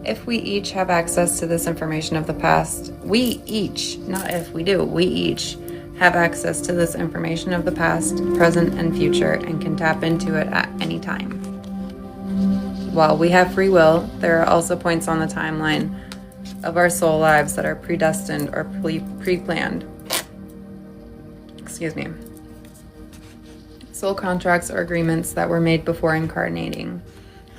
If we each have access to this information of the past, we each, not if we do, we each have access to this information of the past, present, and future, and can tap into it at any time. While we have free will, there are also points on the timeline of our soul lives that are predestined or pre-planned. Excuse me. Soul contracts or agreements that were made before incarnating.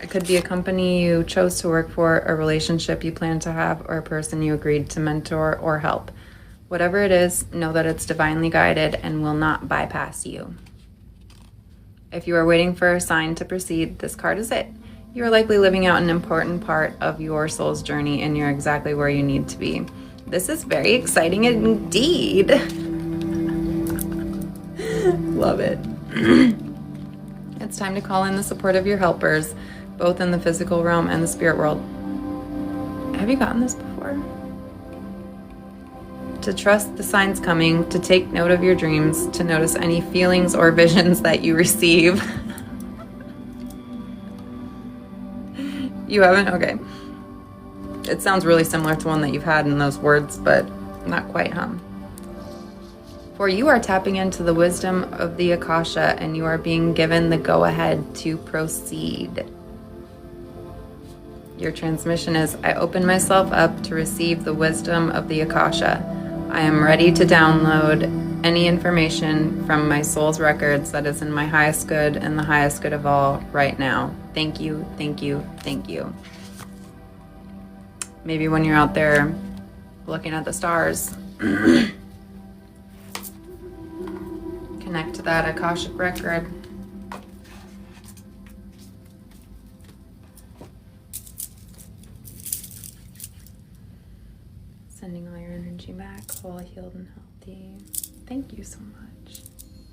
It could be a company you chose to work for, a relationship you plan to have, or a person you agreed to mentor or help. Whatever it is, know that it's divinely guided and will not bypass you. If you are waiting for a sign to proceed, this card is it. You are likely living out an important part of your soul's journey and you're exactly where you need to be. This is very exciting indeed. Love it. It's time to call in the support of your helpers, both in the physical realm and the spirit world. Have you gotten this before? To trust the signs coming, to take note of your dreams, to notice any feelings or visions that you receive. You haven't? Okay. It sounds really similar to one that you've had in those words, but not quite, huh? For you are tapping into the wisdom of the Akasha and you are being given the go-ahead to proceed. Your transmission is, I open myself up to receive the wisdom of the Akasha. I am ready to download any information from my soul's records that is in my highest good and the highest good of all right now. Thank you, thank you, thank you. Maybe when you're out there looking at the stars, connect to that Akashic record. Sending all your energy back, whole, healed, and healthy. Thank you so much.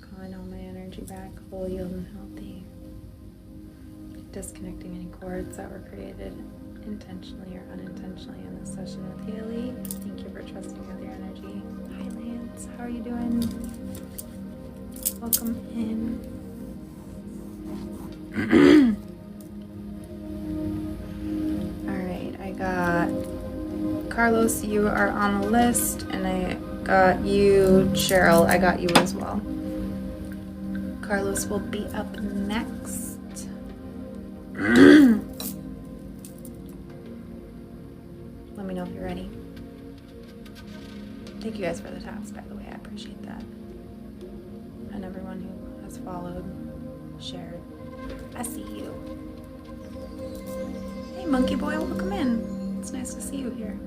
Calling all my energy back, whole, healed, and healthy. Disconnecting any cords that were created intentionally or unintentionally in this session with Haley. Thank you for trusting with your energy. Hi Lance, how are you doing? Welcome in. All right, I got Carlos, you are on the list, and I got you, Cheryl, I got you as well. Carlos will be up next. Let me know if you're ready. Thank you guys for the taps, by the way, I appreciate that. And everyone who has followed, shared. I see you. Hey, monkey boy, welcome in. It's nice to see you here.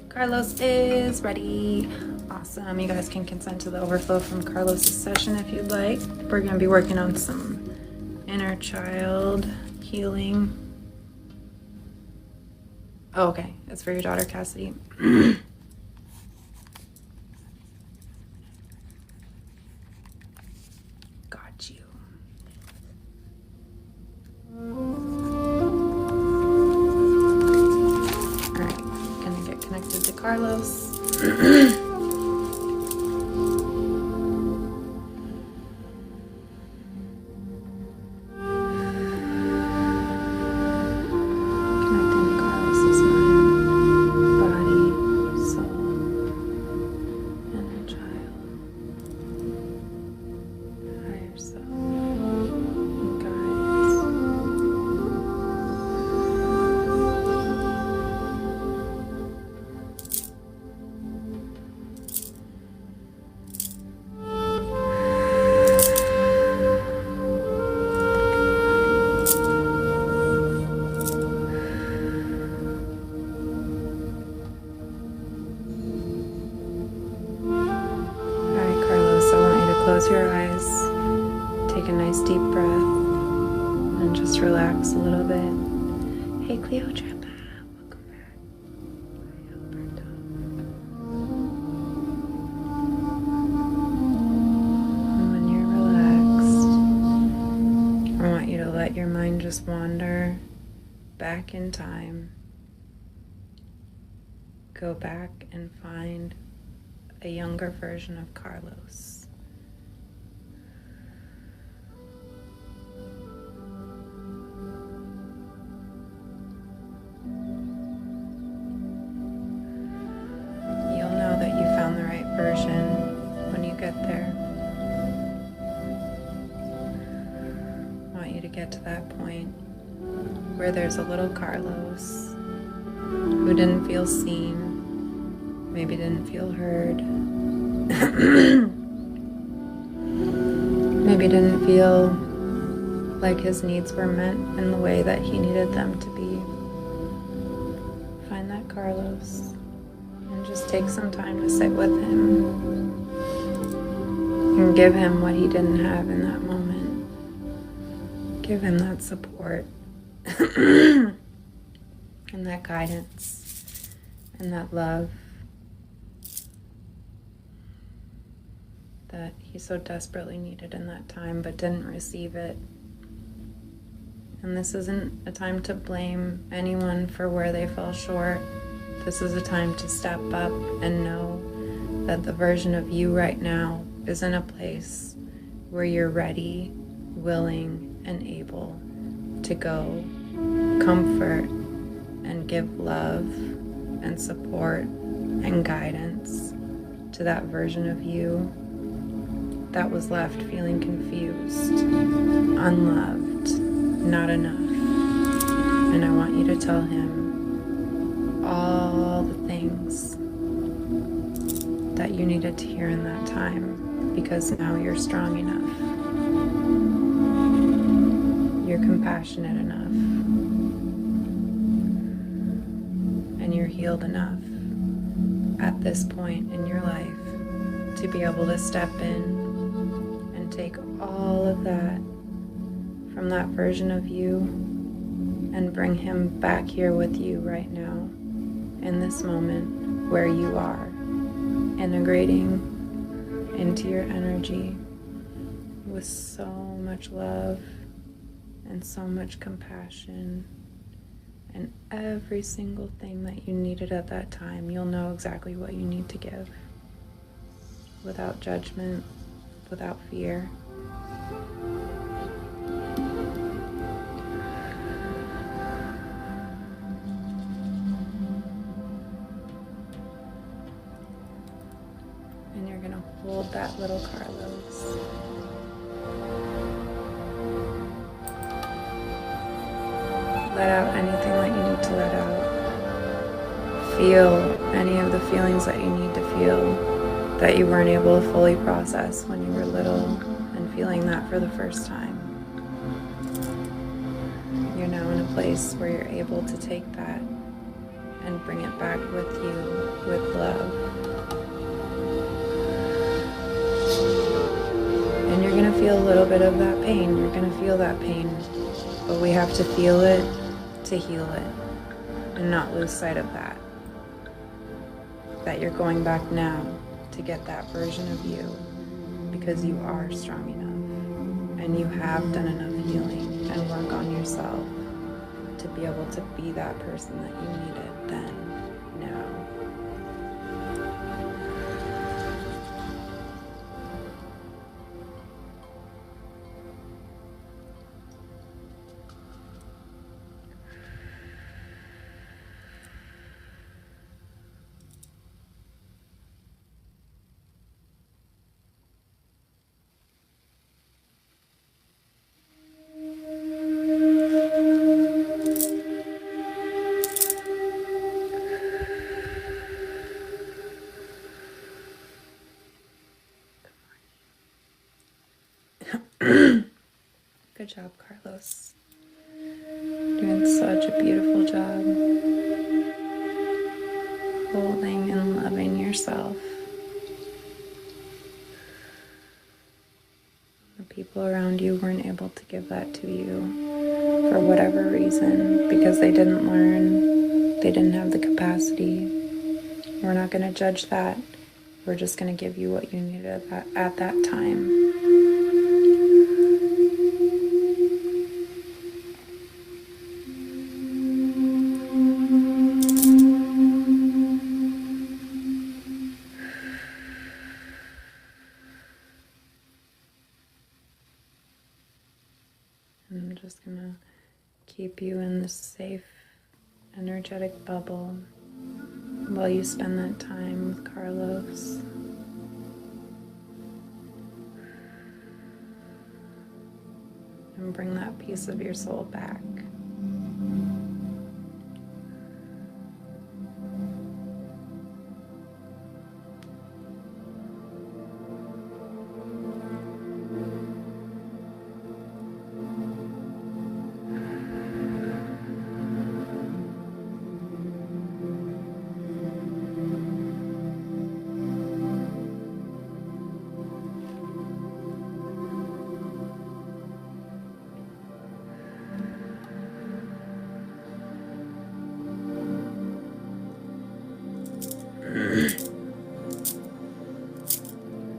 Carlos is ready. Awesome. You guys can consent to the overflow from Carlos's session if you'd like. We're going to be working on some inner child healing. Oh, okay. It's for your daughter, Cassidy. Got you. All right. Gonna get connected to Carlos. close your eyes, take a nice deep breath, and just relax a little bit. Hey Cleotrapa, welcome back. And when you're relaxed, I want you to let your mind just wander back in time. Go back and find a younger version of Carlos. You'll know that you found the right version when you get there. I want you to get to that point where there's a little Carlos who didn't feel seen, maybe didn't feel heard, maybe didn't feel like his needs were met in the way that he needed them to be. Find that Carlos and just take some time to sit with him and give him what he didn't have in that moment. Give him that support and that guidance and that love that he so desperately needed in that time but didn't receive it. And this isn't a time to blame anyone for where they fell short. This is a time to step up and know that the version of you right now is in a place where you're ready, willing, and able to go comfort and give love and support and guidance to that version of you that was left feeling confused, unloved, not enough. And I want you to tell him all the things that you needed to hear in that time, because now you're strong enough. You're compassionate enough. And you're healed enough at this point in your life to be able to step in and take all of that from that version of you and bring him back here with you right now in this moment where you are, integrating into your energy with so much love and so much compassion. And every single thing that you needed at that time, you'll know exactly what you need to give. Without judgment, without fear. And you're gonna hold that little Carlos. Let out anything that you need to let out. Feel any of the feelings that you need to feel that you weren't able to fully process when you were little and feeling that for the first time. You're now in a place where you're able to take that and bring it back with you with love. And you're gonna feel a little bit of that pain. You're gonna feel that pain, but we have to feel it to heal it and not lose sight of that. That you're going back now to get that version of you because you are strong enough and you have done enough healing and work on yourself to be able to be that person that you needed then, now. Good job, Carlos. Doing such a beautiful job. Holding and loving yourself. people around you weren't able to give that to you for whatever reason, because they didn't learn, they didn't have the capacity. We're not going to judge that. We're just going to give you what you needed at that time. I'm just going to keep you in this safe, energetic bubble while you spend that time with Carlos. And bring that piece of your soul back.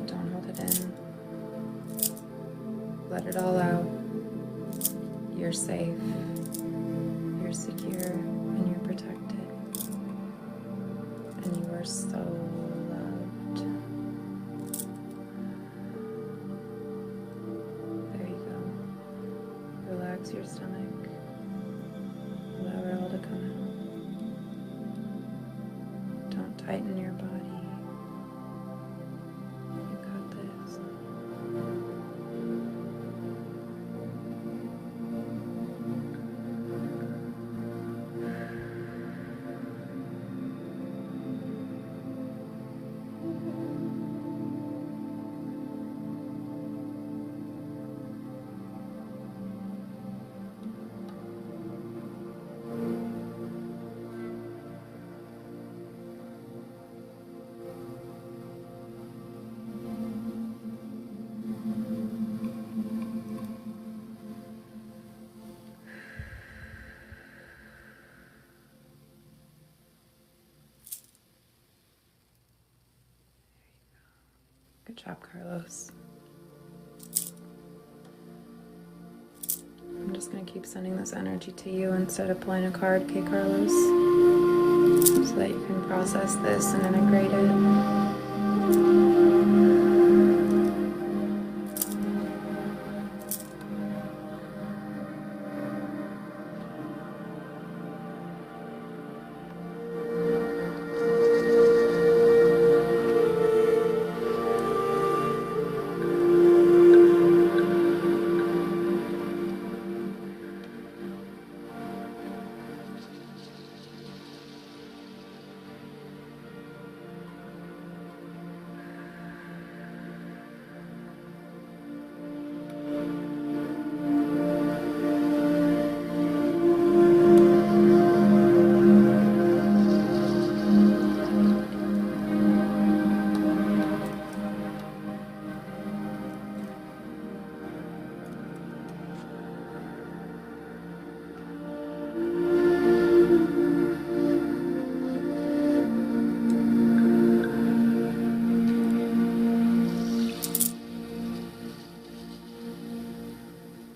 Don't hold it in. Let it all out. You're safe. You're secure. And you're protected. And you are so loved. There you go. Relax your stomach. Allow it all to come out. Don't tighten your body. You got this. Good job, Carlos. I'm just going to keep sending this energy to you instead of pulling a card, okay, Carlos? So that you can process this and integrate it.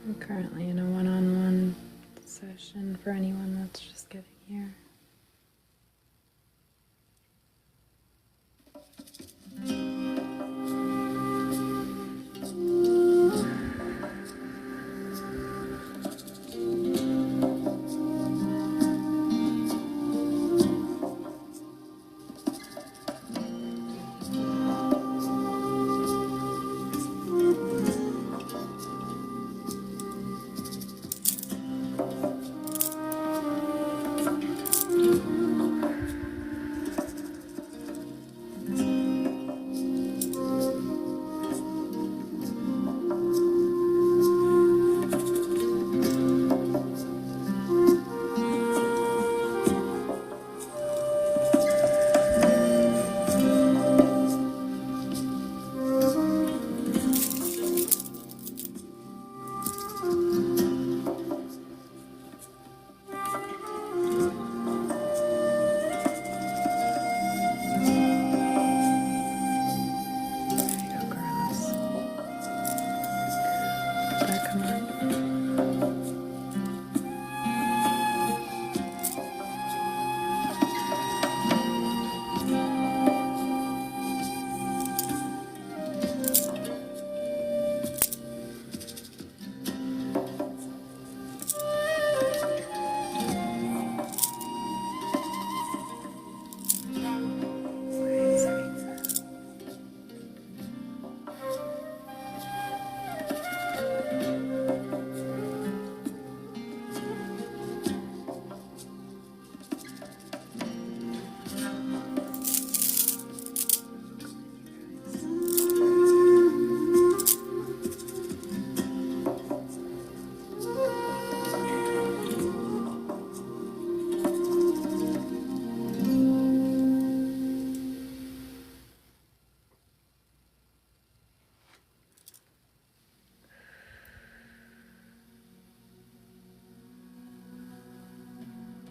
I'm currently in a one-on-one session for anyone that's just getting here.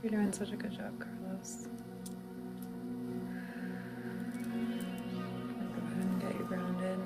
You're doing such a good job, Carlos. Go ahead and get you grounded.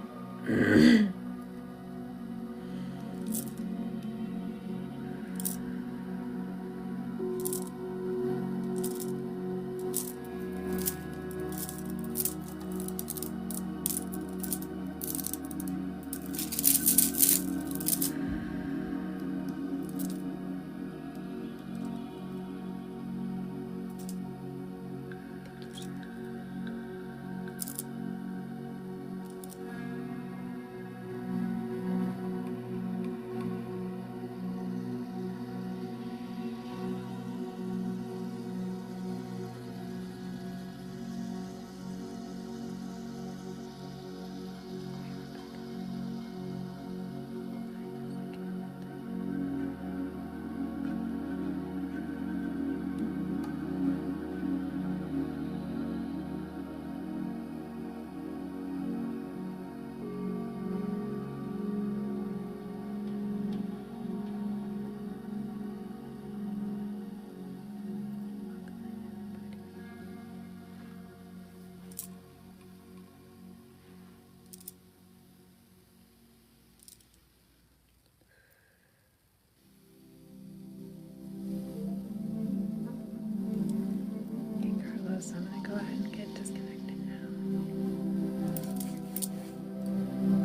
So I'm going to go ahead and get disconnected now.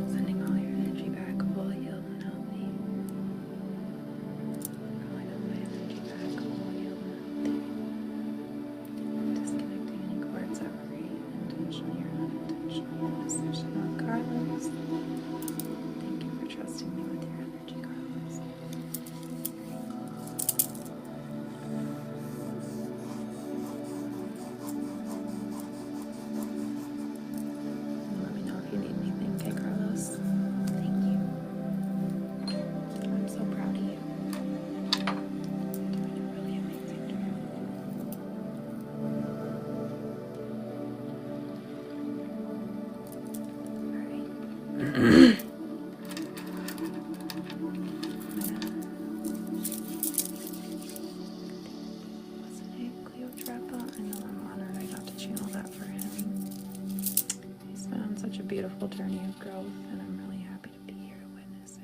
Sending all your energy back, whole, healed, and healthy. Calling all my energy back, whole, healed, and healthy. Disconnecting any cords that were intentionally or unintentionally in this session with Carlos. Thank you for trusting me with your energy, Carlos. Let me know if you need anything, okay, Carlos? Thank you. I'm so proud of you. You're doing a really amazing job. Alright. What's the name? Cleotrapa? I know I'm honored I got to channel that for him. He's been on such a beautiful journey of growth, and I'm really happy to be here to witness it.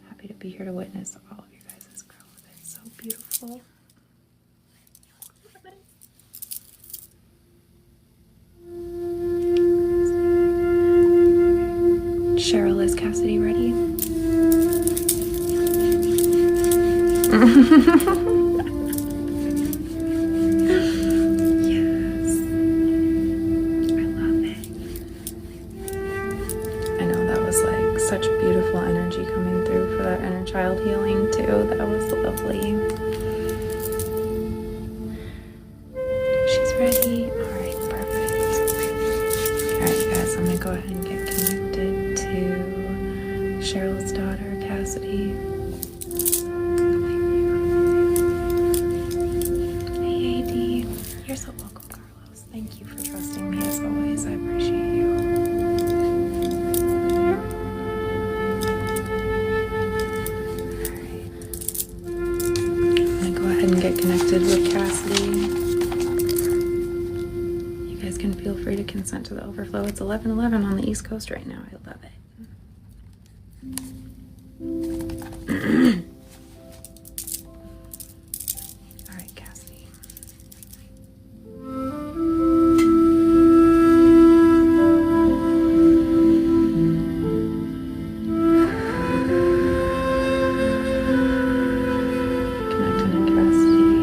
Happy to be here to witness all of you guys' growth. It's so beautiful. Cheryl, is Cassidy ready? Yes. I love it. I know that was like such beautiful energy coming through for that inner child healing too. That was lovely. She's ready. Alright, perfect. Alright guys, I'm gonna go ahead and get connected to Cheryl's daughter, Cassidy. Hey AD, you're so welcome, Carlos. Thank you for trusting me as always. I appreciate you. I'm gonna go ahead and get connected with Cassidy. You guys can feel free to consent to the overflow. It's 11:11 on the East Coast right now. I love it. All right, Cassidy. Connecting to Cassidy.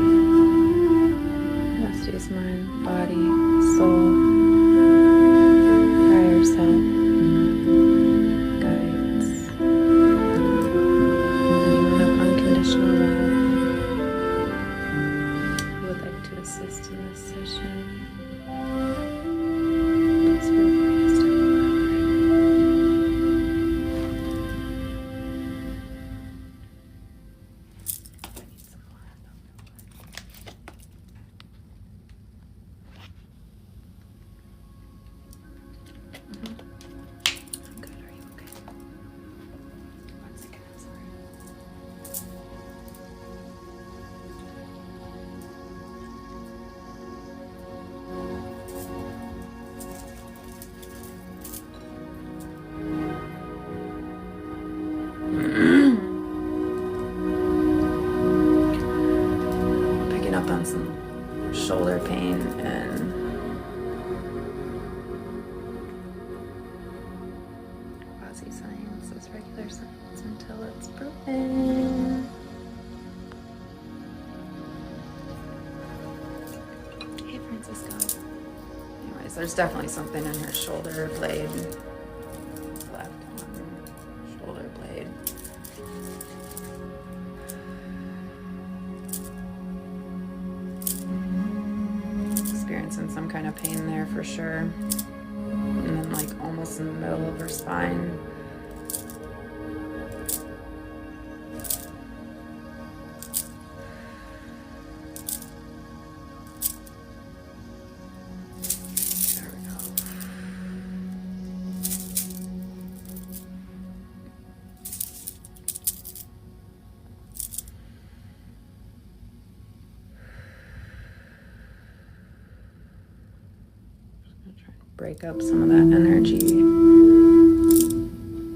Cassidy's mind, body, soul, higher self. quasi science is regular science until it's proven. Hey, Francisco. Anyways, there's definitely something in her shoulder blade. Left arm, shoulder blade. Experiencing some kind of pain there for sure. And then like almost in the middle of her spine. There we go. Break up some of that energy.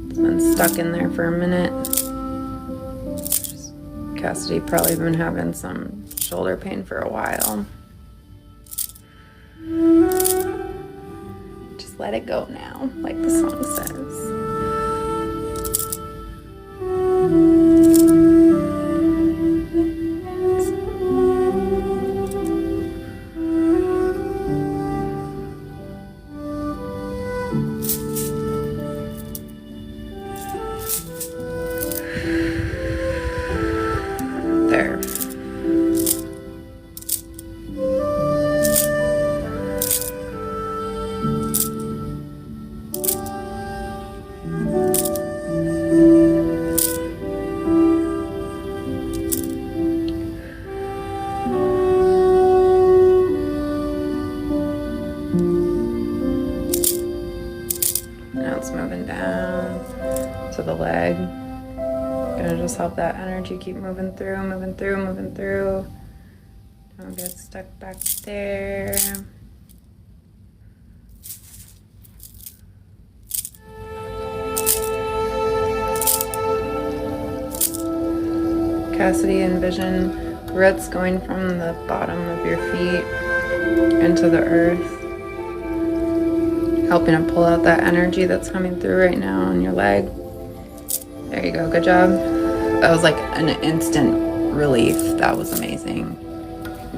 It's been stuck in there for a minute. Cassidy probably been having some shoulder pain for a while. Just let it go now, like the song says. There. Now it's moving down to the leg. Gonna just help that energy keep moving through, moving through, moving through. Don't get stuck back there. Cassidy, envision roots going from the bottom of your feet into the earth, helping to pull out that energy that's coming through right now on your leg. There you go, good job. That was like an instant relief. That was amazing.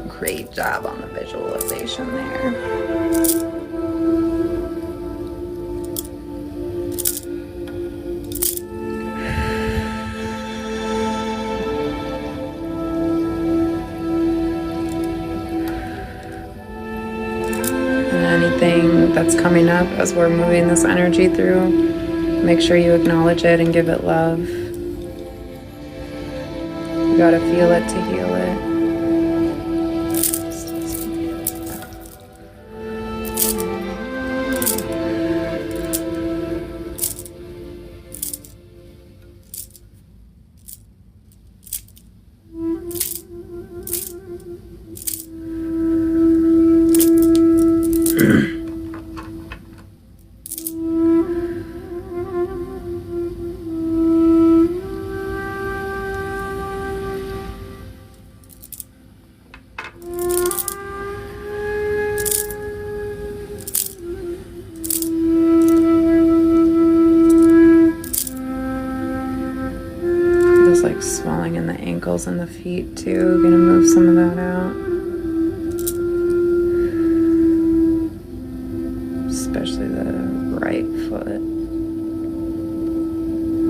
Great job on the visualization there. Anything that's coming up as we're moving this energy through, make sure you acknowledge it and give it love. You gotta feel it to heal it. Like swelling in the ankles and the feet too. Gonna move some of that out. Especially the right foot.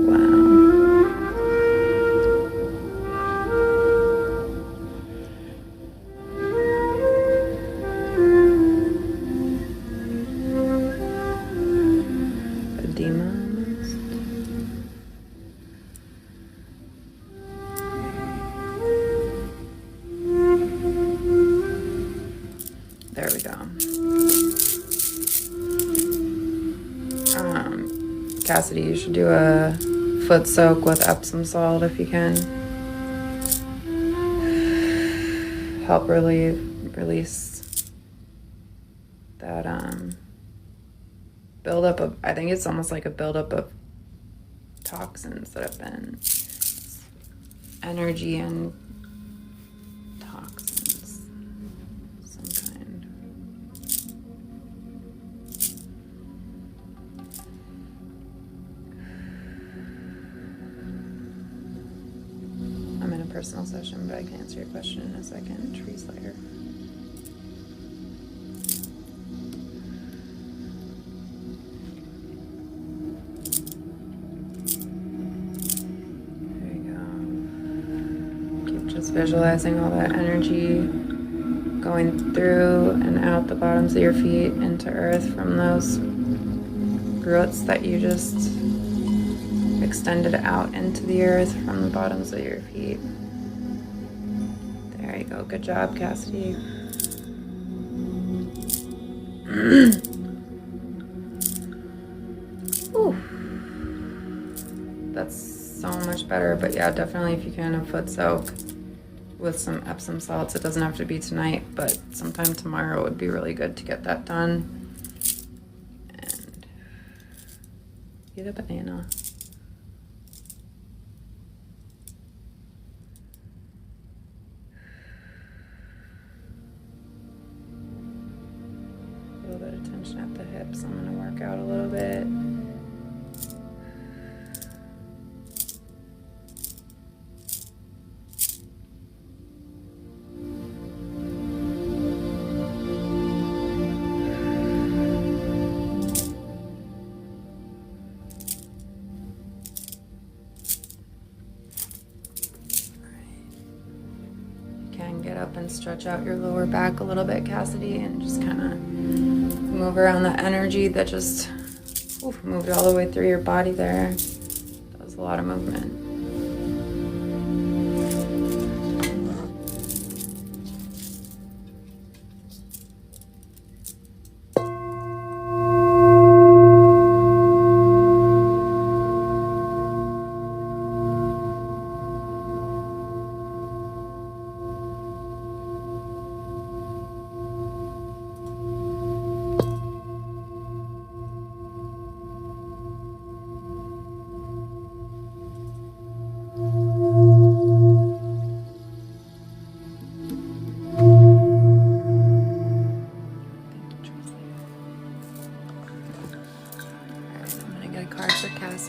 Wow. Edema almost. There we go. Cassidy, you should do a foot soak with Epsom salt if you can. Help release that buildup of, I think it's almost like a buildup of toxins that have been energy and toxins, some kind. personal session, but I can answer your question in a second. Tree Slayer. There you go. Keep just visualizing all that energy going through and out the bottoms of your feet into earth from those roots that you just extended out into the earth from the bottoms of your feet. There you go. Good job, Cassidy. Ooh. That's so much better, but yeah, definitely if you can, a foot soak with some Epsom salts. It doesn't have to be tonight, but sometime tomorrow would be really good to get that done. And eat a banana. A little bit of tension at the hips. I'm gonna work out a little bit. Get up and stretch out your lower back a little bit, Cassidy, and just kind of move around the energy that just moved all the way through your body there. That was a lot of movement.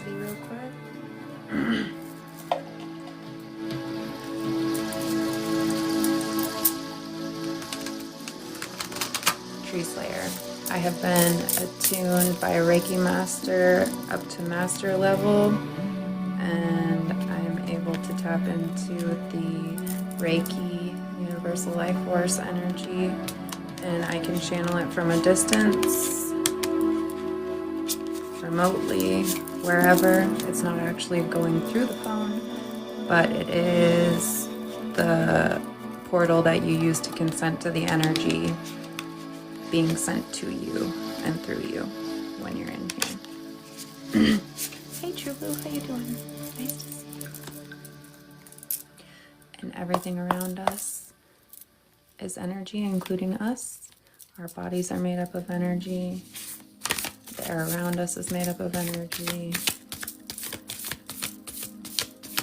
Real quick. Tree Slayer. I have been attuned by a Reiki master up to master level, and I am able to tap into the Reiki Universal Life Force energy, and I can channel it from a distance, remotely, wherever. It's not actually going through the phone, but it is the portal that you use to consent to the energy being sent to you and through you when you're in here. Hey True Blue, how you doing? Nice to see you. And everything around us is energy, including us. Our bodies are made up of energy. The air around us is made up of energy.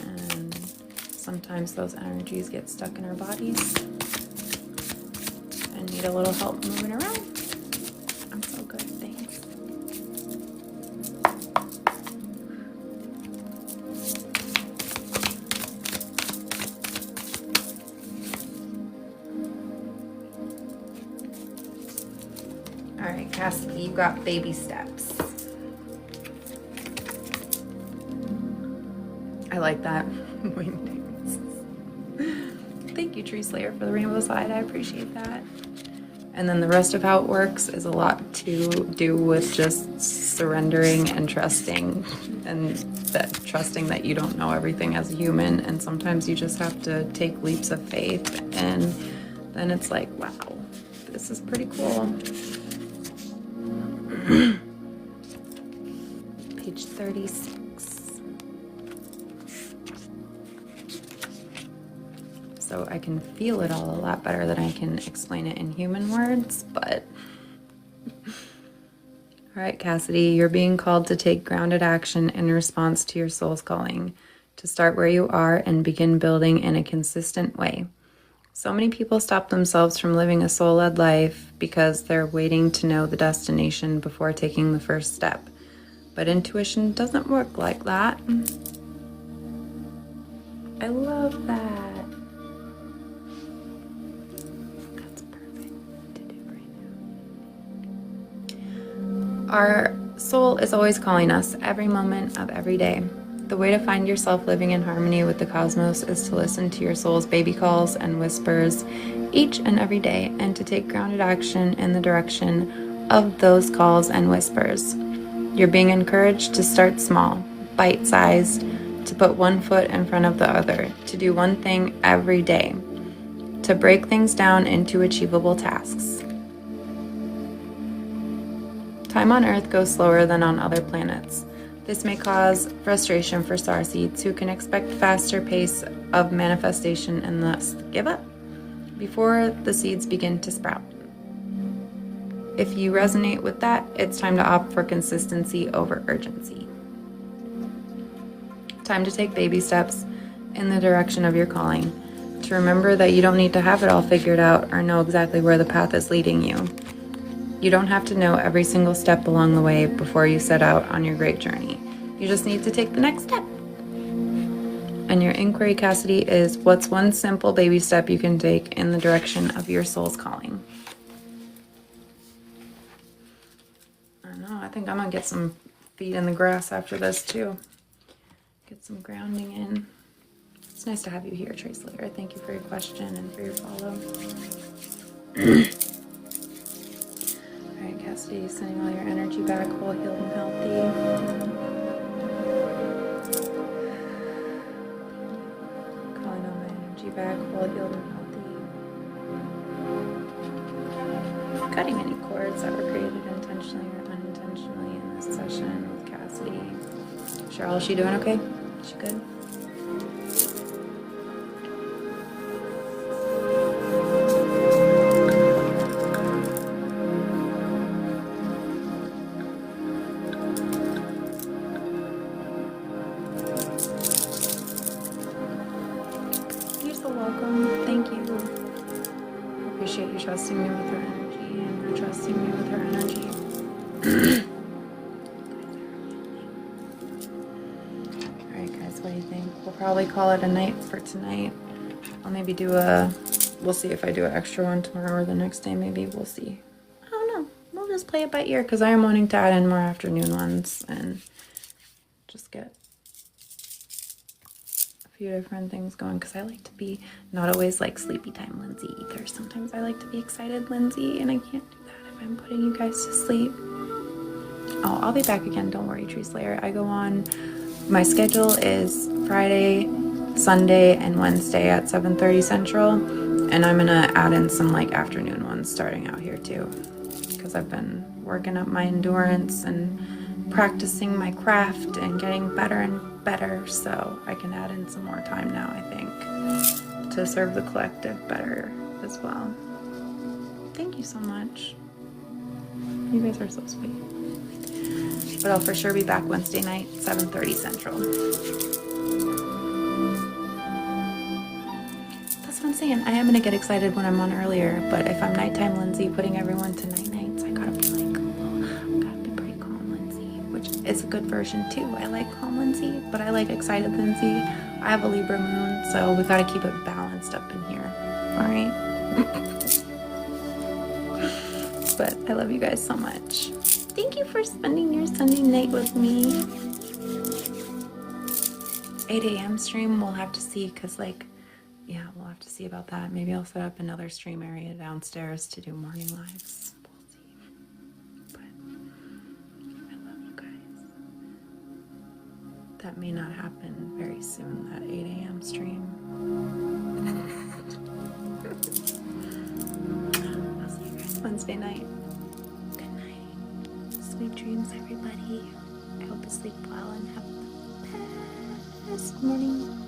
And sometimes those energies get stuck in our bodies and need a little help moving around. I'm so good, thanks. All right, Cassidy, you got baby steps. I like that. Thank you, Tree Slayer, for the rainbow slide. I appreciate that. And then the rest of how it works is a lot to do with just surrendering and trusting, and that trusting that you don't know everything as a human, and sometimes you just have to take leaps of faith, and then it's like, wow, this is pretty cool. Page 36. So I can feel it all a lot better than I can explain it in human words, but... All right, Cassidy, you're being called to take grounded action in response to your soul's calling, to start where you are and begin building in a consistent way. So many people stop themselves from living a soul-led life because they're waiting to know the destination before taking the first step. But intuition doesn't work like that. I love that. Our soul is always calling us every moment of every day. The way to find yourself living in harmony with the cosmos is to listen to your soul's baby calls and whispers each and every day, and to take grounded action in the direction of those calls and whispers. You're being encouraged to start small, bite-sized, to put one foot in front of the other, to do one thing every day, to break things down into achievable tasks. Time on Earth goes slower than on other planets. This may cause frustration for starseeds who can expect faster pace of manifestation and thus give up before the seeds begin to sprout. If you resonate with that, it's time to opt for consistency over urgency. Time to take baby steps in the direction of your calling, to remember that you don't need to have it all figured out or know exactly where the path is leading you. You don't have to know every single step along the way before you set out on your great journey. You just need to take the next step. And your inquiry, Cassidy, is what's one simple baby step you can take in the direction of your soul's calling? I don't know, I think I'm gonna get some feet in the grass after this too. Get some grounding in. It's nice to have you here, Trace Later. Thank you for your question and for your follow. Alright, Cassidy, sending all your energy back, whole, healed, and healthy. Calling all my energy back, whole, healed, and healthy. Cutting any cords that were created intentionally or unintentionally in this session with Cassidy. Cheryl, is she doing okay? Is she good? You're so welcome. Thank you. I appreciate you trusting me with her energy and her trusting me with her energy. Alright guys, what do you think? We'll probably call it a night for tonight. I'll maybe do we'll see if I do an extra one tomorrow or the next day maybe. We'll see. I don't know. We'll just play it by ear because I am wanting to add in more afternoon ones and just get a few different things going, because I like to be not always like sleepy time Lindsay either. Sometimes I like to be excited Lindsay, and I can't do that if I'm putting you guys to sleep. Oh, I'll be back again. Don't worry, Tree Slayer. I go on. My schedule is Friday, Sunday, and Wednesday at 7:30 Central, and I'm gonna add in some like afternoon ones starting out here too, because I've been working up my endurance and practicing my craft and getting better and better, so I can add in some more time now, I think, to serve the collective better as well. Thank you so much. You guys are so sweet. But I'll for sure be back Wednesday night, 7:30 Central. That's what I'm saying. I am gonna get excited when I'm on earlier, but if I'm nighttime Lindsay putting everyone to nights, I gotta be like, oh, gotta be pretty calm Lindsay, which is a good version too. I like calm Lindsay, but I like excited Lindsay. I have a Libra moon, so we gotta keep it balanced up in here. All right. But I love you guys so much. Thank you for spending your Sunday night with me. 8 a.m. stream, we'll have to see, because like, yeah, we'll have to see about that. Maybe I'll set up another stream area downstairs to do morning lives. We'll see. But I love you guys. That may not happen very soon, that 8 a.m. stream. I'll see you guys Wednesday night. Good night. Sweet dreams, everybody. I hope you sleep well and have the best morning.